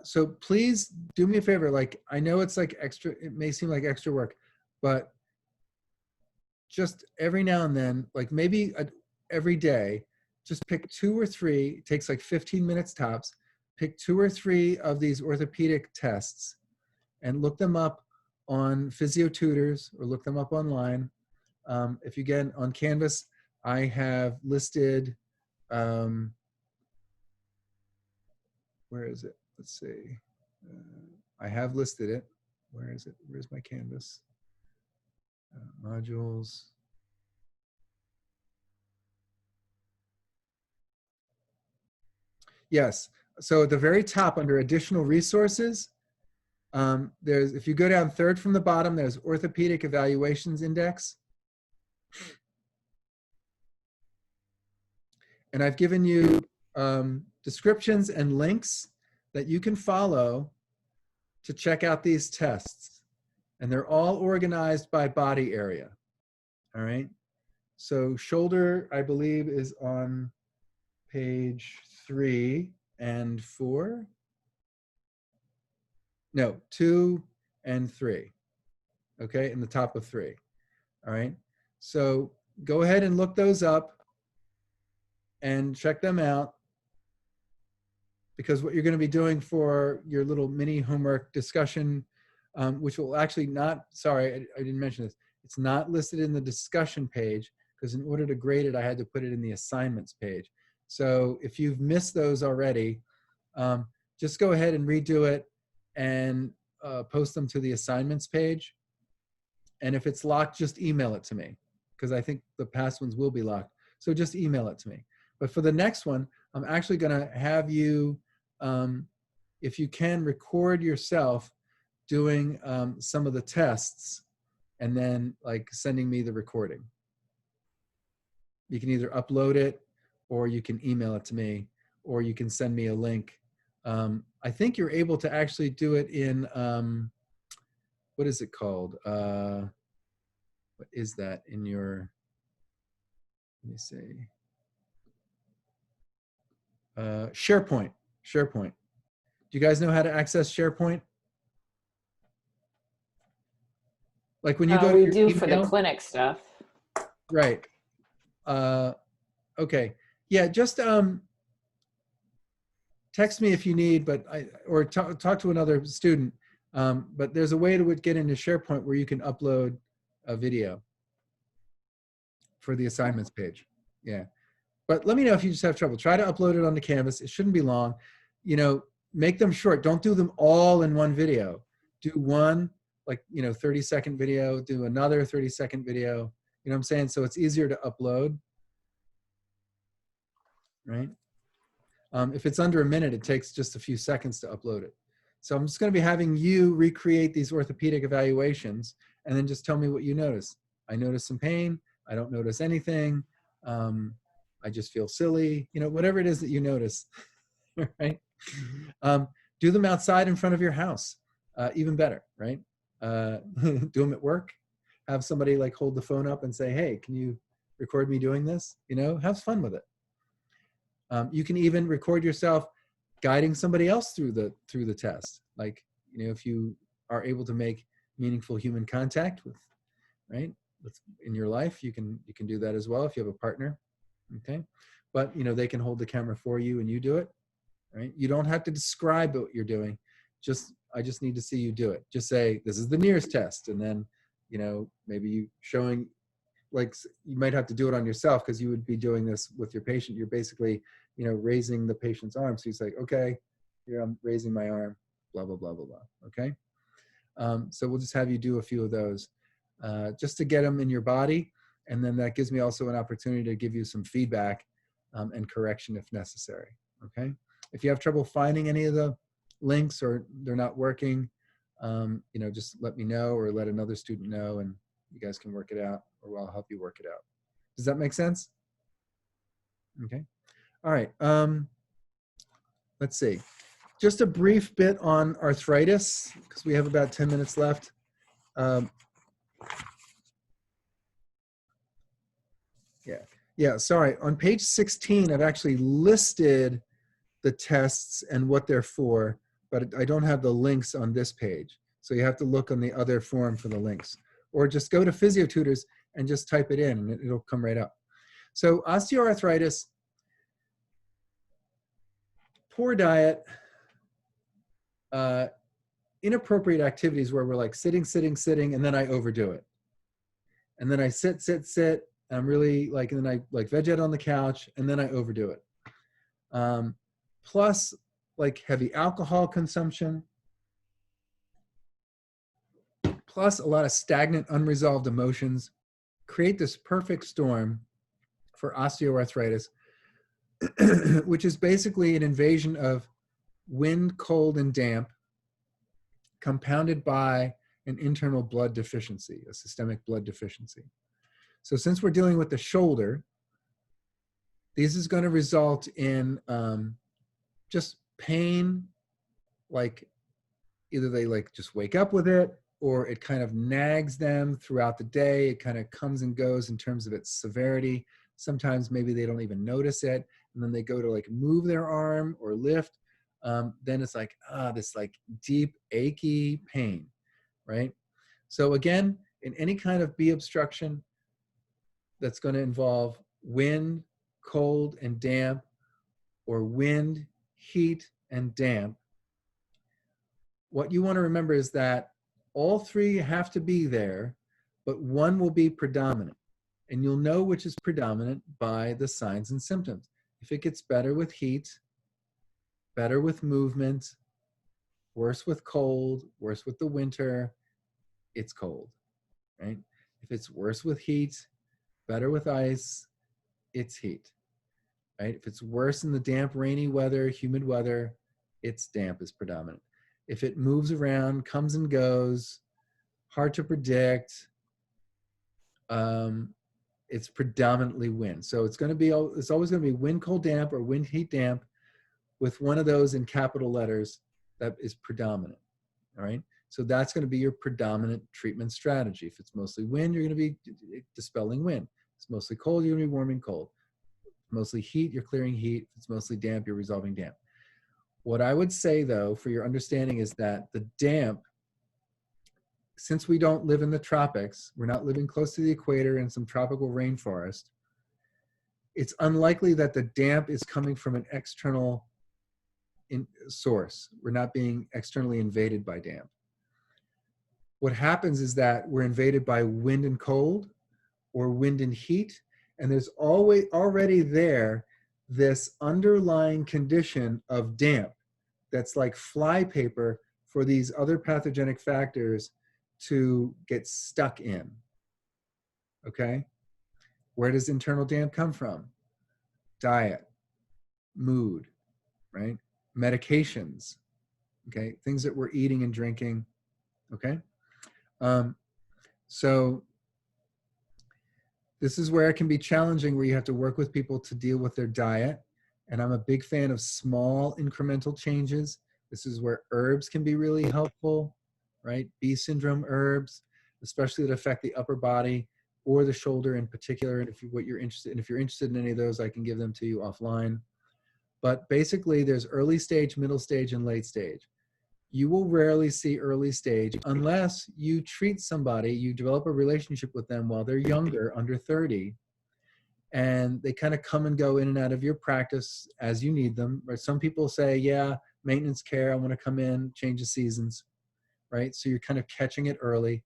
So please do me a favor. Like, I know it's like extra, it may seem like extra work, but just every now and then, like maybe every day, just pick 2 or 3, it takes like 15 minutes tops, pick 2 or 3 of these orthopedic tests and look them up on PhysioTutors or look them up online. If you get on Canvas, I have listed, where is it? Let's see. I have listed it. Where is it? Where's my Canvas? Modules. Yes. So at the very top under additional resources, There's, if you go down third from the bottom, there's Orthopedic Evaluations Index. And I've given you descriptions and links that you can follow to check out these tests. And they're all organized by body area. All right. So shoulder, I believe, is on page 3 and 4. No, 2 and 3. Okay, in the top of 3. All right. So go ahead and look those up and check them out, because what you're going to be doing for your little mini homework discussion, which will actually not, sorry, I didn't mention this. It's not listed in the discussion page, because in order to grade it, I had to put it in the assignments page. So if you've missed those already, just go ahead and redo it and post them to the assignments page. And if it's locked, just email it to me, because I think the past ones will be locked. So just email it to me. But for the next one, I'm actually going to have you, if you can, record yourself doing some of the tests and then like sending me the recording. You can either upload it, or you can email it to me, or you can send me a link. I think you're able to actually do it in, what is it called? What is that in your, let me see. SharePoint. SharePoint. Do you guys know how to access SharePoint? Like when you go to We your do for the email? clinic stuff. Right. Okay. Yeah, just text me if you need, but or talk to another student. But there's a way to get into SharePoint where you can upload a video for the assignments page. Yeah. But let me know if you just have trouble. Try to upload it onto Canvas. It shouldn't be long. You know, make them short. Don't do them all in one video. Do one, like, 30-second video, do another 30-second video. You know what I'm saying? So it's easier to upload, right? If it's under a minute, it takes just a few seconds to upload it. So I'm just going to be having you recreate these orthopedic evaluations and then just tell me what you notice. I notice some pain. I don't notice anything. I just feel silly, whatever it is that you notice, right? Do them outside in front of your house, even better, right? Do them at work. Have somebody like hold the phone up and say, hey, can you record me doing this? Have fun with it. You can even record yourself guiding somebody else through the test. Like, if you are able to make meaningful human contact with, right? In your life, you can do that as well if you have a partner. Okay, but they can hold the camera for you and you do it, right? You don't have to describe what you're doing. I just need to see you do it. Just say, this is the NIRS test, and then maybe you showing, like, you might have to do it on yourself because you would be doing this with your patient. You're basically raising the patient's arm. So you say, okay, here I'm raising my arm, blah blah blah blah blah. Okay, so we'll just have you do a few of those just to get them in your body. And then that gives me also an opportunity to give you some feedback and correction if necessary, okay? If you have trouble finding any of the links or they're not working, just let me know or let another student know and you guys can work it out, or I'll help you work it out. Does that make sense? Okay, all right. Let's see. Just a brief bit on arthritis, because we have about 10 minutes left. Yeah, sorry. On page 16, I've actually listed the tests and what they're for, but I don't have the links on this page. So you have to look on the other form for the links. Or just go to PhysioTutors and just type it in and it'll come right up. So osteoarthritis, poor diet, inappropriate activities where we're like sitting, and then I overdo it. And then I sit, I'm really like, and then I like veg out on the couch, and then I overdo it. Plus like heavy alcohol consumption, plus a lot of stagnant, unresolved emotions, create this perfect storm for osteoarthritis, which is basically an invasion of wind, cold, and damp, compounded by an internal blood deficiency, a systemic blood deficiency. So since we're dealing with the shoulder, this is going to result in just pain, like either they like just wake up with it, or it kind of nags them throughout the day. It kind of comes and goes in terms of its severity. Sometimes maybe they don't even notice it. And then they go to like move their arm or lift. Then it's like, this like deep, achy pain, right? So again, in any kind of B obstruction that's going to involve wind, cold, and damp, or wind, heat, and damp, what you want to remember is that all three have to be there, but one will be predominant. And you'll know which is predominant by the signs and symptoms. If it gets better with heat, better with movement, worse with cold, worse with the winter, it's cold, right? If it's worse with heat, better with ice, it's heat, right? If it's worse in the damp, rainy weather, humid weather, it's damp is predominant. If it moves around, comes and goes, hard to predict, it's predominantly wind. So it's always going to be wind, cold, damp, or wind, heat, damp, with one of those in capital letters that is predominant. All right. So that's going to be your predominant treatment strategy. If it's mostly wind, you're going to be dispelling wind. If it's mostly cold, you're going to be warming cold. Mostly heat, you're clearing heat. If it's mostly damp, you're resolving damp. What I would say, though, for your understanding, is that the damp, since we don't live in the tropics, we're not living close to the equator in some tropical rainforest, it's unlikely that the damp is coming from an external source. We're not being externally invaded by damp. What happens is that we're invaded by wind and cold, or wind and heat, and there's always already there this underlying condition of damp that's like flypaper for these other pathogenic factors to get stuck in. Okay? Where does internal damp come from? Diet, mood, right? Medications, okay? Things that we're eating and drinking, okay? So this is where it can be challenging, where you have to work with people to deal with their diet. And I'm a big fan of small incremental changes. This is where herbs can be really helpful, right? B syndrome herbs, especially that affect the upper body or the shoulder in particular. And if you're interested in any of those, I can give them to you offline. But basically, there's early stage, middle stage, and late stage. You will rarely see early stage unless you treat somebody, you develop a relationship with them while they're younger, under 30, and they kind of come and go in and out of your practice as you need them. Or some people say, yeah, maintenance care, I want to come in, change the seasons, right? So you're kind of catching it early.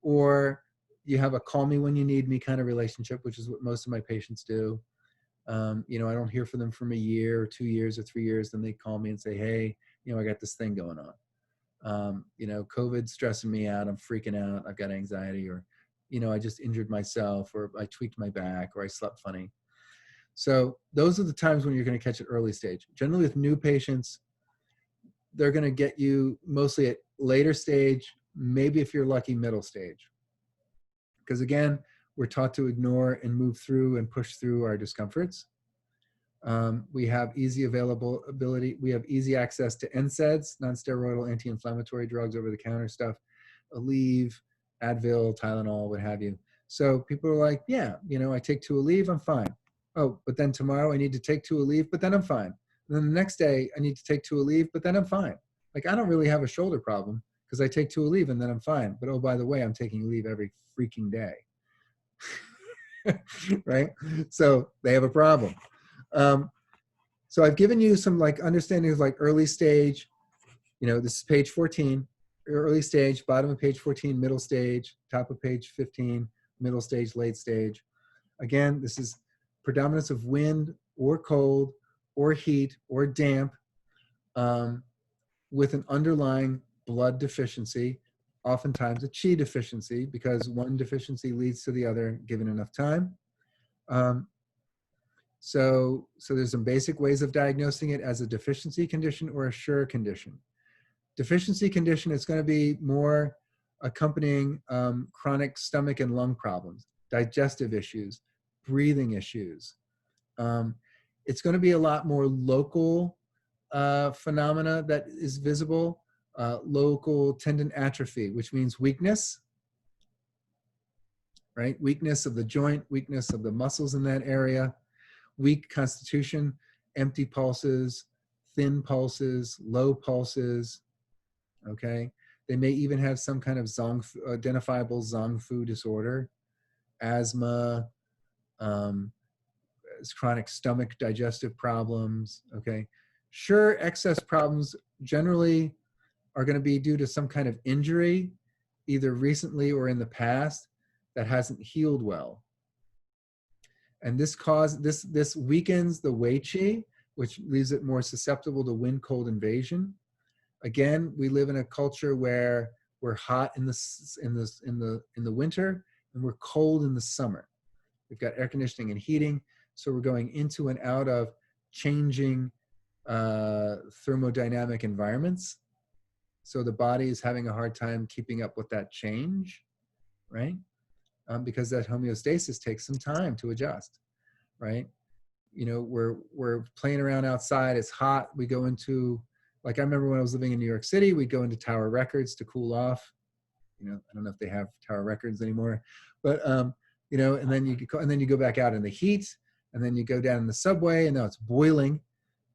Or you have a call me when you need me kind of relationship, which is what most of my patients do. You know, I don't hear from them from a year or 2 years or 3 years. Then they call me and say, hey, you know, I got this thing going on. You know, COVID's stressing me out. I'm freaking out. I've got anxiety, or, you know, I just injured myself, or I tweaked my back, or I slept funny. So those are the times when you're going to catch it early stage. Generally with new patients, they're going to get you mostly at later stage, maybe if you're lucky, middle stage. Because again, we're taught to ignore and move through and push through our discomforts. We have easy availability. We have easy access to NSAIDs, non-steroidal anti-inflammatory drugs, over-the-counter stuff, Aleve, Advil, Tylenol, what have you. So people are like, yeah, you know, I take 2 Aleve, I'm fine. Oh, but then tomorrow I need to take 2 Aleve, but then I'm fine. And then the next day I need to take 2 Aleve, but then I'm fine. Like, I don't really have a shoulder problem because I take 2 Aleve and then I'm fine. But oh, by the way, I'm taking Aleve every freaking day. Right? So they have a problem. So I've given you some like understandings, like early stage, you know, this is page 14, early stage, bottom of page 14, middle stage, top of page 15, middle stage, late stage. Again, this is predominance of wind or cold or heat or damp with an underlying blood deficiency, oftentimes a Qi deficiency, because one deficiency leads to the other given enough time. So there's some basic ways of diagnosing it as a deficiency condition or a sure condition. Deficiency condition is going to be more accompanying chronic stomach and lung problems, digestive issues, breathing issues. It's going to be a lot more local phenomena that is visible, local tendon atrophy, which means weakness, right? Weakness of the joint, weakness of the muscles in that area, weak constitution, empty pulses, thin pulses, low pulses, okay? They may even have some kind of identifiable Zong-Fu disorder, asthma, chronic stomach digestive problems, okay? Sure, excess problems generally are going to be due to some kind of injury, either recently or in the past, that hasn't healed well. And this weakens the Wei Qi, which leaves it more susceptible to wind cold invasion. Again, we live in a culture where we're hot in the winter and we're cold in the summer. We've got air conditioning and heating, so we're going into and out of changing thermodynamic environments. So the body is having a hard time keeping up with that change, right? Because that homeostasis takes some time to adjust, right? You know, we're playing around outside, it's hot, we go into, like I remember when I was living in New York City, we'd go into Tower Records to cool off. You know, I don't know if they have Tower Records anymore, but you know, and then you go back out in the heat, and then you go down in the subway, and now it's boiling,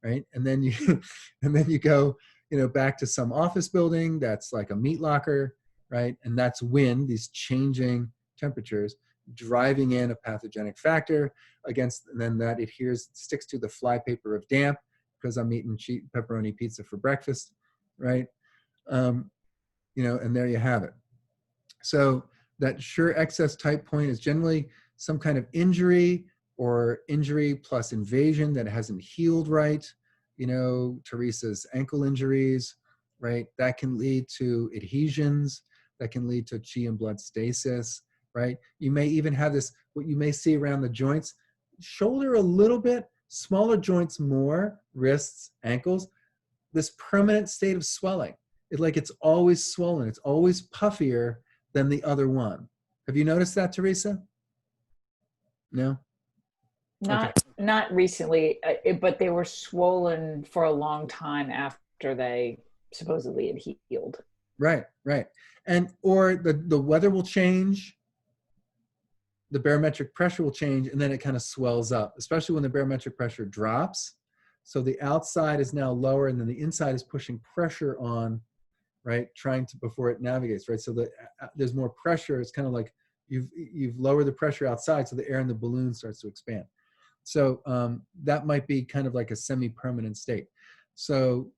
right? And then you go, you know, back to some office building that's like a meat locker, right? And that's wind, these changing temperatures, driving in a pathogenic factor against, and then that sticks to the flypaper of damp because I'm eating cheap pepperoni pizza for breakfast, right? You know, and there you have it. So that sure excess type point is generally some kind of injury or injury plus invasion that hasn't healed right. You know, Teresa's ankle injuries, right? That can lead to adhesions, that can lead to qi and blood stasis, right? You may even have this, what you may see around the joints, shoulder a little bit, smaller joints more, wrists, ankles, this permanent state of swelling. It's always swollen, it's always puffier than the other one. Have you noticed that, Teresa? No? Not recently, but they were swollen for a long time after they supposedly had healed. Right. And or the weather will change, the barometric pressure will change, and then it kind of swells up, especially when the barometric pressure drops. So the outside is now lower, and then the inside is pushing pressure on, right, before it navigates, right? So there's more pressure. It's kind of like you've lowered the pressure outside, so the air in the balloon starts to expand. So that might be kind of like a semi-permanent state. So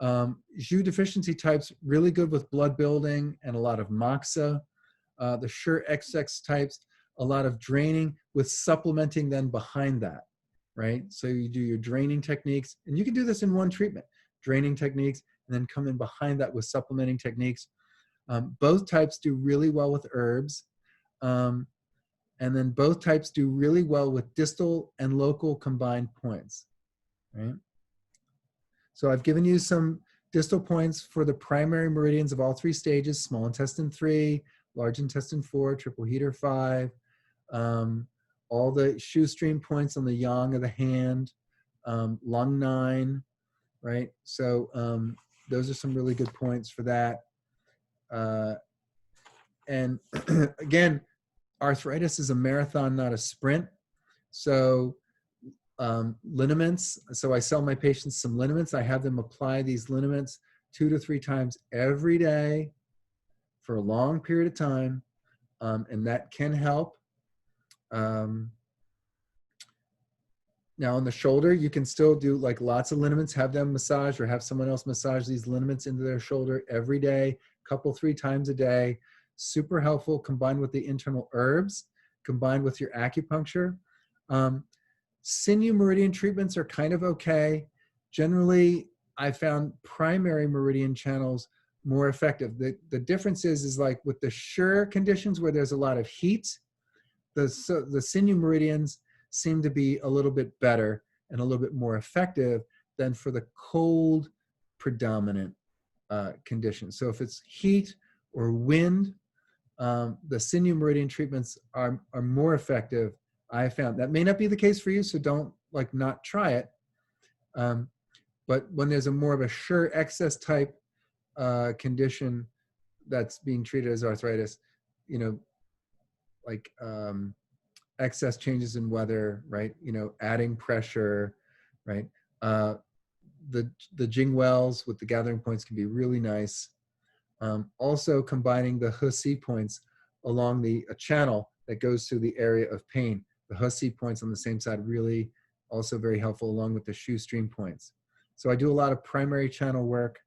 Zhu deficiency types, really good with blood building and a lot of moxa. The sure XX types, a lot of draining with supplementing then behind that, right? So you do your draining techniques, and you can do this in one treatment, draining techniques, and then come in behind that with supplementing techniques. Both types do really well with herbs. And then both types do really well with distal and local combined points, right? So I've given you some distal points for the primary meridians of all three stages: small intestine 3, large intestine 4, triple heater 5, all the shoestring points on the yang of the hand, lung 9, right? So those are some really good points for that. And again, arthritis is a marathon, not a sprint. So liniments, so I sell my patients some liniments. I have them apply these liniments 2 to 3 times every day for a long period of time, and that can help. Now on the shoulder, you can still do like lots of liniments, have them massage or have someone else massage these liniments into their shoulder every day, couple 3 times a day. Super helpful, combined with the internal herbs, combined with your acupuncture. Sinew meridian treatments are kind of okay. Generally, I found primary meridian channels more effective. The difference is like with the sure conditions where there's a lot of heat, the sinew meridians seem to be a little bit better and a little bit more effective than for the cold predominant condition. So if it's heat or wind, the sinew meridian treatments are more effective. I found that may not be the case for you, so don't like not try it. But when there's a more of a sure excess type condition that's being treated as arthritis, you know, like excess changes in weather, right? You know, adding pressure, right? The Jing wells with the gathering points can be really nice. Also combining the He points along a channel that goes through the area of pain. The He points on the same side really also very helpful, along with the shoestring points. So I do a lot of primary channel work,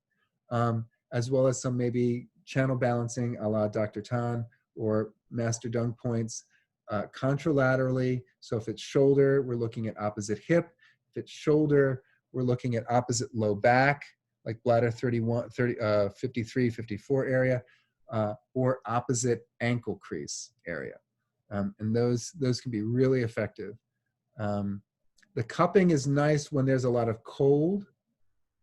as well as some maybe channel balancing a la Dr. Tan or Master Dung points contralaterally. So if it's shoulder, we're looking at opposite hip. If it's shoulder, we're looking at opposite low back, like bladder 53, 54 area, or opposite ankle crease area. And those can be really effective. The cupping is nice when there's a lot of cold,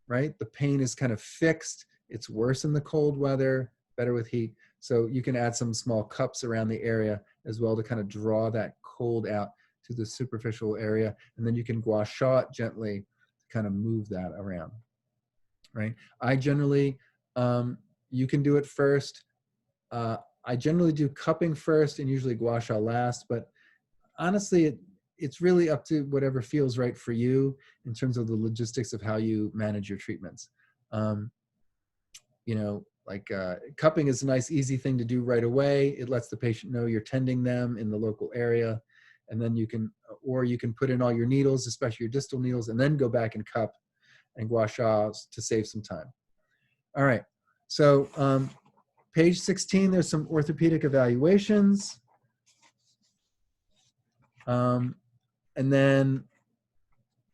right? The pain is kind of fixed. It's worse in the cold weather, better with heat. So you can add some small cups around the area as well to kind of draw that cold out to the superficial area. And then you can gua sha it gently to kind of move that around, right? I generally, you can do it first. I generally do cupping first and usually gua sha last, but honestly, it's really up to whatever feels right for you in terms of the logistics of how you manage your treatments. You know, like cupping is a nice, easy thing to do right away. It lets the patient know you're tending them in the local area. And then you can put in all your needles, especially your distal needles, and then go back and cup and gua sha to save some time. All right, so page 16, there's some orthopedic evaluations. And then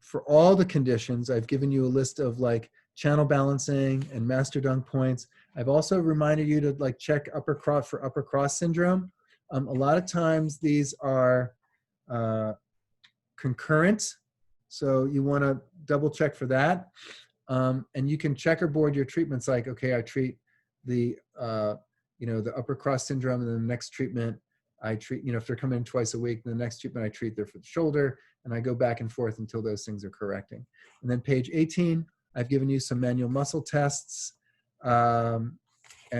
for all the conditions, I've given you a list of like channel balancing and Master Dung points. I've also reminded you to like check upper cross syndrome. A lot of times these are concurrent, so you want to double check for that. And you can checkerboard your treatments like, okay, I treat the the upper cross syndrome, and then the next treatment I treat, if they're coming in twice a week, the next treatment I treat there for the shoulder, and I go back and forth until those things are correcting. And then page 18, I've given you some manual muscle tests and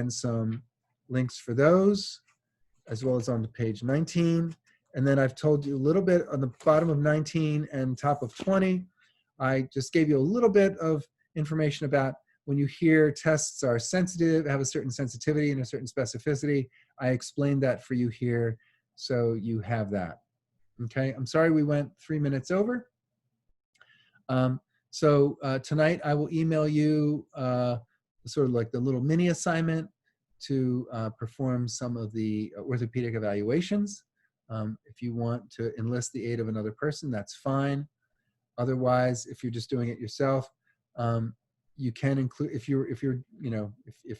some links for those, as well as on to page 19. And then I've told you a little bit on the bottom of 19 and top of 20. I just gave you a little bit of information about when you hear tests are sensitive, have a certain sensitivity and a certain specificity. I explained that for you here, so you have that. Okay, I'm sorry we went 3 minutes over. Tonight I will email you sort of like the little mini assignment to perform some of the orthopedic evaluations. If you want to enlist the aid of another person, that's fine. Otherwise, if you're just doing it yourself, you can include, if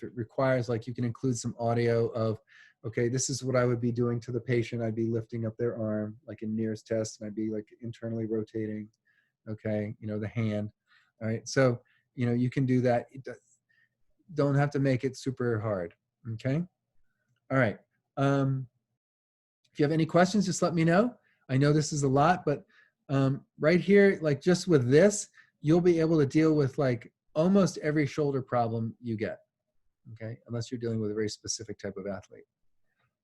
it requires, like, you can include some audio of, okay, this is what I would be doing to the patient. I'd be lifting up their arm, like in Neer's test, and I'd be like internally rotating, okay, the hand. All right, so, you can do that. Don't have to make it super hard, okay? All right. If you have any questions, just let me know. I know this is a lot, but right here, like just with this, you'll be able to deal with like almost every shoulder problem you get, okay? Unless you're dealing with a very specific type of athlete.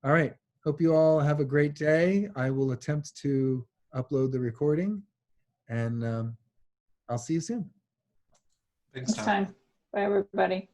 All right, hope you all have a great day. I will attempt to upload the recording, and I'll see you soon. Thanks, Tom. Bye, everybody.